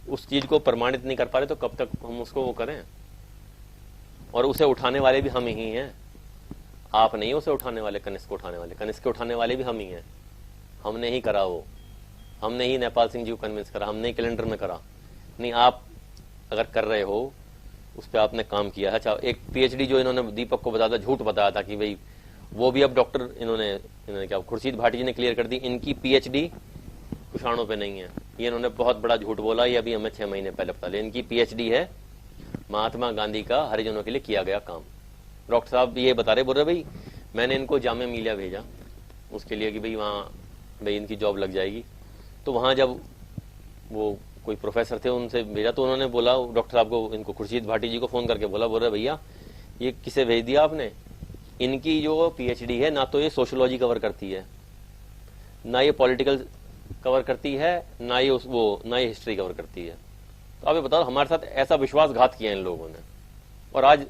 उस चीज को प्रमाणित नहीं कर पा रहे तो कब तक हम उसको वो करें। और उसे उठाने वाले भी हम ही हैं, आप नहीं उसे उठाने वाले, कनिष्क को उठाने वाले, कनिष्क के उठाने वाले भी हम ही हैं। हमने ही करा वो, हमने ही नेपाल सिंह जी को कन्विंस करा, हमने ही कैलेंडर में करा। नहीं आप अगर कर रहे हो उस पर आपने काम किया है। अच्छा एक PhD जो इन्होंने दीपक को बताया था, झूठ बताया था कि भाई वो भी अब डॉक्टर, इन्होंने क्या, खुर्शीद भाटी जी ने क्लियर कर दी, इनकी PhD कुषाणों पे नहीं है। ये इन्होंने बहुत बड़ा झूठ बोला, ये अभी हमें 6 महीने पहले पता चला। इनकी PhD है महात्मा गांधी का हरिजनों के लिए किया गया काम। डॉक्टर साहब ये बता रहे, बोल रहे भाई मैंने इनको जामिया मिलिया भेजा उसके लिए कि भाई वहाँ भाई इनकी जॉब लग जाएगी। तो वहाँ जब वो कोई प्रोफेसर थे उनसे भेजा, तो उन्होंने बोला डॉक्टर साहब को, इनको खुर्शीद भाटी जी को फोन करके बोल रहे भैया ये किसे भेज दिया आपने, इनकी जो पीएचडी है ना तो ये सोशियोलॉजी कवर करती है, ना ये पॉलिटिकल कवर करती है, ना ये हिस्ट्री कवर करती है। तो आप ये बताओ, हमारे साथ ऐसा विश्वासघात किया इन लोगों ने, और आज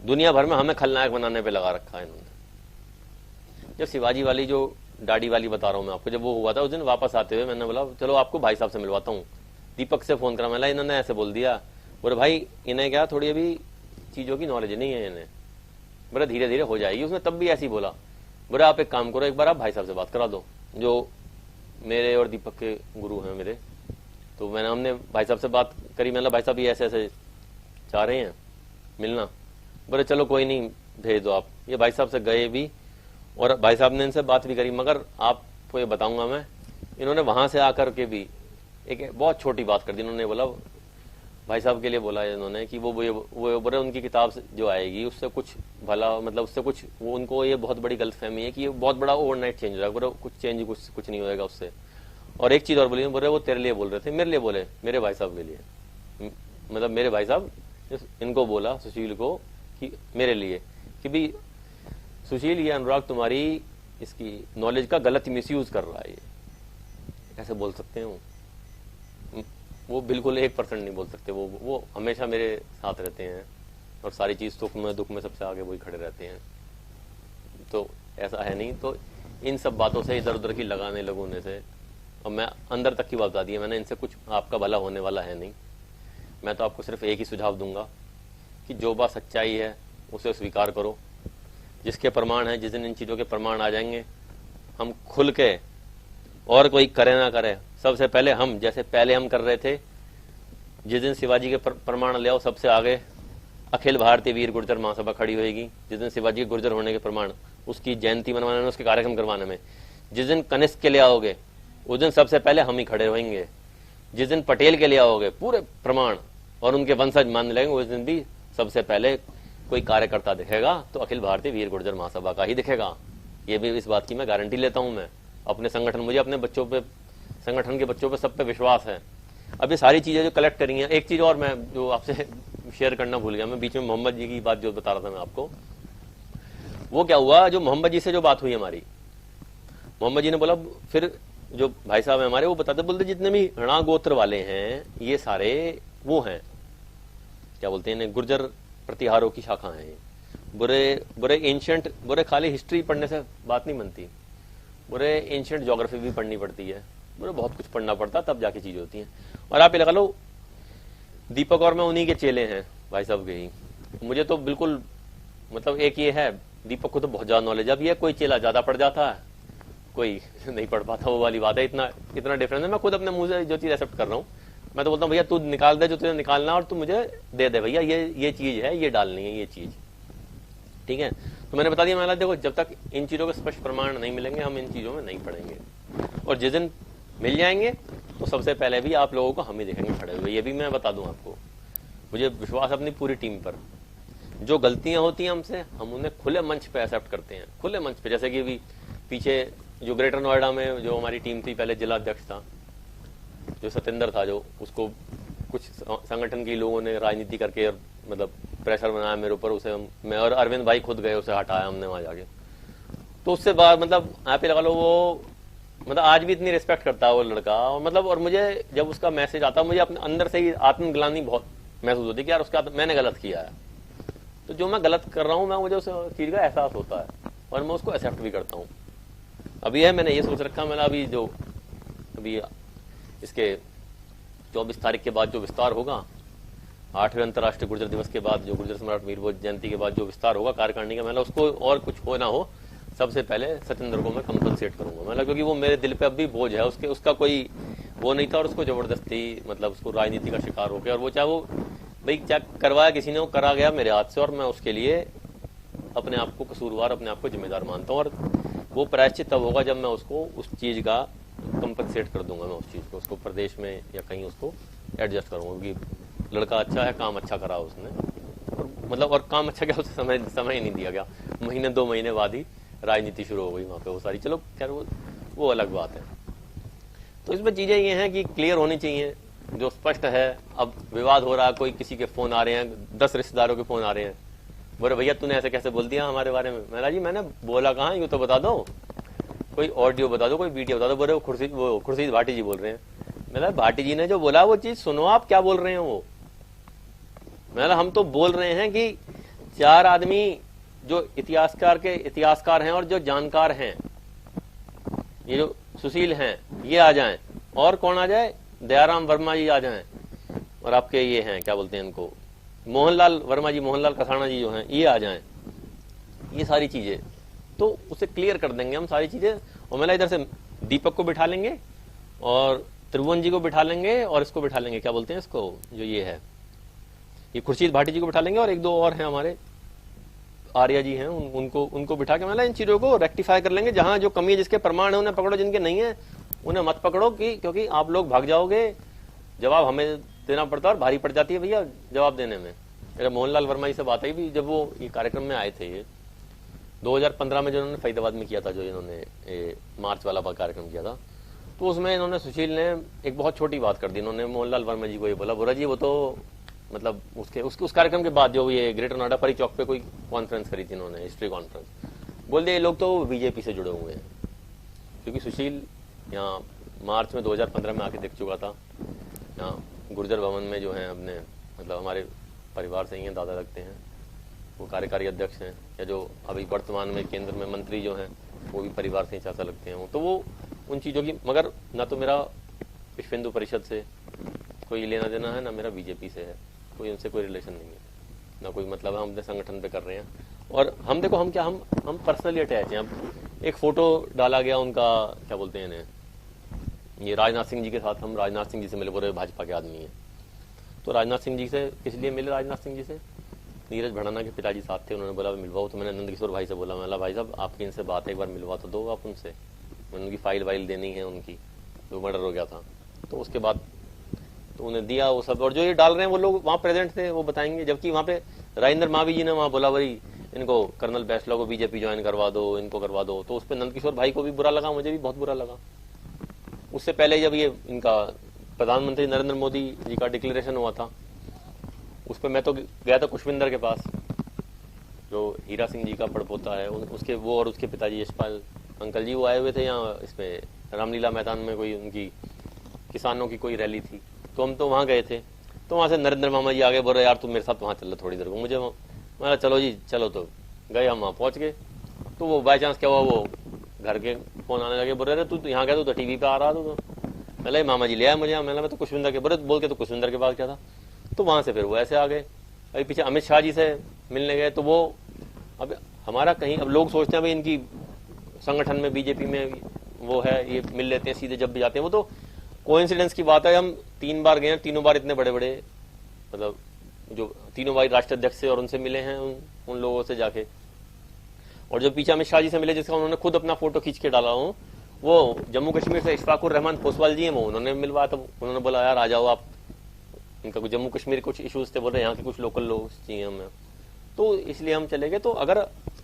दुनिया भर में हमें खलनायक बनाने पे लगा रखा है इन्होंने। जब शिवाजी वाली जो दाढ़ी वाली बता रहा हूं मैं आपको, जब वो हुआ था उस दिन वापस आते हुए मैंने बोला चलो आपको भाई साहब से मिलवाता हूँ, दीपक से फोन करा, मैं इन्होंने ऐसे बोल दिया, बोले भाई इन्हें क्या थोड़ी अभी चीजों की नॉलेज नहीं है इन्हें, बोले धीरे धीरे हो जाएगी। उसने तब भी ऐसे ही बोला, बोले आप एक काम करो, एक बार आप भाई साहब से बात करा दो, जो मेरे और दीपक के गुरु हैं मेरे। तो हमने भाई साहब से बात करी, मैंने भाई साहब ये ऐसे ऐसे चाह रहे हैं मिलना, बोले चलो कोई नहीं भेज दो आप। ये भाई साहब से गए भी, और भाई साहब ने इनसे बात भी करी, मगर आपको ये बताऊंगा मैं, इन्होंने वहां से आकर के भी एक बहुत छोटी बात कर दी। इन्होंने बोला भाई साहब के लिए बोला इन्होंने कि वो बोले उनकी किताब जो आएगी उससे कुछ भला, मतलब उससे कुछ, वो उनको ये बहुत बड़ी गलतफहमी है कि ये बहुत बड़ा ओवरनाइट चेंज हो जाएगा, बोले कुछ चेंज कुछ नहीं होगा उससे। और एक चीज और बोली, बोले वो तेरे लिए बोल रहे थे, मेरे लिए बोले, मेरे भाई साहब के लिए, मतलब मेरे भाई साहब इनको बोला सुशील को कि मेरे लिए, कि भी सुशील ये अनुराग तुम्हारी इसकी नॉलेज का गलत मिसयूज कर रहा है, ये ऐसे बोल सकते हैं वो बिल्कुल 1% नहीं बोल सकते, वो हमेशा मेरे साथ रहते हैं, और सारी चीज सुख में दुख में सबसे आगे वही खड़े रहते हैं। तो ऐसा है नहीं, तो इन सब बातों से इधर उधर की लगाने से, और मैं अंदर तक की बात बता दी है मैंने, इनसे कुछ आपका भला होने वाला है नहीं। मैं तो आपको सिर्फ एक ही सुझाव दूंगा कि जो बात सच्चाई है उसे स्वीकार करो, जिसके प्रमाण है, जिस दिन इन चीजों के प्रमाण आ जाएंगे हम खुल के, और कोई करे ना करे, सबसे पहले हम, जैसे पहले हम कर रहे थे, जिस दिन शिवाजी के प्रमाण ले आओ सबसे आगे अखिल भारतीय वीर गुर्जर महासभा खड़ी होगी। जिस दिन शिवाजी के गुर्जर होने के प्रमाण, उसकी जयंती मनवाने में, उसके कार्यक्रम करवाने में, जिस दिन कनिष्क के ले आओगे उस दिन सबसे पहले हम ही खड़े रहेंगे। जिस दिन पटेल के ले आओगे पूरे प्रमाण और उनके वंशज मानने लगेंगे, उस दिन भी सबसे पहले कोई कार्यकर्ता दिखेगा तो अखिल भारतीय वीर गुर्जर महासभा का ही दिखेगा। ये भी इस बात की मैं गारंटी लेता हूं। मैं अपने संगठन, मुझे अपने बच्चों पे, संगठन के बच्चों पे, सब पे विश्वास है। अब ये सारी चीजें जो कलेक्ट करी हैं, एक चीज और मैं जो आपसे शेयर करना भूल गया, मैं बीच में मोहम्मद जी की बात जो बता रहा था मैं आपको, वो क्या हुआ, जो मोहम्मद जी से जो बात हुई हमारी, मोहम्मद जी ने बोला, फिर जो भाई साहब है हमारे, वो बताते बोलते जितने भी हणा गोत्र वाले हैं ये सारे वो हैं, क्या बोलते हैं, गुर्जर प्रतिहारों की शाखा है। बुरे एंशिएंट, बुरे खाली हिस्ट्री पढ़ने से बात नहीं बनती, बुरे एंशिएंट ज्योग्राफी भी पढ़नी पड़ती है, बुरे बहुत कुछ पढ़ना पड़ता तब जाके चीज होती है। और आप ये लगा लो, दीपक और मैं उन्हीं के चेले हैं भाई साहब के ही। मुझे तो बिल्कुल, मतलब एक ये है, दीपक को तो बहुत ज्यादा नॉलेज, अब ये कोई चेला ज्यादा पढ़ जाता है, कोई नहीं पढ़ पाता, वो वाली बात है। इतना डिफरेंस है। मैं खुद अपने मुंह से जो चीज एक्सेप्ट कर रहा हूँ, मैं तो बोलता हूँ भैया तू निकाल दे जो तुझे निकालना, और तू मुझे दे दे भैया, ये चीज है, ये डालनी है ये चीज, ठीक है। तो मैंने बता दिया, मैंने देखो जब तक इन चीजों के स्पष्ट प्रमाण नहीं मिलेंगे हम इन चीजों में नहीं पढ़ेंगे, और जिस दिन मिल जाएंगे तो सबसे पहले भी आप लोगों को हम ही देखेंगे खड़े हुए। ये भी मैं बता दूं आपको, मुझे विश्वास अपनी पूरी टीम पर। जो गलतियां होती हैं हमसे, हम उन्हें खुले मंच पे एक्सेप्ट करते हैं, खुले मंच पे। जैसे कि अभी पीछे जो ग्रेटर नोएडा में जो हमारी टीम थी, पहले जिला अध्यक्ष था जो सतेंद्र था, जो उसको कुछ संगठन के लोगों ने राजनीति करके मतलब प्रेशर बनाया मेरे ऊपर, उसे मैं और अरविंद भाई खुद गए, उसे हटाया हमने वहां जाके। तो उससे बाद मतलब यहाँ पे लगा लो, वो मतलब आज भी इतनी रिस्पेक्ट करता है वो लड़का, और मतलब, और मुझे जब उसका मैसेज आता, मुझे अपने अंदर से ही आत्मग्लानि बहुत महसूस होती है कि यार उसका मैंने गलत किया है। तो जो मैं गलत कर रहा हूँ, मैं मुझे उस चीज का एहसास होता है और मैं उसको एक्सेप्ट भी करता हूँ। अभी है, मैंने ये सोच रखा, मैंने अभी इसके 24 तारीख के बाद जो विस्तार होगा, 8वें अंतर्राष्ट्रीय गुर्जर दिवस के बाद, जो गुर्जर सम्राट वीर भोज जयंती के बाद जो विस्तार होगा कार्यकारिणी का, मैंने उसको और कुछ हो ना हो, सबसे पहले सतेंद्र को मैं कंपनसेट करूंगा, मतलब क्योंकि वो मेरे दिल पे अब भी बोझ है, उसका कोई वो नहीं था, और उसको जबरदस्ती मतलब उसको राजनीति का शिकार हो गया, और वो चाहे वो भाई क्या करवाया किसी ने, वो करा गया मेरे हाथ से, और मैं उसके लिए अपने आप को कसूरवार, अपने आप को जिम्मेदार मानता हूँ। और वो प्रायश्चित तब होगा जब मैं उसको उस चीज का कंपनसेट कर दूंगा, मैं उस चीज को, उसको प्रदेश में या कहीं उसको एडजस्ट करूंगा, क्योंकि लड़का अच्छा है, काम अच्छा करा उसने, और मतलब और काम अच्छा क्या, उसे समय ही नहीं दिया गया, महीने 2 महीने बाद ही राजनीति शुरू हो गई वहां पे, वो सारी, चलो खैर वो अलग बात है। तो इसमें चीजें ये हैं कि क्लियर होनी चाहिए, जो स्पष्ट है। अब विवाद हो रहा है, कोई किसी के फोन आ रहे हैं, 10 रिश्तेदारों के फोन आ रहे हैं, बोले भैया तूने ऐसे कैसे बोल दिया हमारे बारे में। मैंने जी मैंने बोला कहाँ, यूँ तो बता दो, कोई ऑडियो बता दो, कोई वीडियो बता दो। बोले वो खुर्शीद भाटी जी बोल रहे हैं। मैंने भाटी जी ने जो बोला वो चीज सुनो, आप क्या बोल रहे हैं वो। मैंने हम तो बोल रहे हैं कि 4 आदमी जो इतिहासकार हैं और जो जानकार हैं, ये जो सुशील हैं ये आ जाएं, और कौन आ जाए, दयाराम वर्मा जी आ जाएं, और आपके ये हैं क्या बोलते हैं इनको, मोहनलाल वर्मा जी, मोहनलाल कसाना जी जो हैं ये आ जाएं। ये सारी चीजें तो उसे क्लियर कर देंगे हम सारी चीजें। और मैं इधर से दीपक को बिठा लेंगे और त्रिभुवन जी को बिठा लेंगे और इसको बिठा लेंगे, क्या बोलते हैं इसको, जो ये है ये खुर्शीद भाटी जी को बिठा लेंगे, और 1-2 और हैं हमारे आर्या जी हैं, उनको बिठा के मतलब इन चीजों को रेक्टिफाई कर लेंगे। जहां जो कमी है, जिसके प्रमाण है उन्हें पकड़ो, जिनके नहीं है उन्हें मत पकड़ो, क्योंकि आप लोग भाग जाओगे, जवाब हमें देना पड़ता है और भारी पड़ जाती है भैया जवाब देने में। मेरा मोहनलाल वर्मा जी से बात आई भी, जब वो ये कार्यक्रम में आए थे, ये 2015 में जो इन्होंने फरीदाबाद में किया था, जो इन्होंने मार्च वाला कार्यक्रम किया था, तो उसमें इन्होंने, सुशील ने एक बहुत छोटी बात कर दी। इन्होंने मोहनलाल वर्मा जी को ये बोला, बोरा जी वो तो मतलब उस कार्यक्रम के बाद जो ये ग्रेटर नोएडा परी चौक पे कोई कॉन्फ्रेंस करी थी इन्होंने, हिस्ट्री कॉन्फ्रेंस, बोल दिया ये लोग तो बीजेपी से जुड़े हुए हैं। क्योंकि सुशील यहाँ मार्च में 2015 में आके देख चुका था, यहाँ गुर्जर भवन में जो है अपने मतलब हमारे परिवार से ही हैं, दादा लगते हैं, वो कार्यकारी अध्यक्ष हैं, या जो अभी वर्तमान में केंद्र में मंत्री जो हैं वो भी परिवार से ही चाचा लगते हैं। तो वो उन चीज़ों की, मगर ना तो मेरा विश्व हिंदू परिषद से कोई लेना देना है, ना मेरा बीजेपी से है, कोई उनसे कोई रिलेशन नहीं है, ना कोई मतलब है, हम अपने संगठन पे कर रहे हैं। और हम देखो हम क्या, हम पर्सनली अटैच हैं। अब एक फोटो डाला गया उनका, क्या बोलते हैं इन्हें, ये राजनाथ सिंह जी के साथ, हम राजनाथ सिंह जी से मिले, बोले भाजपा के आदमी है। तो राजनाथ सिंह जी से किस लिए मिले, राजनाथ सिंह जी से नीरज भड़ाना के पिताजी साथ थे, उन्होंने बोला मिलवाओ, तो मैंने नंदकिशोर भाई से बोला, मैं भाई साहब आपकी इनसे बात है, एक बार मिलवा तो दो आप उनसे, मैंने उनकी फाइल देनी है, उनकी जो मर्डर हो गया था। तो उसके बाद तो उन्हें दिया वो सब, और जो ये डाल रहे हैं वो लोग वहाँ प्रेजेंट थे, वो बताएंगे। जबकि वहाँ पे राजेंद्र मावी जी ने वहाँ बोला भाई इनको कर्नल बैसला को बीजेपी ज्वाइन करवा दो, इनको करवा दो। तो उस पर नंदकिशोर भाई को भी बुरा लगा, मुझे भी बहुत बुरा लगा। उससे पहले जब ये इनका प्रधानमंत्री नरेंद्र मोदी जी का डिक्लेरेशन हुआ था, उस पर मैं तो गया था कुशविंदर के पास, जो हीरा सिंह जी का पड़पोता है, उसके वो और उसके पिताजी यशपाल अंकल जी, वो आए हुए थे यहाँ इसमें रामलीला मैदान में, कोई उनकी किसानों की कोई रैली थी, तो हम तो वहाँ गए थे। तो वहाँ से नरेंद्र मामा जी आगे बोल रहे यार तुम मेरे साथ वहाँ चल थोड़ी देर को, मुझे मैं चलो जी चलो। तो गए, हम वहाँ पहुँच गए। तो वो बाई चांस क्या हुआ, वो घर के फोन आने लगे, बोल रहे तू यहाँ गया, तो टीवी पे आ रहा था। तो पहले मामा जी ले आया मुझे, मैं तो कुशविंदर के बोल के, तो कुशविंदर के पास क्या था। तो वहाँ से फिर वो ऐसे आ गए। अभी पीछे अमित शाह जी से मिलने गए, तो वो अब हमारा कहीं, अब लोग सोचते हैं भाई इनकी संगठन में बीजेपी में वो है, ये मिल लेते हैं सीधे जब भी जाते हैं। वो तो कोइंसिडेंस की बात है। हम 3 बार गए, तीनों बार इतने बड़े बड़े मतलब जो तीनों भाई राष्ट्राध्यक्ष से, और उनसे मिले हैं उन लोगों से जाके। और जो पीछे अमित शाह जी से मिले, जिसका उन्होंने खुद अपना फोटो खींच के डाला हूँ, वो जम्मू कश्मीर से इशफाकुर रहमान पोसवाल जी हैं, वो उन्होंने मिलवाया। तो उन्होंने बोला यार आ जाओ आप, इनका कुछ जम्मू कश्मीर कुछ इश्यूज थे, बोल रहे यहाँ के कुछ लोकल लोग चाहिए हमें, तो इसलिए हम चले गए। तो अगर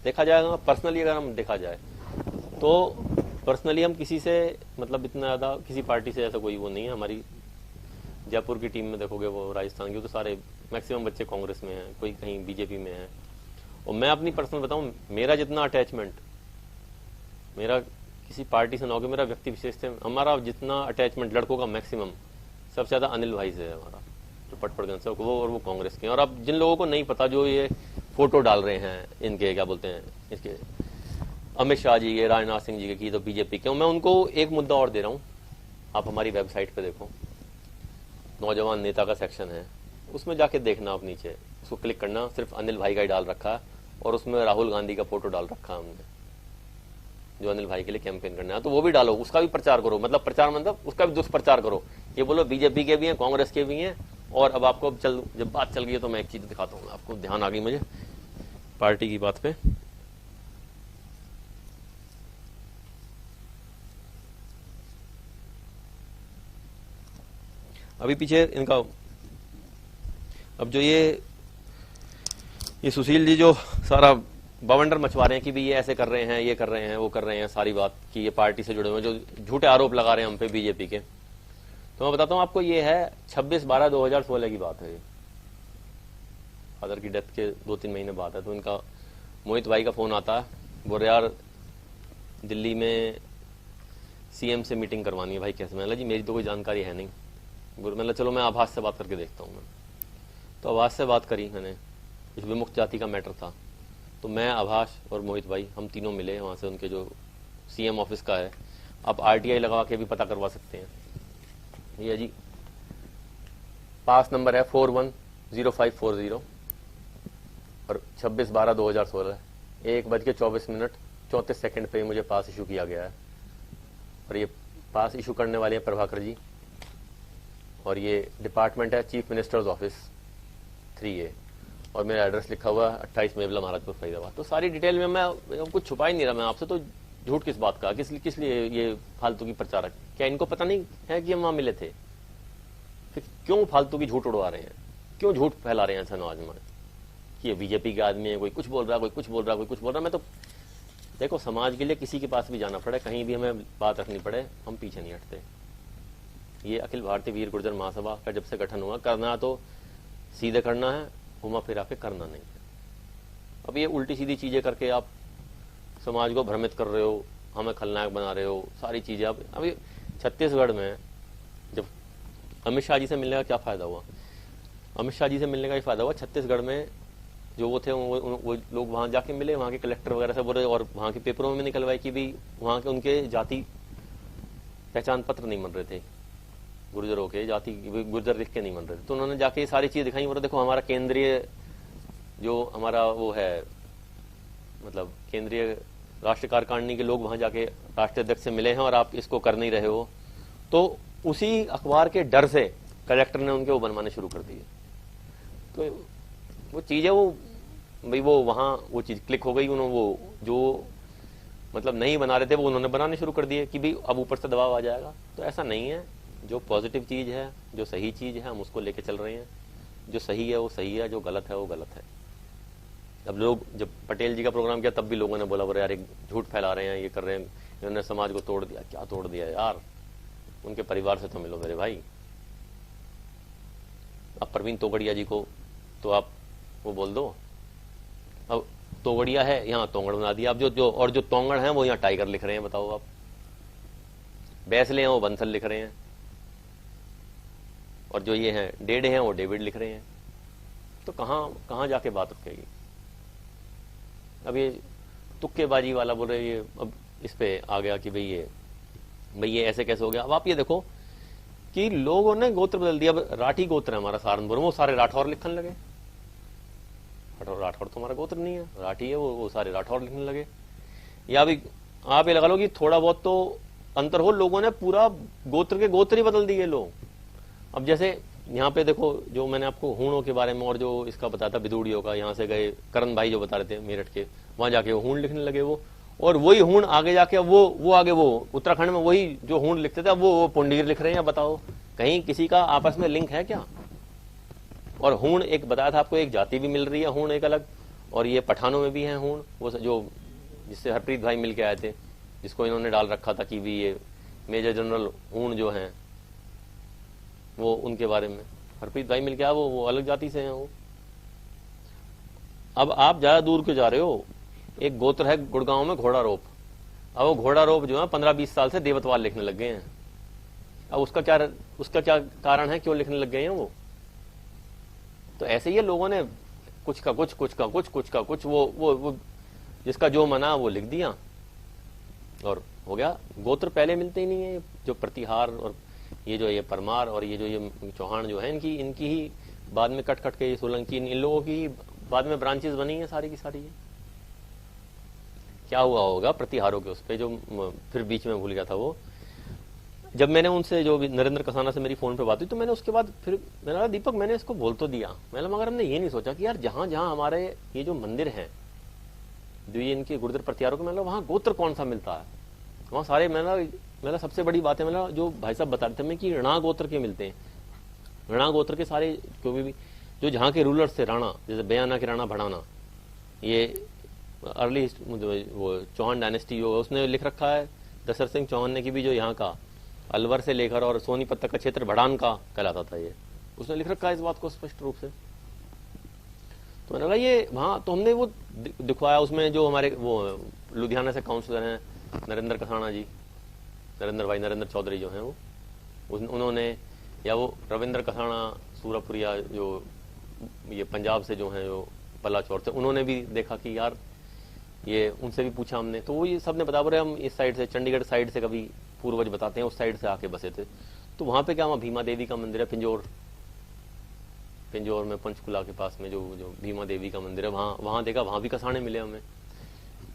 देखा जाएगा पर्सनली, अगर हम देखा जाए तो पर्सनली हम किसी से मतलब इतना ज़्यादा किसी पार्टी से ऐसा कोई वो नहीं है। हमारी जयपुर की टीम में देखोगे, वो राजस्थान की, तो सारे मैक्सिमम बच्चे कांग्रेस में हैं, कोई कहीं बीजेपी में है। और मैं अपनी पर्सनल बताऊं, मेरा जितना अटैचमेंट मेरा किसी पार्टी से ना होगा, मेरा व्यक्ति विशेष से हमारा जितना अटैचमेंट लड़कों का मैक्सिमम सबसे ज़्यादा अनिल भाई से है हमारा, जो पटपड़गंज से वो, और वो कांग्रेस के। और अब जिन लोगों को नहीं पता, जो ये फोटो डाल रहे हैं इनके, क्या बोलते हैं इसके, अमित शाह जी के, राजनाथ सिंह जी के, तो बीजेपी के, मैं उनको एक मुद्दा और दे रहा हूँ। आप हमारी वेबसाइट पे देखो, नौजवान नेता का सेक्शन है, उसमें जाके देखना, आप नीचे उसको क्लिक करना, सिर्फ अनिल भाई का ही डाल रखा है, और उसमें राहुल गांधी का फोटो डाल रखा है हमने, जो अनिल भाई के लिए कैंपेन करना है। तो वो भी डालो, उसका भी प्रचार करो, मतलब प्रचार मतलब उसका भी दुष्प्रचार करो। ये बोलो बीजेपी के भी हैं, कांग्रेस के भी हैं। और अब आपको जब बात चल गई है, तो मैं एक चीज दिखाता हूँ आपको, ध्यान आ गई मुझे पार्टी की बात पे। अभी पीछे इनका, अब जो ये सुशील जी जो सारा बवंडर मचवा रहे हैं कि भी ये ऐसे कर रहे हैं, ये कर रहे हैं, वो कर रहे हैं, सारी बात कि ये पार्टी से जुड़े हुए, जो झूठे आरोप लगा रहे हैं हम पे बीजेपी के, तो मैं बताता हूँ आपको, ये है 26/12/2016 की बात है। ये फादर की डेथ के 2-3 महीने बाद है। तो इनका मोहित भाई का फोन आता है, बोल रहे यार दिल्ली में सीएम से मीटिंग करवानी है भाई, कैसे? मैंने जी मेरी तो कोई जानकारी है नहीं। बोल मैंने चलो मैं आभास से बात करके देखता हूँ। मैं तो आभास से बात करी मैंने, कुछ विमुक्त जाति का मैटर था। तो मैं, आभास और मोहित भाई हम तीनों मिले वहाँ से, उनके जो सीएम ऑफिस का है, आप आरटीआई लगा के भी पता करवा सकते हैं। ये जी पास नंबर है 410540 और 26/12/2016 1:24 पे मुझे पास इशू किया गया है। और ये पास इशू करने वाले हैं प्रभाकर जी, और ये डिपार्टमेंट है चीफ मिनिस्टर्स ऑफिस 3A, और मेरा एड्रेस लिखा हुआ है 28 मेवला महाराजपुर फरीदाबाद। तो सारी डिटेल में मैं कुछ छुपा ही नहीं रहा मैं आपसे। तो झूठ किस बात का, किस लिए ये फालतू की प्रचारक? क्या इनको पता नहीं है कि हम वहां मिले थे? फिर क्यों फालतू की झूठ उड़वा रहे हैं, क्यों झूठ फैला रहे हैं समाज में कि ये बीजेपी के आदमी है, कोई कुछ बोल रहा है, कोई कुछ बोल रहा है, कोई कुछ बोल रहा है। मैं तो देखो, समाज के लिए किसी के पास भी जाना पड़े, कहीं भी हमें बात रखनी पड़े, हम पीछे नहीं हटते। ये अखिल भारतीय वीर गुर्जर महासभा का जब से गठन हुआ, करना तो सीधे करना है, घुमा फिरा के करना नहीं है। अब ये उल्टी सीधी चीजें करके आप समाज को भ्रमित कर रहे हो, हमें खलनायक बना रहे हो, सारी चीजें। अब अभी छत्तीसगढ़ में जब अमित शाह जी से मिलने का क्या फायदा हुआ? अमित शाह जी से मिलने का ये फायदा हुआ, छत्तीसगढ़ में जो वो थे वो लोग वहां जाके मिले, वहां के कलेक्टर वगैरह से बोले, और वहां के पेपरों में निकलवाई कि भी वहां के उनके जाति पहचान पत्र नहीं बन रहे थे, गुर्जरों के जाति गुर्जर लिख के नहीं बन रहे थे। तो उन्होंने जाके ये सारी चीज दिखाई, बोले देखो हमारा केंद्रीय जो हमारा वो है, मतलब केंद्रीय राष्ट्रीय कार्यकारिणी के लोग वहां जाके राष्ट्रीय अध्यक्ष से मिले हैं और आप इसको कर नहीं रहे हो। तो उसी अखबार के डर से कलेक्टर ने उनके वो बनवाने शुरू कर दिए। तो वो चीजें वो भाई वो वहां वो चीज क्लिक हो गई, उन्होंने वो जो मतलब नहीं बना रहे थे वो उन्होंने बनाने शुरू कर दिए कि भाई अब ऊपर से दबाव आ जाएगा। तो ऐसा नहीं है, जो पॉजिटिव चीज है, जो सही चीज है, हम उसको लेके चल रहे हैं। जो सही है वो सही है, जो गलत है वो गलत है। अब लोग जब पटेल जी का प्रोग्राम किया तब भी लोगों ने बोला बोले यार एक झूठ फैला रहे हैं, ये कर रहे हैं, इन्होंने समाज को तोड़ दिया। क्या तोड़ दिया यार? उनके परिवार से तो मिलो मेरे भाई। अब प्रवीण तोगड़िया जी को तो आप वो बोल दो, अब तोगड़िया है यहाँ तोंगड़ बना दिया। अब जो तोंगड़ हैं वो यहाँ टाइगर लिख रहे हैं, बताओ आप। बैसले हैं वो बंसल लिख रहे हैं, और जो ये हैं डेढ़ हैं वो डेविड लिख रहे हैं। तो कहां जाके बात रुकेगी? अब ये तुक्केबाजी वाला बोल रहे, ये अब इस पे आ गया कि भाई ये ऐसे कैसे हो गया। अब आप ये देखो कि लोगों ने गोत्र बदल दिया। अब राठी गोत्र है हमारा सहारनपुर में, वो सारे राठौर लिखने लगे। राठौर तो हमारा गोत्र नहीं है, राठी है, वो सारे राठौर लिखने लगे। या भी आप ये लगा लो कि थोड़ा बहुत तो अंतर हो, लोगों ने पूरा गोत्र के गोत्र ही बदल दिए लोग। अब जैसे यहाँ पे देखो, जो मैंने आपको हूणों के बारे में और जो इसका बताया था बिदुड़ियों का, यहाँ से गए करण भाई जो बता रहे थे मेरठ के, वहां जाके वो हूण लिखने लगे वो, और वही हूण आगे जाके वो आगे वो उत्तराखंड में वही जो हूण लिखते थे वो पुंडीर लिख रहे हैं। बताओ कहीं किसी का आपस में लिंक है क्या? और हूण एक बताया था आपको, एक जाति भी मिल रही है हूण एक अलग, और ये पठानों में भी है हूण, वो जो जिससे हरप्रीत भाई मिल के आए थे, जिसको इन्होंने डाल रखा था कि भी ये मेजर जनरल हूण जो हैं वो उनके बारे में हरप्रीत भाई मिल के आया, वो अलग जाति से हैं वो। अब आप ज्यादा दूर क्यों जा रहे हो? एक गोत्र है गुड़गांव में घोड़ा रोप, अब वो घोड़ा रोप जो है 15-20 साल से देवतवाल लिखने लग गए हैं। अब उसका क्या कारण है, क्यों लिखने लग गए हैं वो? तो ऐसे ही लोगों ने कुछ का कुछ वो जिसका जो मना वो लिख दिया और हो गया। गोत्र पहले मिलते ही नहीं है। जो प्रतिहार और ये परमार और ये जो ये चौहान जो है, इनकी ही बाद में कट के ये सोलंकी, इन लोगों की बाद में ब्रांचेस बनी है सारी की सारी। क्या हुआ होगा प्रतिहारों के उस पे, जो फिर बीच में भूल गया था वो। जब मैंने उनसे जो नरेंद्र कसाना से मेरी फोन पे बात हुई, तो मैंने उसके बाद फिर मैंने कहा दीपक मैंने इसको बोल तो दिया, मगर हमने ये नहीं सोचा कि यार जहां जहां हमारे ये जो मंदिर हैं जो ये इनके गुर्जर प्रतिहारों के, वहां गोत्र कौन सा मिलता है? वहां सारे मेरा सबसे बड़ी बात है, जो भाई साहब बता रहे थे मैं कि ऋणा गोत्र के मिलते हैं। ऋणा गोत्र के सारे क्यों भी जो जहां के रूलर्स थे, राणा, जैसे बयाना के राणा भड़ाना, ये अर्ली वो चौहान डायनेस्टी जो उसने लिख रखा है, दशरथ सिंह चौहान ने की भी, जो यहाँ का अलवर से लेकर और सोनीपत तक का क्षेत्र भड़ान का कहलाता था। ये उसने लिख रखा है इस बात को स्पष्ट रूप से। तो मैंने कहा ये वहाँ तो हमने वो दिखवाया उसमें, जो हमारे वो लुधियाना से काउंसलर हैं नरेंद्र कसाना जी, नरेंद्र चौधरी जो हैं वो उन्होंने, या वो रविंद्र कसाना सूरपुरिया जो ये पंजाब से जो हैं जो बलाचौर से, उन्होंने भी देखा कि यार ये, उनसे भी पूछा हमने, तो वो ये सब ने बता बोले हम इस साइड से, चंडीगढ़ साइड से, कभी पूर्वज बताते हैं उस साइड से आके बसे थे। तो वहां पे क्या, वहाँ भीमा देवी का मंदिर है, पिंजौर में पंचकुला के पास में जो भीमा देवी का मंदिर है, वहां देखा, वहां भी कसाने मिले हमें।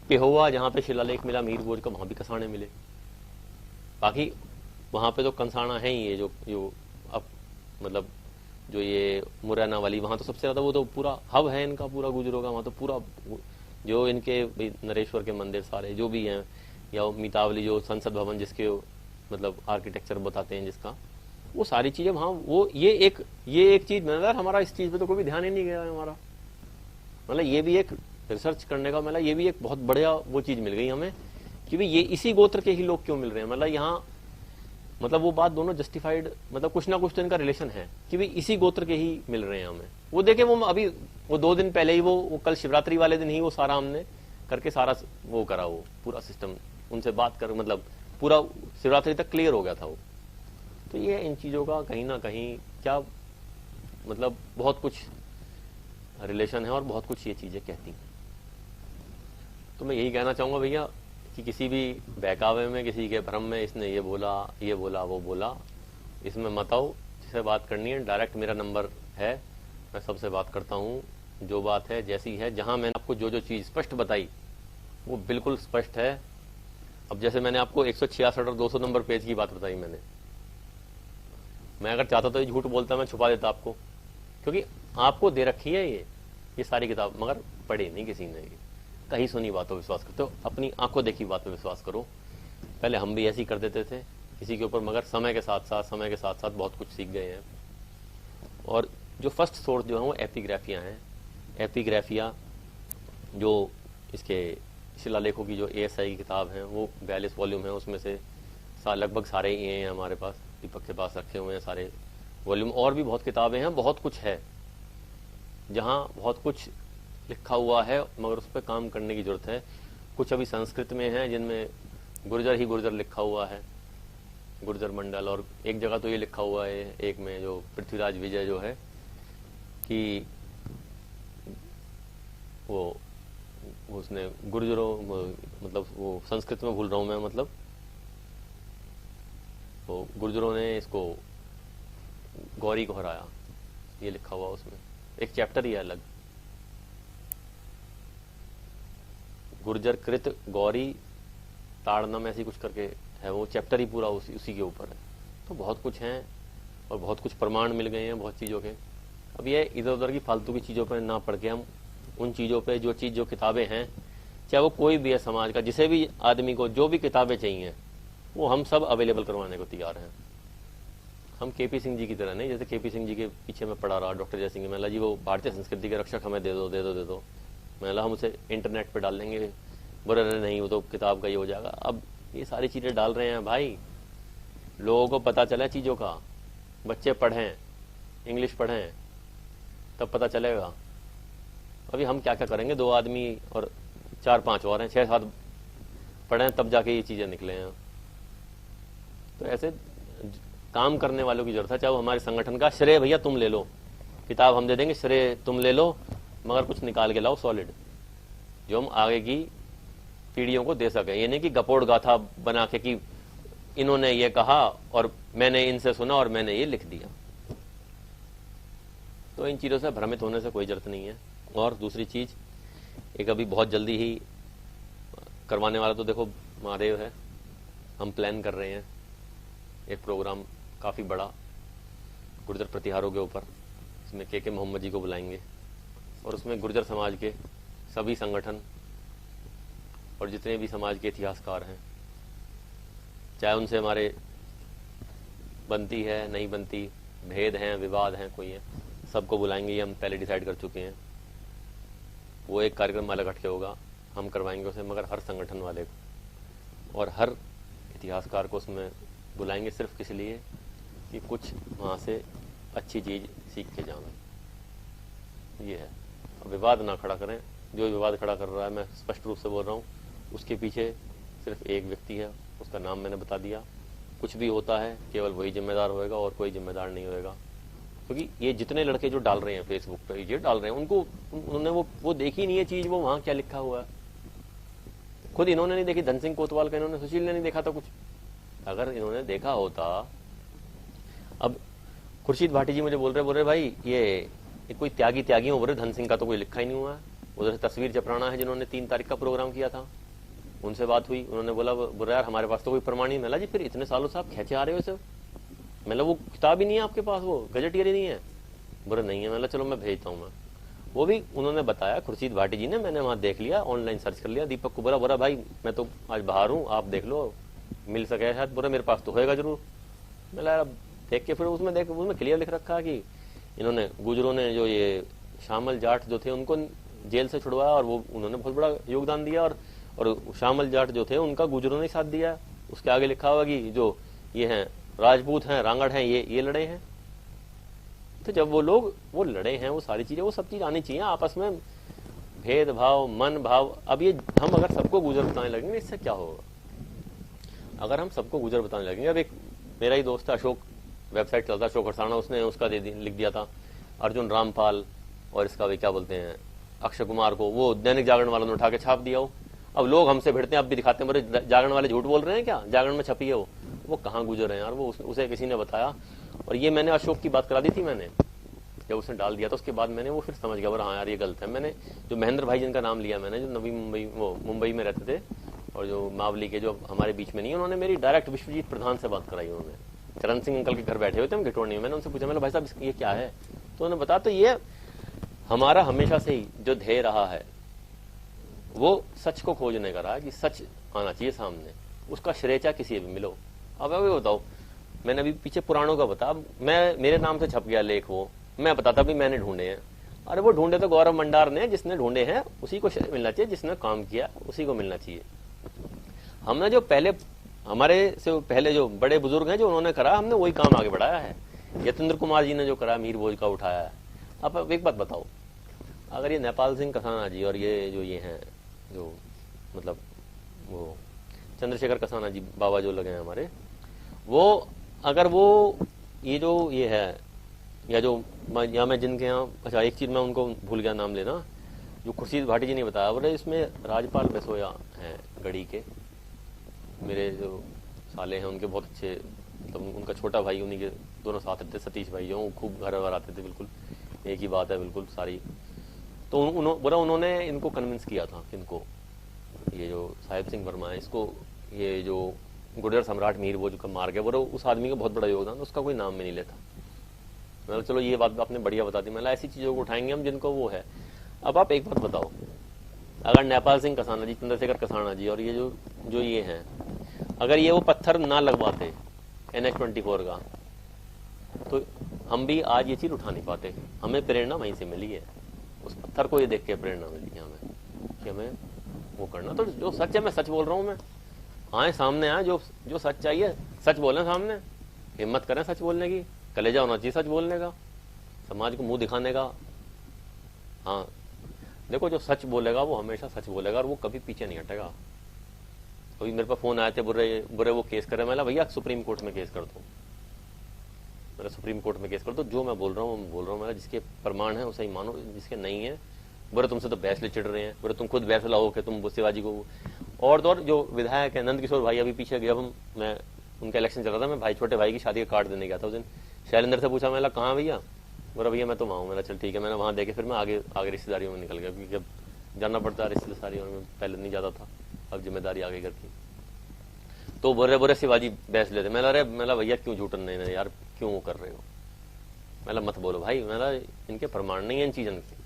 पेहोवा जहाँ पे शिलालेख मिला मीर भोज का, वहां भी कसाने मिले। बाकी वहां पे तो कंसाना है ही, ये जो अब मतलब जो ये मुरैना वाली, वहां तो सबसे ज्यादा, वो तो पूरा हब है इनका, पूरा गुजरों का, वहां तो पूरा जो इनके नरेश्वर के मंदिर सारे जो भी हैं, या मितावली जो संसद भवन जिसके मतलब आर्किटेक्चर बताते हैं जिसका, वो सारी चीजें वहां, वो ये एक चीज मैंने, हमारा इस चीज पे तो कोई ध्यान ही नहीं गया है हमारा। मतलब ये भी एक रिसर्च करने का, मतलब ये भी एक बहुत बढ़िया वो चीज मिल गई हमें कि भाई ये इसी गोत्र के ही लोग क्यों मिल रहे हैं। मतलब यहाँ मतलब वो बात दोनों जस्टिफाइड, मतलब कुछ ना कुछ तो इनका रिलेशन है कि भाई इसी गोत्र के ही मिल रहे हैं हमें। वो देखे वो अभी वो 2 दिन पहले ही वो कल शिवरात्रि वाले दिन ही वो सारा हमने करके सारा वो करा, वो पूरा सिस्टम उनसे बात कर, मतलब पूरा शिवरात्रि तक क्लियर हो गया था वो। तो ये इन चीजों का कहीं ना कहीं क्या मतलब बहुत कुछ रिलेशन है और बहुत कुछ ये चीजें कहती हैं। तो मैं यही कहना चाहूंगा भैया कि किसी भी बहकावे में, किसी के भ्रम में इसने ये बोला वो बोला, इसमें मत आओ। जिससे बात करनी है डायरेक्ट मेरा नंबर है, मैं सबसे बात करता हूँ, जो बात है जैसी है। जहां मैंने आपको जो चीज स्पष्ट बताई वो बिल्कुल स्पष्ट है। अब जैसे मैंने आपको 166 और 200 नंबर पेज की बात बताई मैं अगर चाहता तो ये झूठ बोलता, मैं छुपा देता आपको, क्योंकि आपको दे रखी है ये सारी किताब, मगर पढ़ी नहीं किसी ने। कहीं सुनी बातों पर विश्वास करते हो, अपनी आंखों देखी बात पे विश्वास करो। पहले हम भी ऐसी कर देते थे किसी के ऊपर, मगर समय के साथ साथ बहुत कुछ सीख गए हैं। और जो फर्स्ट सोर्स जो है वो एपिग्राफिया हैं। एपिग्राफिया जो इसके शिलालेखों की जो ASI की किताब है, वो 42 वॉल्यूम है, उसमें से लगभग सारे ये हैं हमारे पास, दीपक के पास रखे हुए हैं सारे वॉल्यूम। और भी बहुत किताबें हैं, बहुत कुछ है जहाँ बहुत कुछ लिखा हुआ है, मगर उस पर काम करने की जरूरत है। कुछ अभी संस्कृत में है जिनमें गुर्जर लिखा हुआ है, गुर्जर मंडल। और एक जगह तो ये लिखा हुआ है, एक में जो पृथ्वीराज विजय जो है कि वो उसने गुर्जरों, मतलब वो संस्कृत में भूल रहा हूं मैं, मतलब वो गुर्जरों ने इसको गौरी को हराया, ये लिखा हुआ उसमें। एक चैप्टर ही है अलग, गुर्जर कृत गौरी ताड़नम ऐसी कुछ करके है, वो चैप्टर ही पूरा उसी के ऊपर है। तो बहुत कुछ है और बहुत कुछ प्रमाण मिल गए हैं बहुत चीज़ों के। अब ये इधर उधर की फालतू की चीज़ों पर ना पढ़ के हम उन चीज़ों पे जो किताबें हैं, चाहे वो कोई भी है समाज का, जिसे भी आदमी को जो भी किताबें चाहिए वो हम सब अवेलेबल करवाने को तैयार हैं। हम KP सिंह जी की तरह नहीं, जैसे KP सिंह जी के पीछे मैं पढ़ा रहा, डॉक्टर जयसिंह, मैंने जी वो भारतीय संस्कृति के रक्षक, हमें दे दो, मैंने हम उसे इंटरनेट पे डाल देंगे, बोले नहीं वो तो किताब का ये हो जाएगा। अब ये सारी चीज़ें डाल रहे हैं भाई, लोगों को पता चला चीज़ों का, बच्चे पढ़ें, इंग्लिश पढ़ें, तब पता चलेगा। अभी हम क्या क्या करेंगे, 2 आदमी और 4-5 और हैं, 6-7 पढ़ें तब जाके ये चीज़ें निकले हैं। तो ऐसे काम करने वालों की जरूरत है, चाहे वो हमारे संगठन का श्रेय भैया तुम ले लो, किताब हम दे देंगे, श्रेय तुम ले लो, मगर कुछ निकाल के लाओ सॉलिड, जो हम आगे की पीढ़ियों को दे सके। ये नहीं कि गपोड़ गाथा बना के कि इन्होंने ये कहा और मैंने इनसे सुना और मैंने ये लिख दिया। तो इन चीज़ों से भ्रमित होने से कोई जरूरत नहीं है। और दूसरी चीज, एक अभी बहुत जल्दी ही करवाने वाला तो देखो महादेव है, हम प्लान कर रहे हैं एक प्रोग्राम काफ़ी बड़ा गुर्जर प्रतिहारों के ऊपर। इसमें KK मोहम्मद जी को बुलाएंगे और उसमें गुर्जर समाज के सभी संगठन और जितने भी समाज के इतिहासकार हैं, चाहे उनसे हमारे बनती है नहीं बनती, भेद हैं, विवाद हैं, कोई है, सबको बुलाएंगे। ये हम पहले डिसाइड कर चुके हैं। वो एक कार्यक्रम अलग हटके होगा, हम करवाएंगे उसे, मगर हर संगठन वाले को और हर इतिहासकार को उसमें बुलाएंगे सिर्फ किस लिए कि कुछ वहाँ से अच्छी चीज़ सीख के जाना। ये है, अब विवाद ना खड़ा करें। जो विवाद खड़ा कर रहा है, मैं स्पष्ट रूप से बोल रहा हूँ, उसके पीछे सिर्फ एक व्यक्ति है, उसका नाम मैंने बता दिया। कुछ भी होता है केवल वही जिम्मेदार होएगा और कोई जिम्मेदार नहीं होएगा। क्योंकि ये जितने लड़के जो डाल रहे हैं फेसबुक पे, ये डाल रहे हैं, उनको उन्होंने वो देखी नहीं है चीज, वो वहां क्या लिखा हुआ है खुद इन्होंने नहीं देखी। धन सिंह कोतवाल का इन्होंने, सुशील ने नहीं देखा था कुछ। अगर इन्होंने देखा होता, अब खुर्शीद भाटी जी मुझे बोल रहे भाई ये कोई त्यागी हो, बोल रहे धन सिंह का तो कोई लिखा ही नहीं हुआ है। उधर से तस्वीर चपराना है जिन्होंने 3 तारीख का प्रोग्राम किया था, उनसे बात हुई, उन्होंने बोला यार हमारे पास तो कोई प्रमाण नहीं। मिला जी फिर इतने सालों से आप खींचे आ रहे हो इसे, मतलब वो किताब ही नहीं है आपके पास, वो गजटियर ही नहीं है। बोले नहीं है। मतलब चलो मैं भेजता हूँ। मैं वो भी उन्होंने बताया, खुर्शीद भाटी जी ने, मैंने वहां देख लिया, ऑनलाइन सर्च कर लिया। दीपक को बोला भाई मैं तो आज बाहर हूँ, आप देख लो मिल सके शायद। बोला मेरे पास तो होएगा जरूर। मैं देख के फिर उसमें क्लियर लिख रखा है कि इन्होंने गुजरों ने जो ये शामल जाट जो थे उनको जेल से छुड़वाया और वो उन्होंने बहुत बड़ा योगदान दिया, और शामल जाट जो थे उनका गुजरों ने साथ दिया। उसके आगे लिखा हुआ कि जो ये हैं राजपूत हैं, रांगड़ हैं, ये लड़े हैं। तो जब वो लोग वो लड़े हैं, वो सारी चीजें, वो सब चीज आनी चाहिए। आपस में भेदभाव, मन भाव, अब ये हम अगर सबको गुजर बताने लगेंगे इससे क्या होगा? अगर हम सबको गुजर बताने लगेंगे, अब एक मेरा ही दोस्त है अशोक, वेबसाइट चलता है अशोक हरसाना, उसने उसका लिख दिया था अर्जुन रामपाल और इसका भी क्या बोलते हैं अक्षय कुमार को, वो दैनिक जागरण वालों ने उठा के छाप दिया हो। अब लोग हमसे भिड़ते हैं, अब भी दिखाते हैं, बोले जागरण वाले झूठ बोल रहे हैं क्या, जागरण में छपी है वो कहाँ गुजर है यार, वो उसे किसी ने बताया। और ये मैंने अशोक की बात करा दी थी, मैंने जब उसने डाल दिया तो उसके बाद मैंने वो फिर समझ गया, बोला हाँ यार ये गलत है। मैंने जो महेंद्र भाई जिनका नाम लिया मैंने, जो नवी मुंबई, वो मुंबई में रहते थे और जो मावली के जो हमारे बीच में नहीं, उन्होंने मेरी डायरेक्ट विश्वजीत प्रधान से बात कराई। उन्होंने चरण सिंह अंकल के घर बैठे हुए थे हम घिटोड़नी में, मैंने उनसे पूछा, मैंने भाई साहब ये क्या है, तो उन्होंने बताया तो ये हमारा हमेशा से ही जो ध्येय रहा है वो सच को खोजने का रहा, कि सच आना चाहिए सामने, उसका श्रेय चाहे किसी भी मिलो। अब अभी बताओ, मैंने अभी पीछे पुराणों का बता, मैं मेरे नाम से छप गया लेख, वो मैं बताता भी मैंने ढूंढे हैं। अरे वो ढूंढे तो गौरव मंडार ने, जिसने ढूंढे हैं उसी को मिलना चाहिए, जिसने काम किया उसी को मिलना चाहिए। हमने जो पहले हमारे से पहले जो बड़े बुजुर्ग हैं जो उन्होंने करा, हमने वही काम आगे बढ़ाया है। यतेंद्र कुमार जी ने जो करा, मीर भोज का उठाया है। अब एक बात बताओ, अगर ये नेपाल सिंह कसाना जी और ये जो ये हैं जो मतलब वो चंद्रशेखर कसाना जी बाबा जो लगे हैं हमारे, वो अगर वो ये जो ये है या जो या मैं जिनके यहाँ, अच्छा एक चीज मैं उनको भूल गया नाम लेना, जो खुर्शीद भाटी जी ने बताया, बोले इसमें राजपाल बेसोया हैं गढ़ी के, मेरे जो साले हैं उनके बहुत अच्छे, मतलब उनका छोटा भाई, उन्हीं के दोनों साथ रहते, सतीश भाई जो खूब घर वर आते थे, बिल्कुल एक ही बात है बिल्कुल सारी। तो उन्होंने इनको कन्विंस किया था, इनको ये जो साहिब सिंह वर्मा है, इसको ये जो गुर्जर सम्राट मीर भोज का मार गया, बोलो उस आदमी का बहुत बड़ा योगदान, उसका कोई नाम में नहीं लेता। मतलब चलो ये बात आपने बढ़िया बता दी, मतलब ऐसी चीजों को उठाएंगे हम जिनको वो है। अब आप एक बात बताओ, अगर नेपाल सिंह कसाना जी, चंद्रशेखर कसाना जी और ये जो ये हैं, अगर ये वो पत्थर ना लगवाते NH-24 का, तो हम भी आज ये चीज उठा नहीं पाते। हमें प्रेरणा वहीं से मिली है, उस पत्थर को ये देख के प्रेरणा मिली है हमें कि हमें वो करना। तो जो सच है, मैं सच बोल रहा हूँ, मैं आए सामने आए, जो सच चाहिए सच बोलें सामने, हिम्मत करें सच बोलने की, कलेजा होना चाहिए सच बोलने का, समाज को मुंह दिखाने का। हाँ देखो, जो सच बोलेगा वो हमेशा सच बोलेगा और वो कभी पीछे नहीं हटेगा। अभी मेरे पास फोन आए थे, बुरे वो केस करे, मैं भैया सुप्रीम कोर्ट में केस कर दो, मेरा सुप्रीम कोर्ट में केस कर दो, जो मैं बोल रहा हूँ मैं, जिसके प्रमाण है उसे ही मानो, जिसके नहीं है बोले तुमसे तो बहस ले चिढ़ रहे हैं, बोले तुम खुद बहस लाओ कि तुम शिवाजी को। और तो और जो विधायक है नंद किशोर भाई, अभी पीछे गया, मैं उनका इलेक्शन चल रहा था, मैं भाई छोटे भाई की शादी का कार्ड देने गया था उस दिन, शैलेंद्र से पूछा, मैं कहाँ भैया, बोला भैया मैं तो वहाँ हूँ। मेरा चल ठीक है, मैंने वहाँ देखे, फिर मैं आगे रिश्तेदारियों में निकल गया, क्योंकि जब जाना पड़ता है रिश्तेदारियों में, पहले नहीं जाता था, अब जिम्मेदारी आगे घर की। तो बोरे शिवाजी बहस लेते, मैं भैया क्यों झूठन नहीं यार, क्यों वो कर रहे हो, मैं मत बोलो भाई, इनके प्रमाण नहीं है इन चीजों के।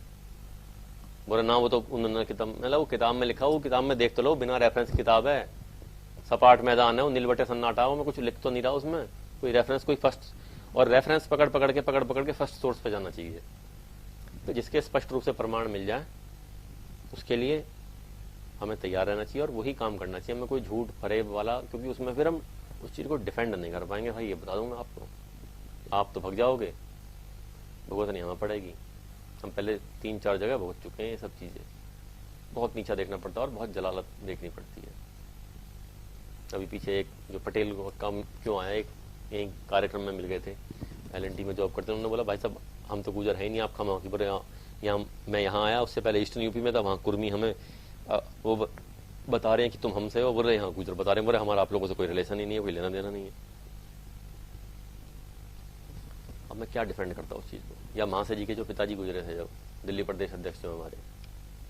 बोले ना वो तो उन्होंने किताब, वो किताब में लिखा, वो किताब में देख तो लो, बिना रेफरेंस किताब है, सपाट मैदान है, वो नीलबटे सन्नाटा, वो मैं कुछ लिख तो नहीं रहा उसमें, कोई रेफरेंस, कोई फर्स्ट, और रेफरेंस पकड़ के फर्स्ट सोर्स पे जाना चाहिए। तो जिसके स्पष्ट रूप से प्रमाण मिल जाए उसके लिए हमें तैयार रहना चाहिए और वही काम करना चाहिए, हमें कोई झूठ फरेब वाला, क्योंकि उसमें फिर हम उस चीज़ को डिफेंड नहीं कर पाएंगे। भाई ये बता दूँ मैं आपको, आप तो भग जाओगे, भुगत नहीं हमें पड़ेगी। हम पहले 3-4 जगह भुगत चुके हैं ये सब चीज़ें। बहुत नीचा देखना पड़ता है और बहुत जलालत देखनी पड़ती है। अभी पीछे एक जो पटेल का क्यों आया, एक कार्यक्रम में मिल गए थे, LNT में जॉब करते हैं। उन्होंने बोला भाई साहब हम तो गुजर है ही नहीं, आप खामा की बोले यहाँ मैं यहाँ आया, उससे पहले ईस्टर्न यूपी में था, वहाँ कुर्मी हमें वो बता रहे हैं कि तुम हमसे हो, बोल रहे यहाँ गुजर बता रहे हैं, बोले हमारा आप लोगों से कोई रिलेशन ही नहीं है, कोई लेना देना नहीं है। अब मैं क्या डिफेंड करता उस चीज़ को। या महाशय जी के जो पिताजी गुजरे थे, जब दिल्ली प्रदेश अध्यक्ष थे हमारे,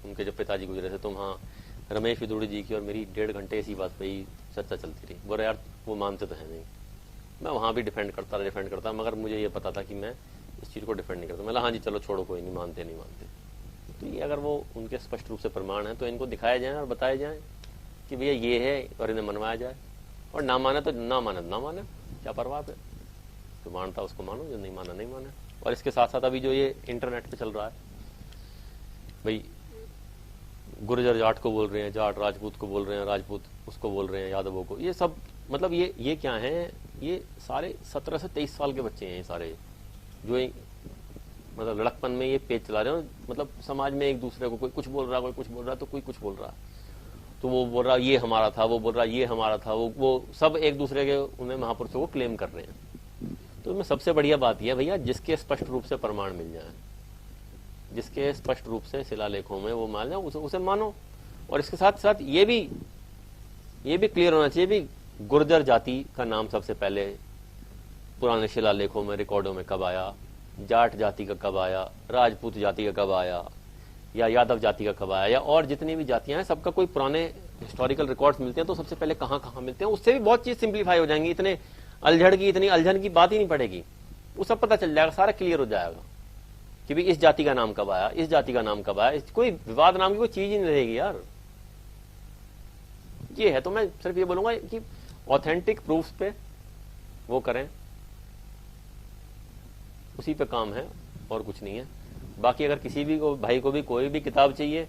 उनके जो पिताजी गुजरे थे, तो वहाँ रमेश विदुड़ी जी की और मेरी 1.5 घंटे इसी बात पे ही चर्चा चलती रही। बोले यार वो मानते तो है नहीं। मैं वहाँ भी डिफेंड करता, मगर मुझे ये पता था कि मैं इस चीज़ को डिफेंड नहीं करता। मैं हाँ जी चलो छोड़ो, कोई नहीं मानते। तो ये अगर वो उनके स्पष्ट रूप से प्रमाण है तो इनको दिखाया जाए और बताया जाए कि भैया ये है, और इन्हें मनवाया जाए। और ना माने तो ना माने, क्या परवाह है। जो मानता उसको मानो, जो नहीं माना नहीं माने। और इसके साथ साथ अभी जो ये इंटरनेट पे चल रहा है, भाई गुर्जर जाट को बोल रहे हैं, जाट राजपूत को बोल रहे हैं, राजपूत उसको बोल रहे हैं, यादवों को, ये सब मतलब ये क्या है, ये सारे 17 से 23 साल के बच्चे हैं, ये सारे जो मतलब लड़कपन में ये पेज चला रहे हैं। मतलब समाज में एक दूसरे को कोई कुछ बोल रहा है, कोई कुछ बोल रहा है, तो कोई कुछ बोल रहा है, तो वो बोल रहा ये हमारा था, वो बोल रहा ये हमारा था, वो सब एक दूसरे के उन्हें महापुरुषों को क्लेम कर रहे हैं। तो इसमें सबसे बढ़िया बात यह भैया, जिसके स्पष्ट रूप से प्रमाण मिल जाए, जिसके स्पष्ट रूप से शिलालेखों में वो मान जाए, उसे मानो। और इसके साथ साथ ये भी क्लियर होना चाहिए भी गुर्जर जाति का नाम सबसे पहले पुराने शिलालेखों में, रिकॉर्डों में कब आया, जाट जाति का कब आया, राजपूत जाति का कब आया, या यादव जाति का कब आया, या और जितनी भी जातियां हैं सबका कोई पुराने हिस्टोरिकल रिकॉर्ड्स मिलते हैं तो सबसे पहले कहां कहां मिलते हैं, उससे भी बहुत चीज सिंप्लीफाई हो जाएंगी। इतनी अलझन की बात ही नहीं पड़ेगी, वो सब पता चल जाएगा, सारा क्लियर हो जाएगा कि भाई इस जाति का नाम कब आया, इस जाति का नाम कब आया। कोई विवाद नाम की कोई चीज ही नहीं रहेगी यार। ये है, तो मैं सिर्फ ये बोलूंगा कि ऑथेंटिक प्रूफ्स पे वो करें, उसी पे काम है और कुछ नहीं है। बाकी अगर किसी भी भाई को भी कोई भी किताब चाहिए,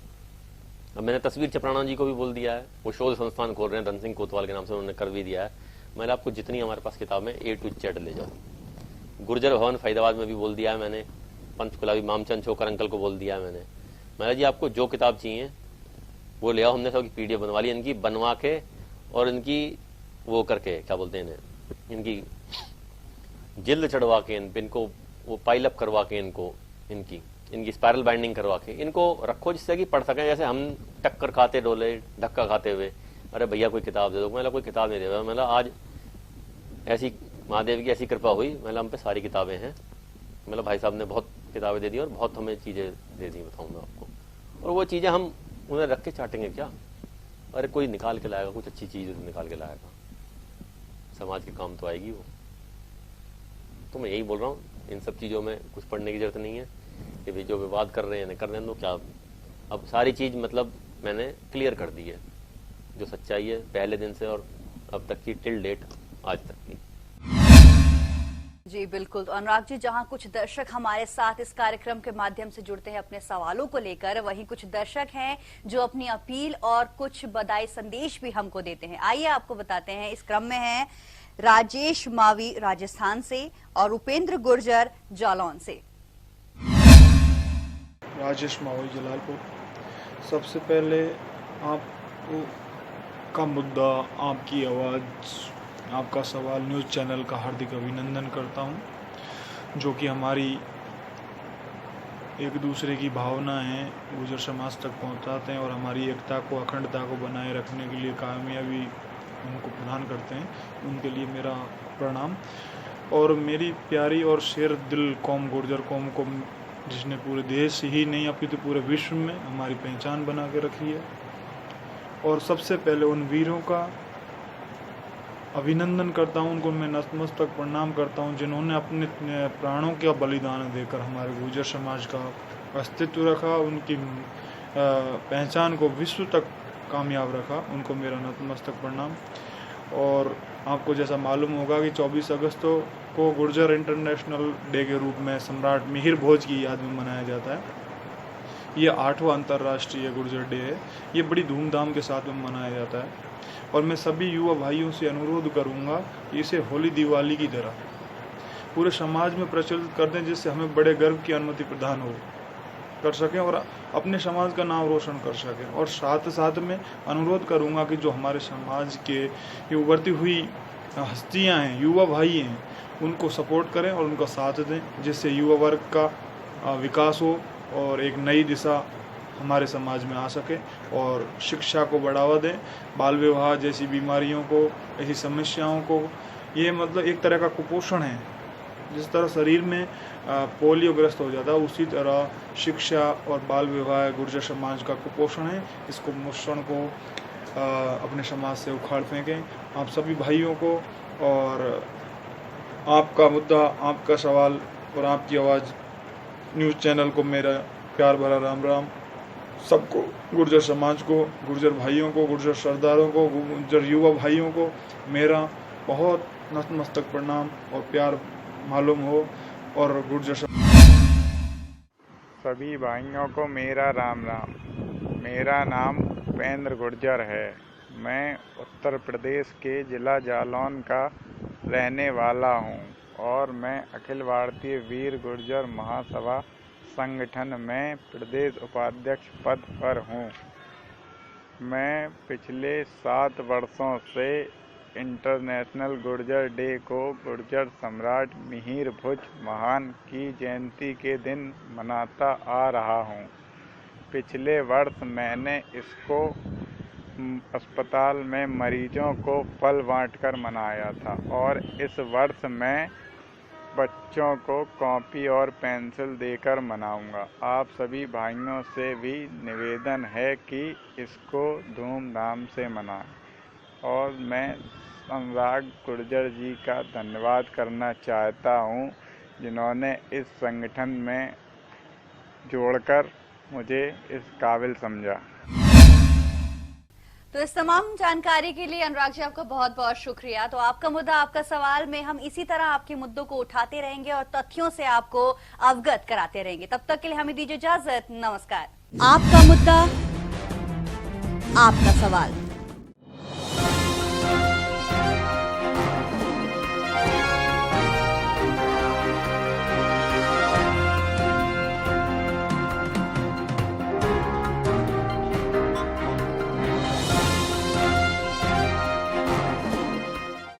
अब मैंने तस्वीर चपराना जी को भी बोल दिया है, वो शोध संस्थान खोल रहे हैं धन सिंह कोतवाल के नाम से, उन्होंने कर भी दिया है। मैंने आपको जितनी हमारे पास किताब है A to Z ले जाओ। गुर्जर भवन फरीदाबाद में भी बोल दिया है मैंने, पंचकुला भी मामचंद छोकर अंकल को बोल दिया है मैंने जी आपको जो किताब चाहिए वो ले आओ। हमने सबकी PDF बनवा ली, इनकी बनवा के और इनकी वो करके क्या बोलते हैं, इनकी जिल्द चढ़वा के इनको वो पाइल अप करवा के इनकी स्पायरल बाइंडिंग करवा के इनको रखो, जिससे कि पढ़ सकें। जैसे हम टक्कर खाते डोले धक्का खाते हुए, अरे भैया कोई किताब दे दो, मैंने कोई किताब नहीं दे रहा, मैंने आज ऐसी महादेव की ऐसी कृपा हुई, मैंने हम पे सारी किताबें हैं, मतलब भाई साहब ने बहुत किताबें दे दी और बहुत हमें चीजें दे दी, बताऊं मैं आपको। और वो चीजें हम उन्हें रख के चाटेंगे क्या? अरे कोई निकाल के लाएगा, कुछ अच्छी चीज निकाल के लाएगा, समाज के काम तो आएगी वो। तो मैं यही बोल रहा हूँ, इन सब चीजों में कुछ पढ़ने की जरूरत नहीं है कि भाई जो विवाद कर रहे हैं कर रहे हैं, तो क्या अब सारी चीज मतलब मैंने क्लियर कर दी है, जो सच्चाई है पहले दिन से और अब तक की टिल डेट आज तक की। जी बिल्कुल। तो अनुराग जी, जहां कुछ दर्शक हमारे साथ इस कार्यक्रम के माध्यम से जुड़ते हैं अपने सवालों को लेकर, वहीं कुछ दर्शक हैं जो अपनी अपील और कुछ बधाई संदेश भी हमको देते हैं। आइए आपको बताते हैं। इस क्रम में हैं राजेश मावी राजस्थान से और उपेंद्र गुर्जर जालौन से। राजेश मावी जलालपुर। सबसे पहले आपका मुद्दा, आपकी आवाज़, आपका सवाल न्यूज़ चैनल का हार्दिक अभिनंदन करता हूं, जो कि हमारी एक दूसरे की भावना है गुर्जर समाज तक पहुंचाते हैं और हमारी एकता को, अखंडता को बनाए रखने के लिए कामयाबी उनको प्रदान करते हैं। उनके लिए मेरा प्रणाम। और मेरी प्यारी और शेर दिल कौम गुर्जर कौम को, जिसने पूरे देश ही नहीं अपितु पूरे विश्व में हमारी पहचान बना के रखी है, और सबसे पहले उन वीरों का अभिनंदन करता हूं, उनको मैं नतमस्तक प्रणाम करता हूं, जिन्होंने अपने प्राणों का बलिदान देकर हमारे गुर्जर समाज का अस्तित्व रखा, उनकी पहचान को विश्व तक कामयाब रखा। उनको मेरा नतमस्तक प्रणाम। और आपको जैसा मालूम होगा कि 24 अगस्त को गुर्जर इंटरनेशनल डे के रूप में सम्राट मिहिर भोज की याद में मनाया जाता है। ये 8वां अंतर्राष्ट्रीय गुर्जर डे है। ये बड़ी धूमधाम के साथ में मनाया जाता है और मैं सभी युवा भाइयों से अनुरोध करूंगा कि इसे होली दिवाली की तरह पूरे समाज में प्रचलित कर दें, जिससे हमें बड़े गर्व की अनुमति प्रदान कर सकें और अपने समाज का नाम रोशन कर सकें। और साथ साथ में अनुरोध करूंगा कि जो हमारे समाज के ये उभरती हुई हस्तियां हैं, युवा भाई हैं, उनको सपोर्ट करें और उनका साथ दें, जिससे युवा वर्ग का विकास हो और एक नई दिशा हमारे समाज में आ सके और शिक्षा को बढ़ावा दें। बाल विवाह जैसी बीमारियों को, ऐसी समस्याओं को, ये मतलब एक तरह का कुपोषण है। जिस तरह शरीर में पोलियो ग्रस्त हो जाता है, उसी तरह शिक्षा और बाल विवाह गुर्जर समाज का कुपोषण है। इस कुपोषण को अपने समाज से उखाड़ फेंकें। आप सभी भाइयों को और आपका मुद्दा, आपका सवाल और आपकी आवाज़ न्यूज़ चैनल को मेरा प्यार भरा राम राम। सबको, गुर्जर समाज को, गुर्जर भाइयों को, गुर्जर सरदारों को, गुर्जर युवा भाइयों को मेरा बहुत नतमस्तक प्रणाम और प्यार मालूम हो। और गुर्जर सभी भाइयों को मेरा राम राम। मेरा नाम उपेंद्र गुर्जर है। मैं उत्तर प्रदेश के जिला जालौन का रहने वाला हूं और मैं अखिल भारतीय वीर गुर्जर महासभा संगठन में प्रदेश उपाध्यक्ष पद पर हूं। मैं पिछले 7 वर्षों से इंटरनेशनल गुर्जर डे को गुर्जर सम्राट मिहिर भोज महान की जयंती के दिन मनाता आ रहा हूं। पिछले वर्ष मैंने इसको अस्पताल में मरीजों को फल बांटकर मनाया था और इस वर्ष मैं बच्चों को कॉपी और पेंसिल देकर मनाऊंगा। आप सभी भाइयों से भी निवेदन है कि इसको धूमधाम से मनाएं और मैं अनुराग गुर्जर जी का धन्यवाद करना चाहता हूं, जिन्होंने इस संगठन में जोड़कर मुझे इस काबिल समझा। तो इस तमाम जानकारी के लिए अनुराग जी आपका बहुत बहुत शुक्रिया। तो आपका मुद्दा, आपका सवाल में हम इसी तरह आपके मुद्दों को उठाते रहेंगे और तथ्यों से आपको अवगत कराते रहेंगे। तब तक के लिए हमें दीजिए इजाजत। नमस्कार। आपका मुद्दा, आपका सवाल।